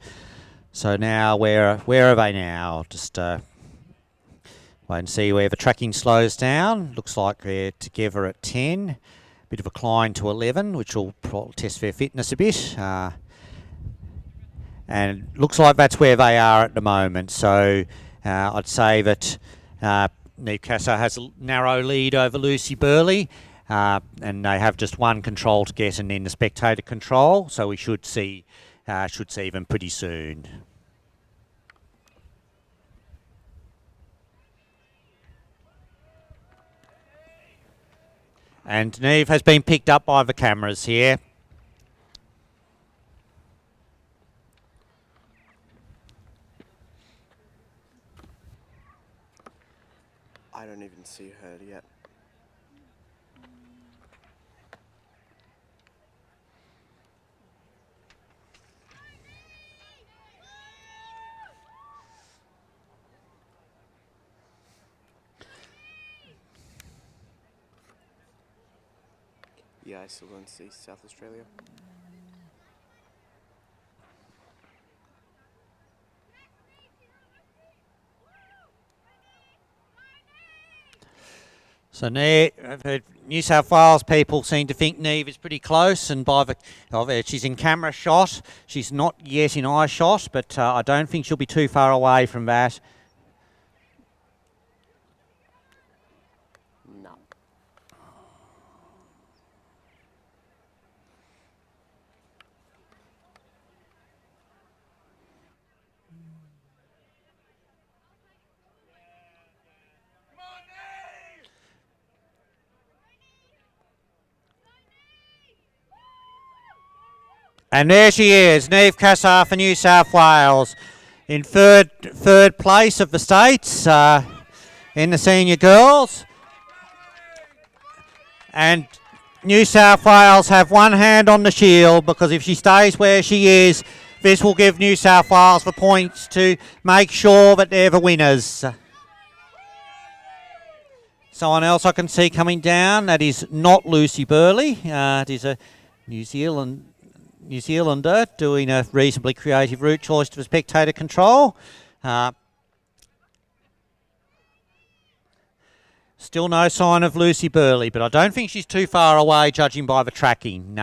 So now, where are they now? Just wait and see where the tracking slows down. Looks like they're together at 10. Bit of a climb to 11, which will probably test their fitness a bit. And looks like that's where they are at the moment. So I'd say that Neve Casso has a narrow lead over Lucy Burley, and they have just one control to get, and then the spectator control. So we should see them pretty soon. And Neve has been picked up by the cameras here. I don't even see her yet. Yeah, I still don't see South Australia. So New South Wales people seem to think Neve is pretty close, and she's in camera shot. She's not yet in eye shot, but I don't think she'll be too far away from that. No. And there she is, Neve Casso for New South Wales, in third place of the states in the senior girls. And New South Wales have one hand on the shield, because if she stays where she is, this will give New South Wales the points to make sure that they're the winners. Someone else I can see coming down, that is not Lucy Burley. It is a New Zealander doing a reasonably creative route choice to the spectator control. Still no sign of Lucy Burley, but I don't think she's too far away judging by the tracking.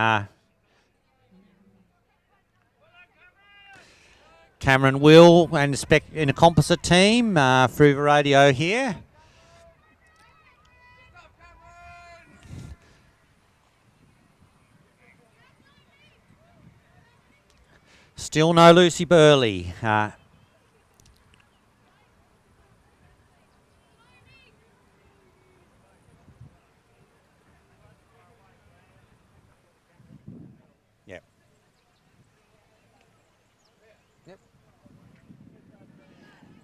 Cameron Will and in a composite team through the radio here. Still no Lucy Burley. Yep.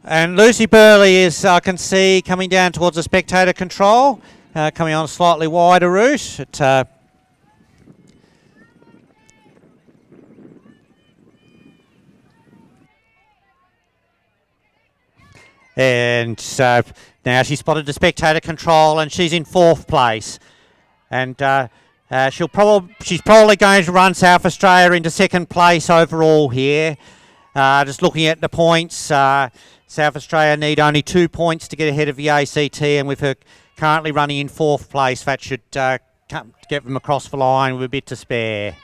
And Lucy Burley is, I can see, coming down towards the spectator control, coming on a slightly wider route. And so now she's spotted the spectator control, and she's in 4th place. And she's probably going to run South Australia into 2nd place overall here. Just looking at the points, South Australia need only 2 points to get ahead of the ACT, and with her currently running in 4th place, that should get them across the line with a bit to spare.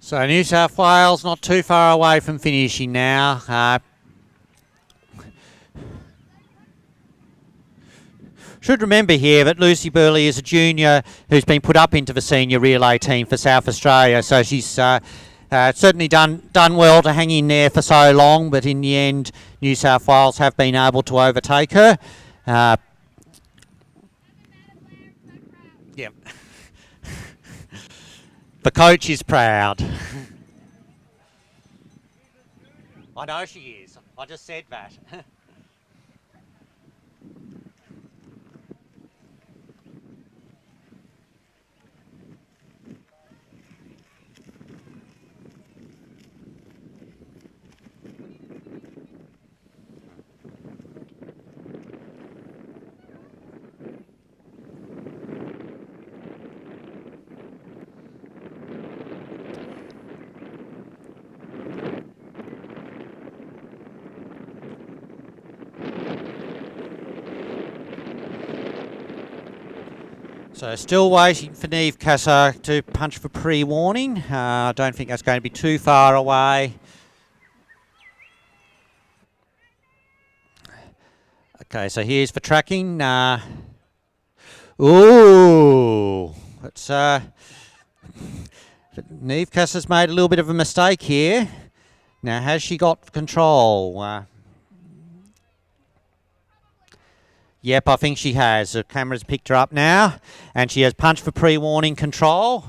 So New South Wales not too far away from finishing now. Should remember here that Lucy Burley is a junior who's been put up into the senior relay team for South Australia, so she's certainly done well to hang in there for so long, but in the end New South Wales have been able to overtake her. Yep. The coach is proud. I know she is. I just said that. So still waiting for Neve Casa to punch for pre-warning. I don't think that's going to be too far away. Okay, so here's for tracking. Ooh, it's Neve Casa's made a little bit of a mistake here. Now, has she got control? Yep, I think she has. The camera's picked her up now, and she has punched for pre-warning control.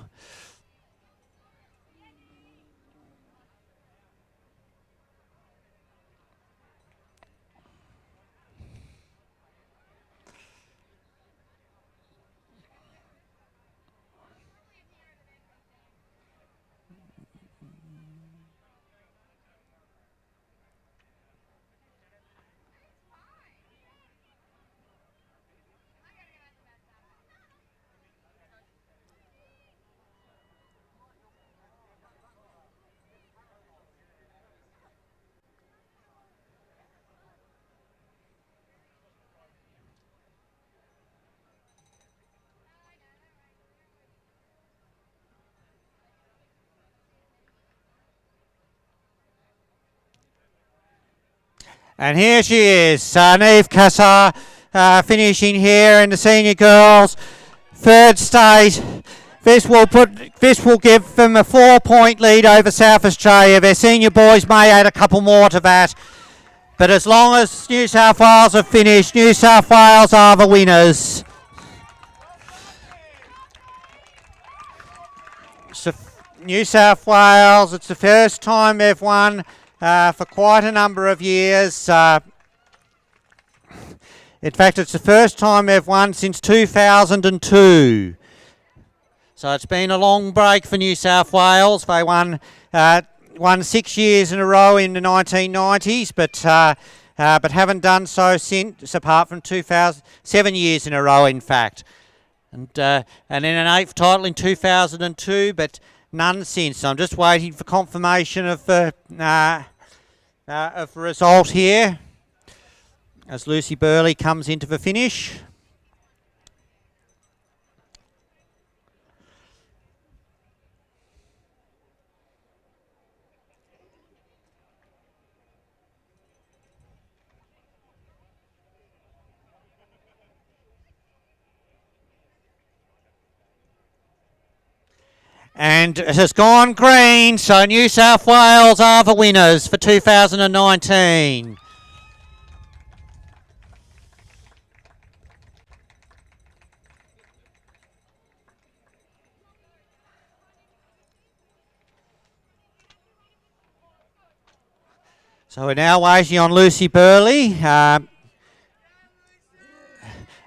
And here she is, Neve Casa, finishing here in the senior girls, third state. This will give them a 4-point lead over South Australia. Their senior boys may add a couple more to that, but as long as New South Wales have finished, New South Wales are the winners. So New South Wales, it's the first time they've won for quite a number of years. In fact, it's the first time they've won since 2002. So it's been a long break for New South Wales. They won 6 years in a row in the 1990s, but haven't done so since, apart from 7 years in a row, in fact. And then an 8th title in 2002, but none since. So I'm just waiting for confirmation of the result here as Lucy Burley comes into the finish. And it has gone green, so New South Wales are the winners for 2019. So we're now waiting on Lucy Burley.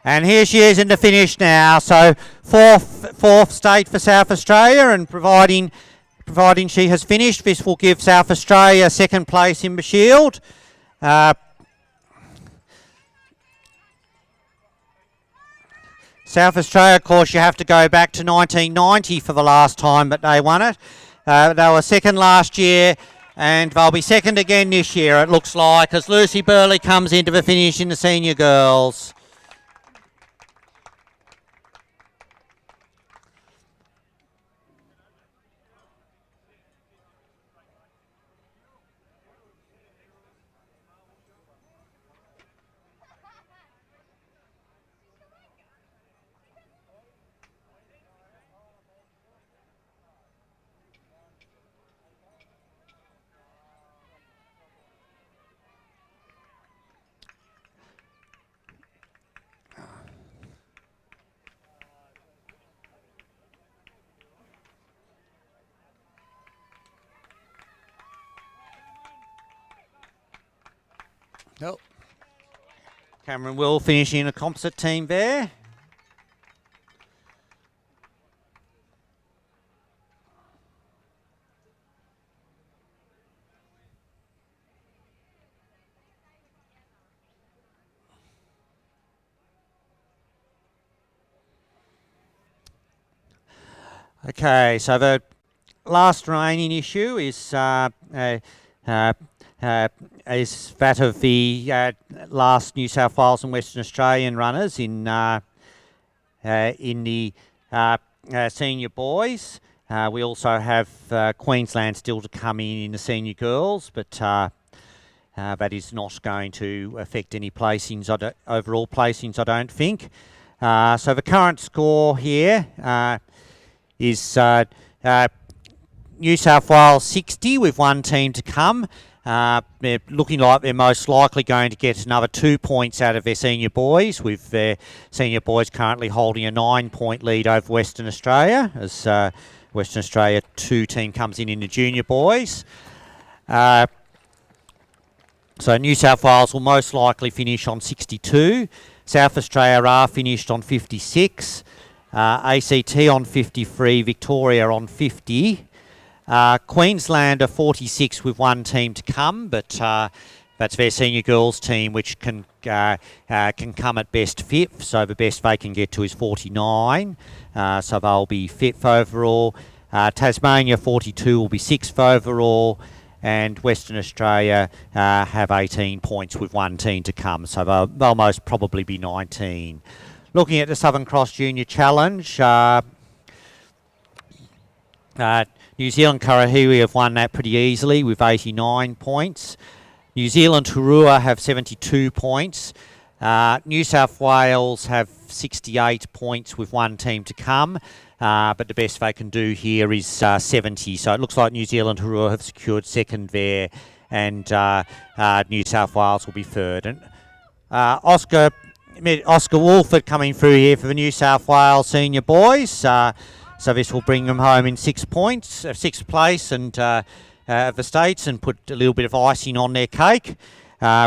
And here she is in the finish now. So fourth state for South Australia, and providing she has finished, this will give South Australia second place in the Shield. South Australia, of course, you have to go back to 1990 for the last time that they won it. They were second last year, and they'll be second again this year, it looks like, as Lucy Burley comes into the finish in the senior girls. Nope. Cameron Will finishing in a composite team there. Okay, so the last remaining issue is that of the last New South Wales and Western Australian runners in the senior boys. We also have Queensland still to come in the senior girls, but that is not going to affect any placings, overall placings, I don't think. So the current score here is New South Wales 60 with one team to come. They're looking like they're most likely going to get another 2 points out of their senior boys, with their senior boys currently holding a 9-point lead over Western Australia, as Western Australia 2 team comes in the junior boys. So New South Wales will most likely finish on 62. South Australia are finished on 56. ACT on 53, Victoria on 50. Queensland are 46 with one team to come, but that's their senior girls team, which can come at best 5th, so the best they can get to is 49. So they'll be 5th overall. Tasmania 42 will be 6th overall, and Western Australia have 18 points with one team to come, so they'll most probably be 19. Looking at the Southern Cross Junior Challenge, New Zealand Karahiwi have won that pretty easily with 89 points. New Zealand Hurua have 72 points. New South Wales have 68 points with one team to come, but the best they can do here is 70. So it looks like New Zealand Hurua have secured second there, and New South Wales will be third. And Oscar Wolford coming through here for the New South Wales senior boys. So this will bring them home in 6 points, 6th place, and of the states, and put a little bit of icing on their cake.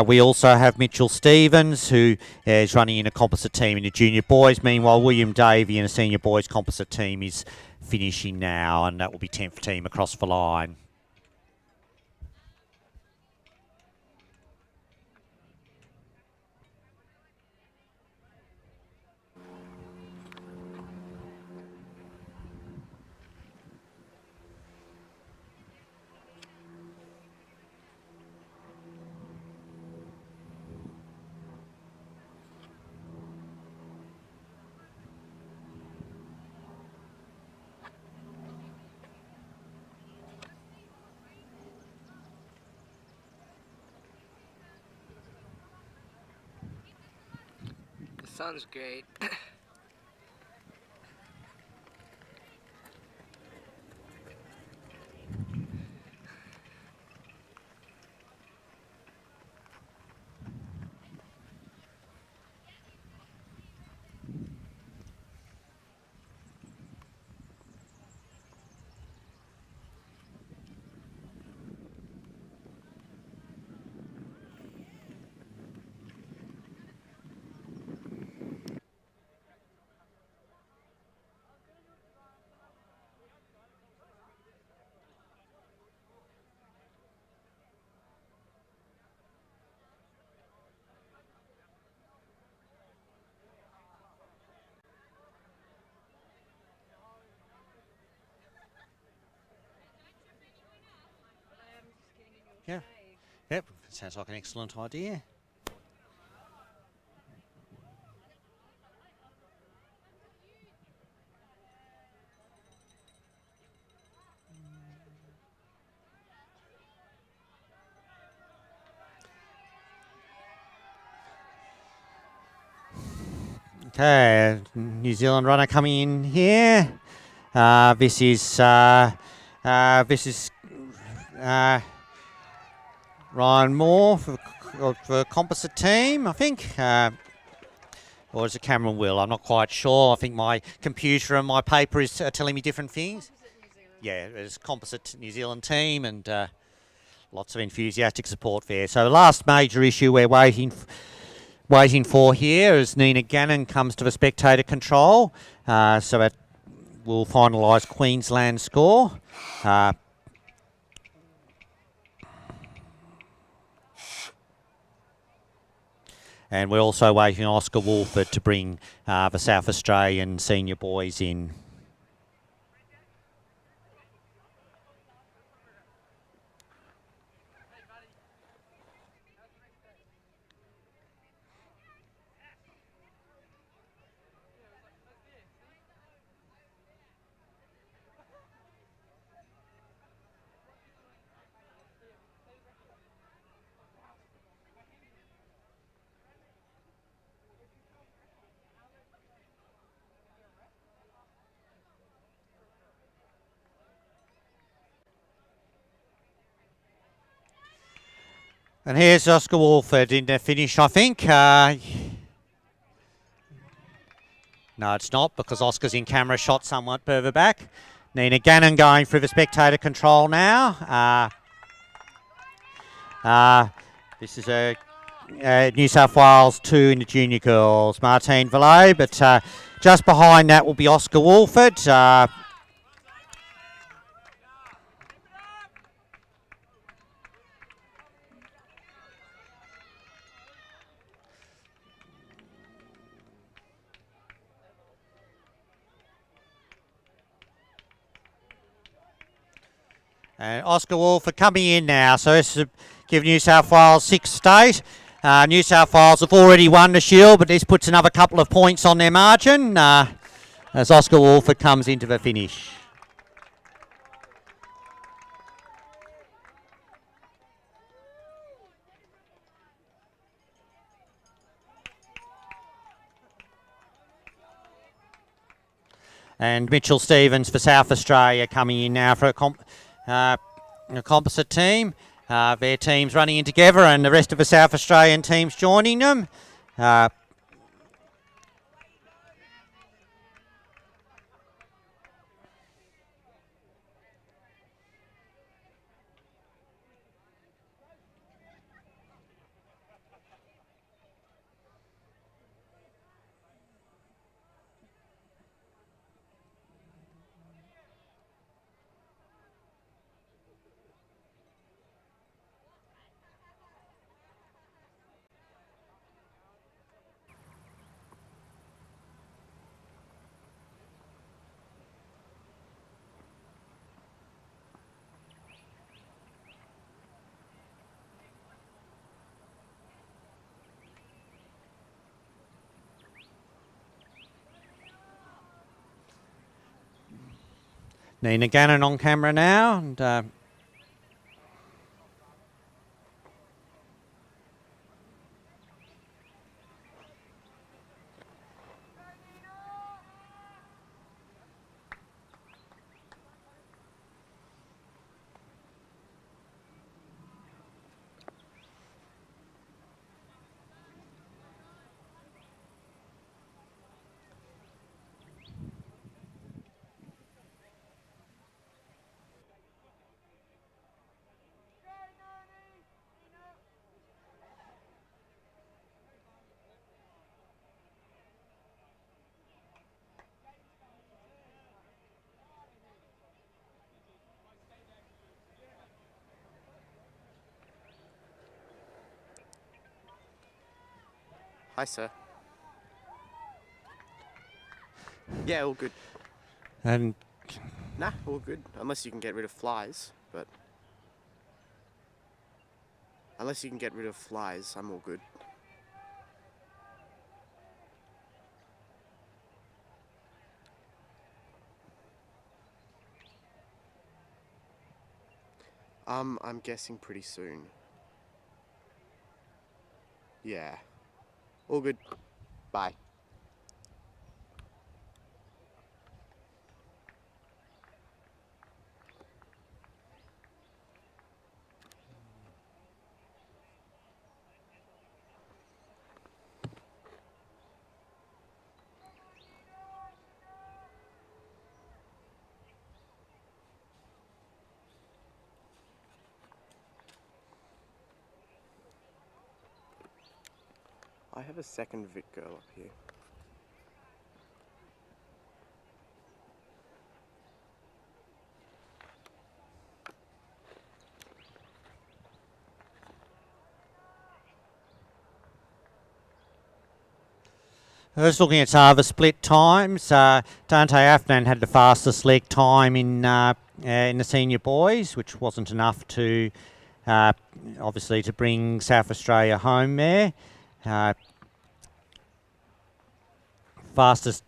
We also have Mitchell Stevens, who is running in a composite team in the junior boys. Meanwhile, William Davey in a senior boys composite team is finishing now, and that will be 10th team across the line. Sounds great. Yeah. Yep. Sounds like an excellent idea. Okay, New Zealand runner coming in here. This is Ryan Moore for the composite team, I think. Or is it Cameron Will? I'm not quite sure. I think my computer and my paper is telling me different things. Yeah, it's composite New Zealand team, and Lots of enthusiastic support there. So the last major issue we're waiting for here as Nina Gannon comes to the spectator control. So that will finalise Queensland's score. And we're also waiting on Oscar Wolford to bring the South Australian senior boys in. And here's Oscar Wolford in the finish, I think. No, it's not, because Oscar's in camera shot somewhat further back. Nina Gannon going through the spectator control now. This is a New South Wales 2 in the junior girls. Martine Valet, but just behind that will be Oscar Wolford. And Oscar Wolford coming in now, so this is give New South Wales 6th state. New South Wales have already won the Shield, but this puts another couple of points on their margin as Oscar Wolford comes into the finish. And Mitchell Stevens for South Australia coming in now for a composite team. Their teams running in together and the rest of the South Australian teams joining them. Nina Gannon on camera now. And, Hi, sir. Yeah, all good. and Nah, all good. Unless you can get rid of flies, but... Unless you can get rid of flies, I'm all good. I'm guessing pretty soon. Yeah. All good. Bye. I have a second Vic girl up here. Just looking at the split times, Dante Afnan had the fastest leg time in the senior boys, which wasn't enough to obviously to bring South Australia home there. Fastest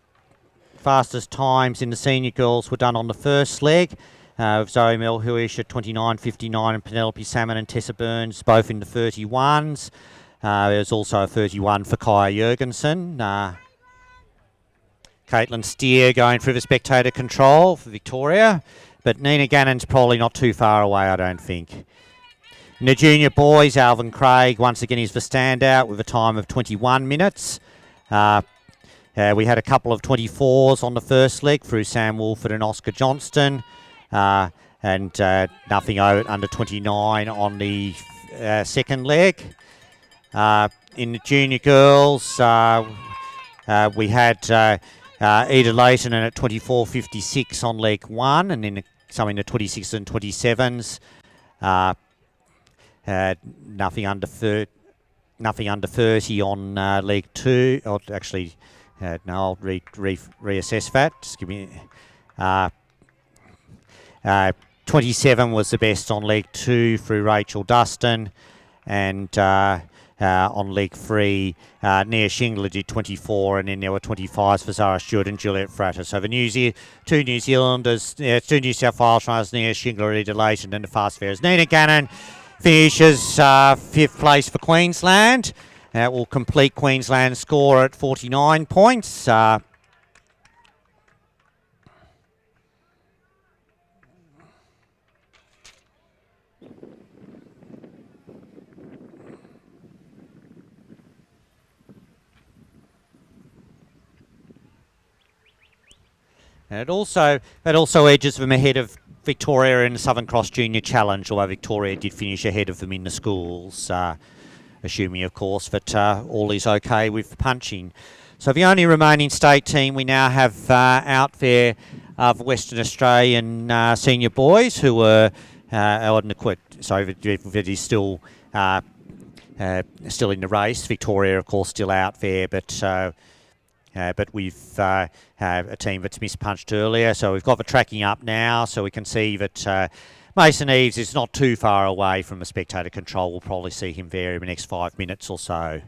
times in the senior girls were done on the first leg. With Zoe Melhuish at 29.59 and Penelope Salmon and Tessa Burns both in the 31s. There was also a 31 for Kaya Jurgensen. Caitlin Steer going through the spectator control for Victoria, but Nina Gannon's probably not too far away, I don't think. In the junior boys, Alvin Craig once again is the standout with a time of 21 minutes. We had a couple of 24s on the first leg through Sam Wolford and Oscar Johnston, and nothing under 29 on the second leg. In the junior girls, we had Eda Leighton at 24.56 on leg 1, and then some in the 26s and 27s. Nothing under 30 on leg 2. Or actually, no, I'll reassess that. Just give me. 27 was the best on leg 2 through Rachel Dustin, and on leg 3, Nia Shingler did 24, and then there were 25s for Zara Stewart and Juliet Fratter. So the two New Zealanders, two New South Wales runners, Nia Shingler, Eda Leighton, and the fast fares. Nina Gannon finishes 5th place for Queensland. That will complete Queensland's score at 49 points. And it also edges them ahead of Victoria in the Southern Cross Junior Challenge, although Victoria did finish ahead of them in the schools, assuming, of course, that all is okay with punching. So the only remaining state team we now have out there are the Western Australian senior boys who were so that is still in the race. Victoria, of course, still out there, but we've a team that's mispunched earlier, so we've got the tracking up now, so we can see that Mason Eves is not too far away from the spectator control. We'll probably see him there in the next 5 minutes or so.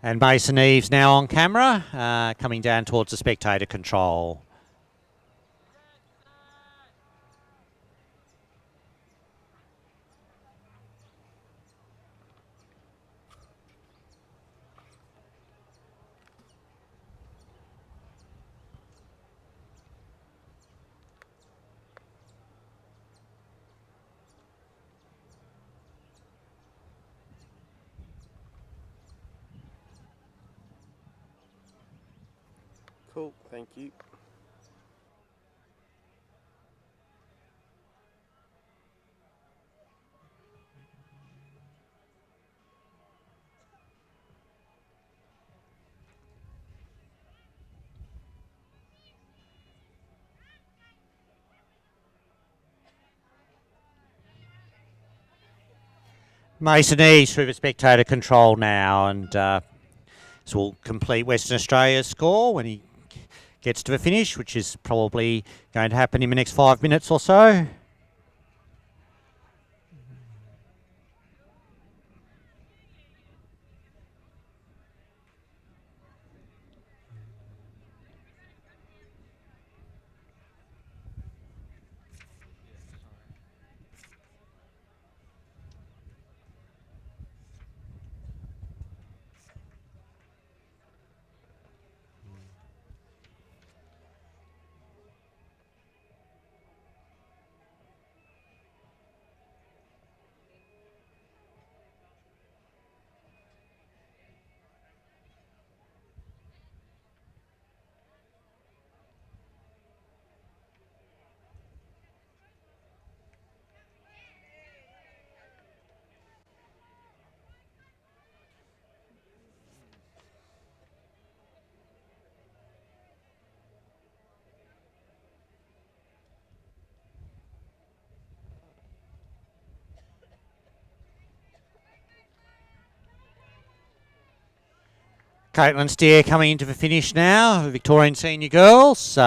And Mason Eves now on camera, coming down towards the spectator control. Cool, thank you. Mason Eves through the spectator control now, and this will complete Western Australia's score when he gets to the finish, which is probably going to happen in the next 5 minutes or so. Caitlin Steer coming into the finish now, the Victorian senior girls.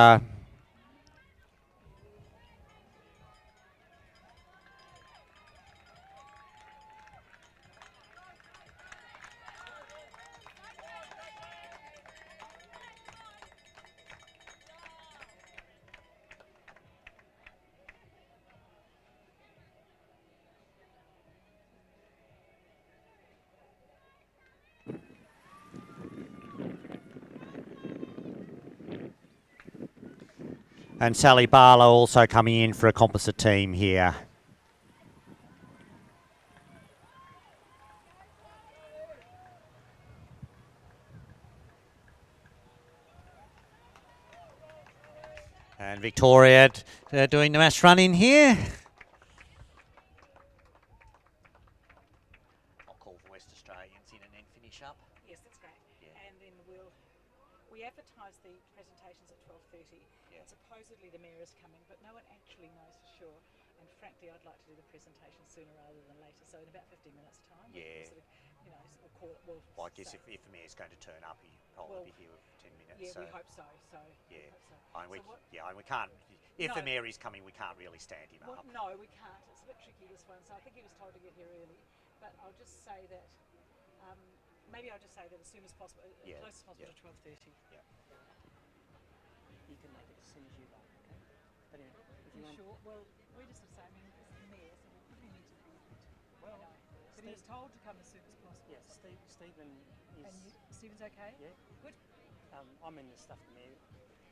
And Sally Barlow also coming in for a composite team here. And Victoria doing the mass run in here. I'll call for West Australians in and then finish up. Yes, that's great. Yeah. And then we advertise the presentations at 12:30. Yeah. And supposedly the mayor is coming, but no one actually knows for sure. And frankly, I'd like to do the presentation sooner rather than later. So in about 15 minutes' time, yeah. Sort of, you know, we'll call it. Well, I guess if the mayor's going to turn up, he'll probably be here with 10 minutes. Yeah, so. we hope so. Yeah. We hope so. And we can't. If the mayor is coming, we can't really stand him up. No, we can't. It's a bit tricky, this one. So I think he was told to get here early. But I'll just say that. Maybe I'll just say that as soon as possible, as close as possible to 12:30. You Yeah. can make it as soon as you like, okay? But anyway, if you want... Sure? Well, we're just saying, I mean, it's the mayor, so we need to be... Well, you know, but he's told to come as soon as possible. Yeah, Stephen is... And Stephen's okay? Yeah. Good. I'm in the stuff the mayor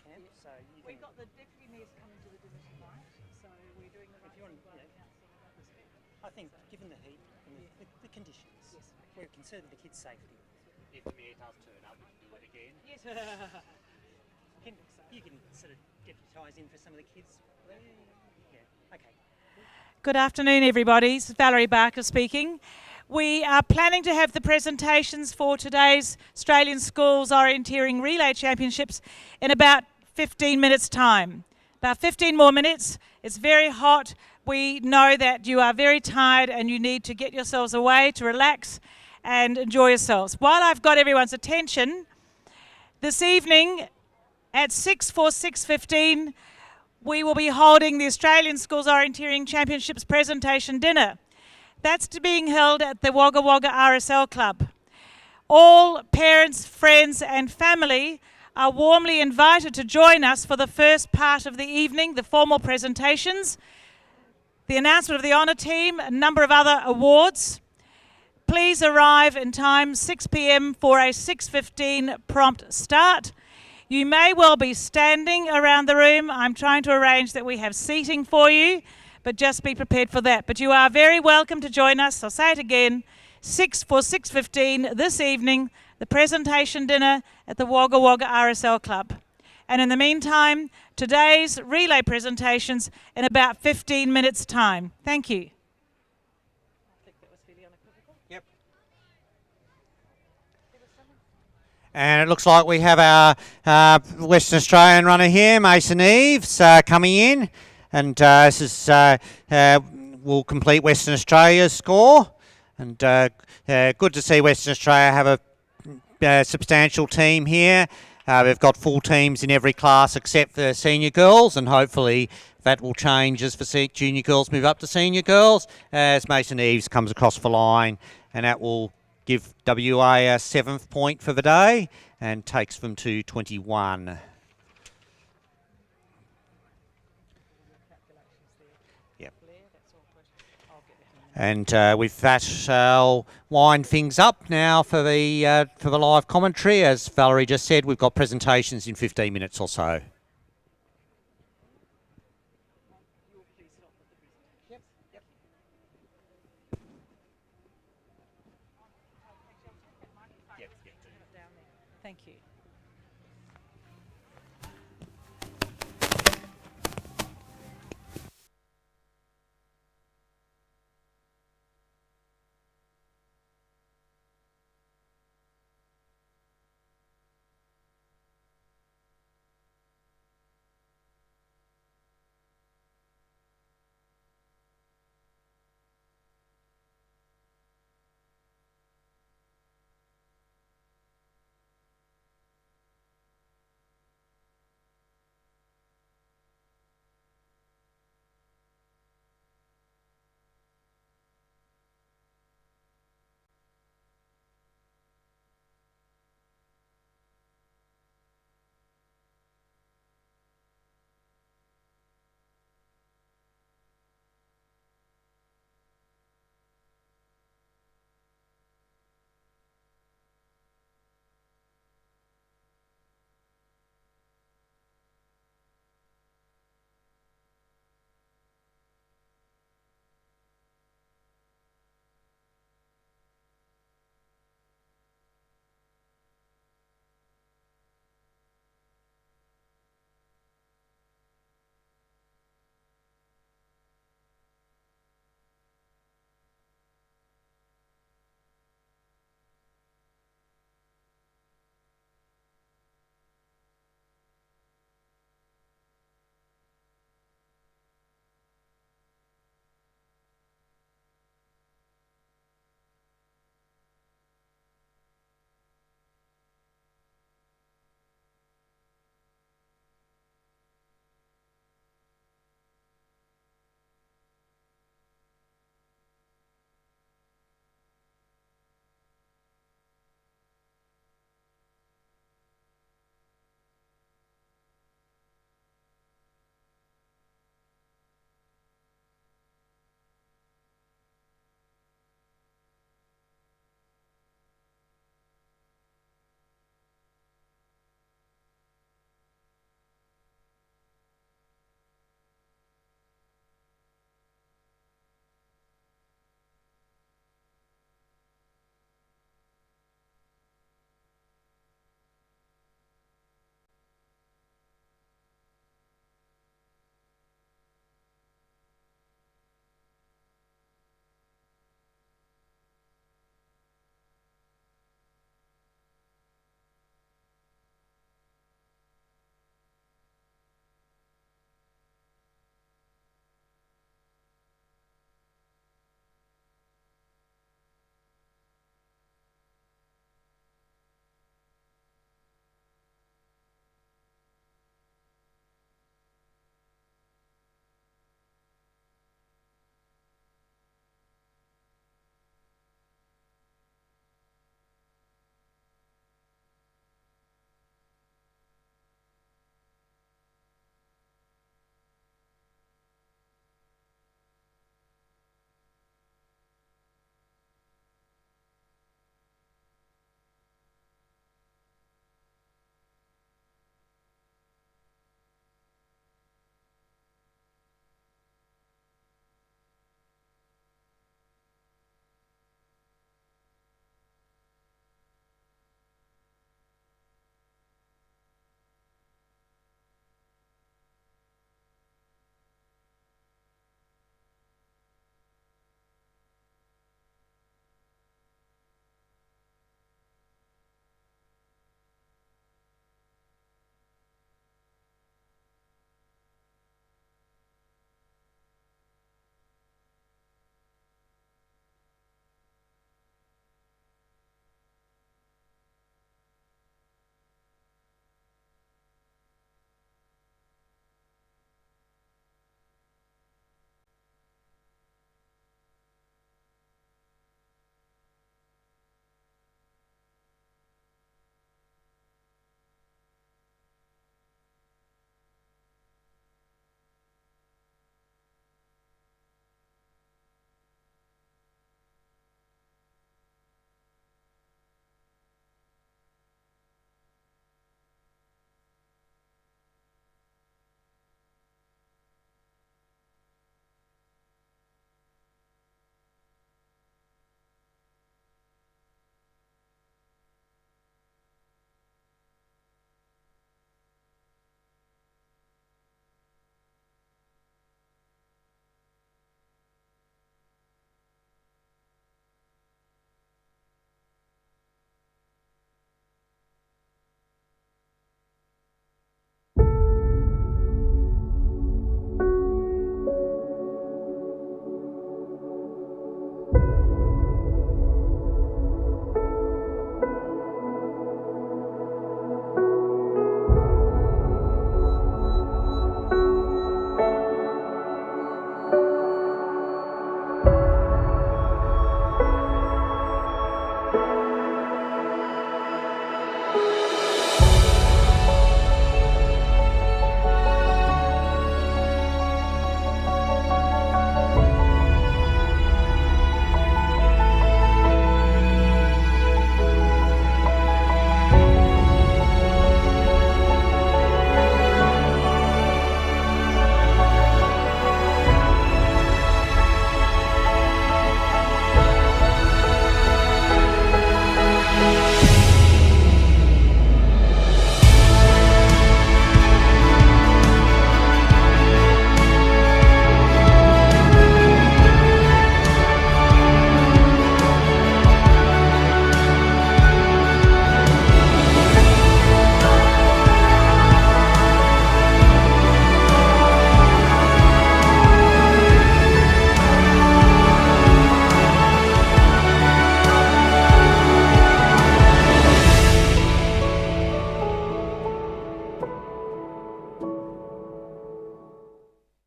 camp, so you We've can... got the deputy mayor's coming to the dinner tonight, so we're doing the right thing by the council in that respect. I think, given the heat and the conditions, we're concerned with the kids' safety. If the mayor does turn up, we can do it again. Yes. You can sort of deputise in for some of the kids. Yeah, okay. Good afternoon, everybody. This is Valerie Barker speaking. We are planning to have the presentations for today's Australian Schools Orienteering Relay Championships in about 15 minutes' time. About 15 more minutes. It's very hot. We know that you are very tired and you need to get yourselves away to relax and enjoy yourselves. While I've got everyone's attention, this evening at 6:15, we will be holding the Australian Schools Orienteering Championships presentation dinner. That's being held at the Wagga Wagga RSL Club. All parents, friends and family are warmly invited to join us for the first part of the evening, the formal presentations, the announcement of the honour team, a number of other awards. Please arrive in time, 6 p.m. for a 6:15 prompt start. You may well be standing around the room. I'm trying to arrange that we have seating for you, but just be prepared for that. But you are very welcome to join us. I'll say it again, 6:15 this evening, the presentation dinner at the Wagga Wagga RSL Club. And in the meantime, today's relay presentations in about 15 minutes' time. Thank you. And it looks like we have our Western Australian runner here, Mason Eves, coming in. And this is will complete Western Australia's score. And good to see Western Australia have a substantial team here. We've got full teams in every class except for senior girls, and hopefully that will change as the junior girls move up to senior girls, as Mason Eves comes across the line, and that will give WA a 7th point for the day and takes them to 21. Yep. And with that, I'll wind things up now for the live commentary. As Valerie just said, we've got presentations in 15 minutes or so. Thank you.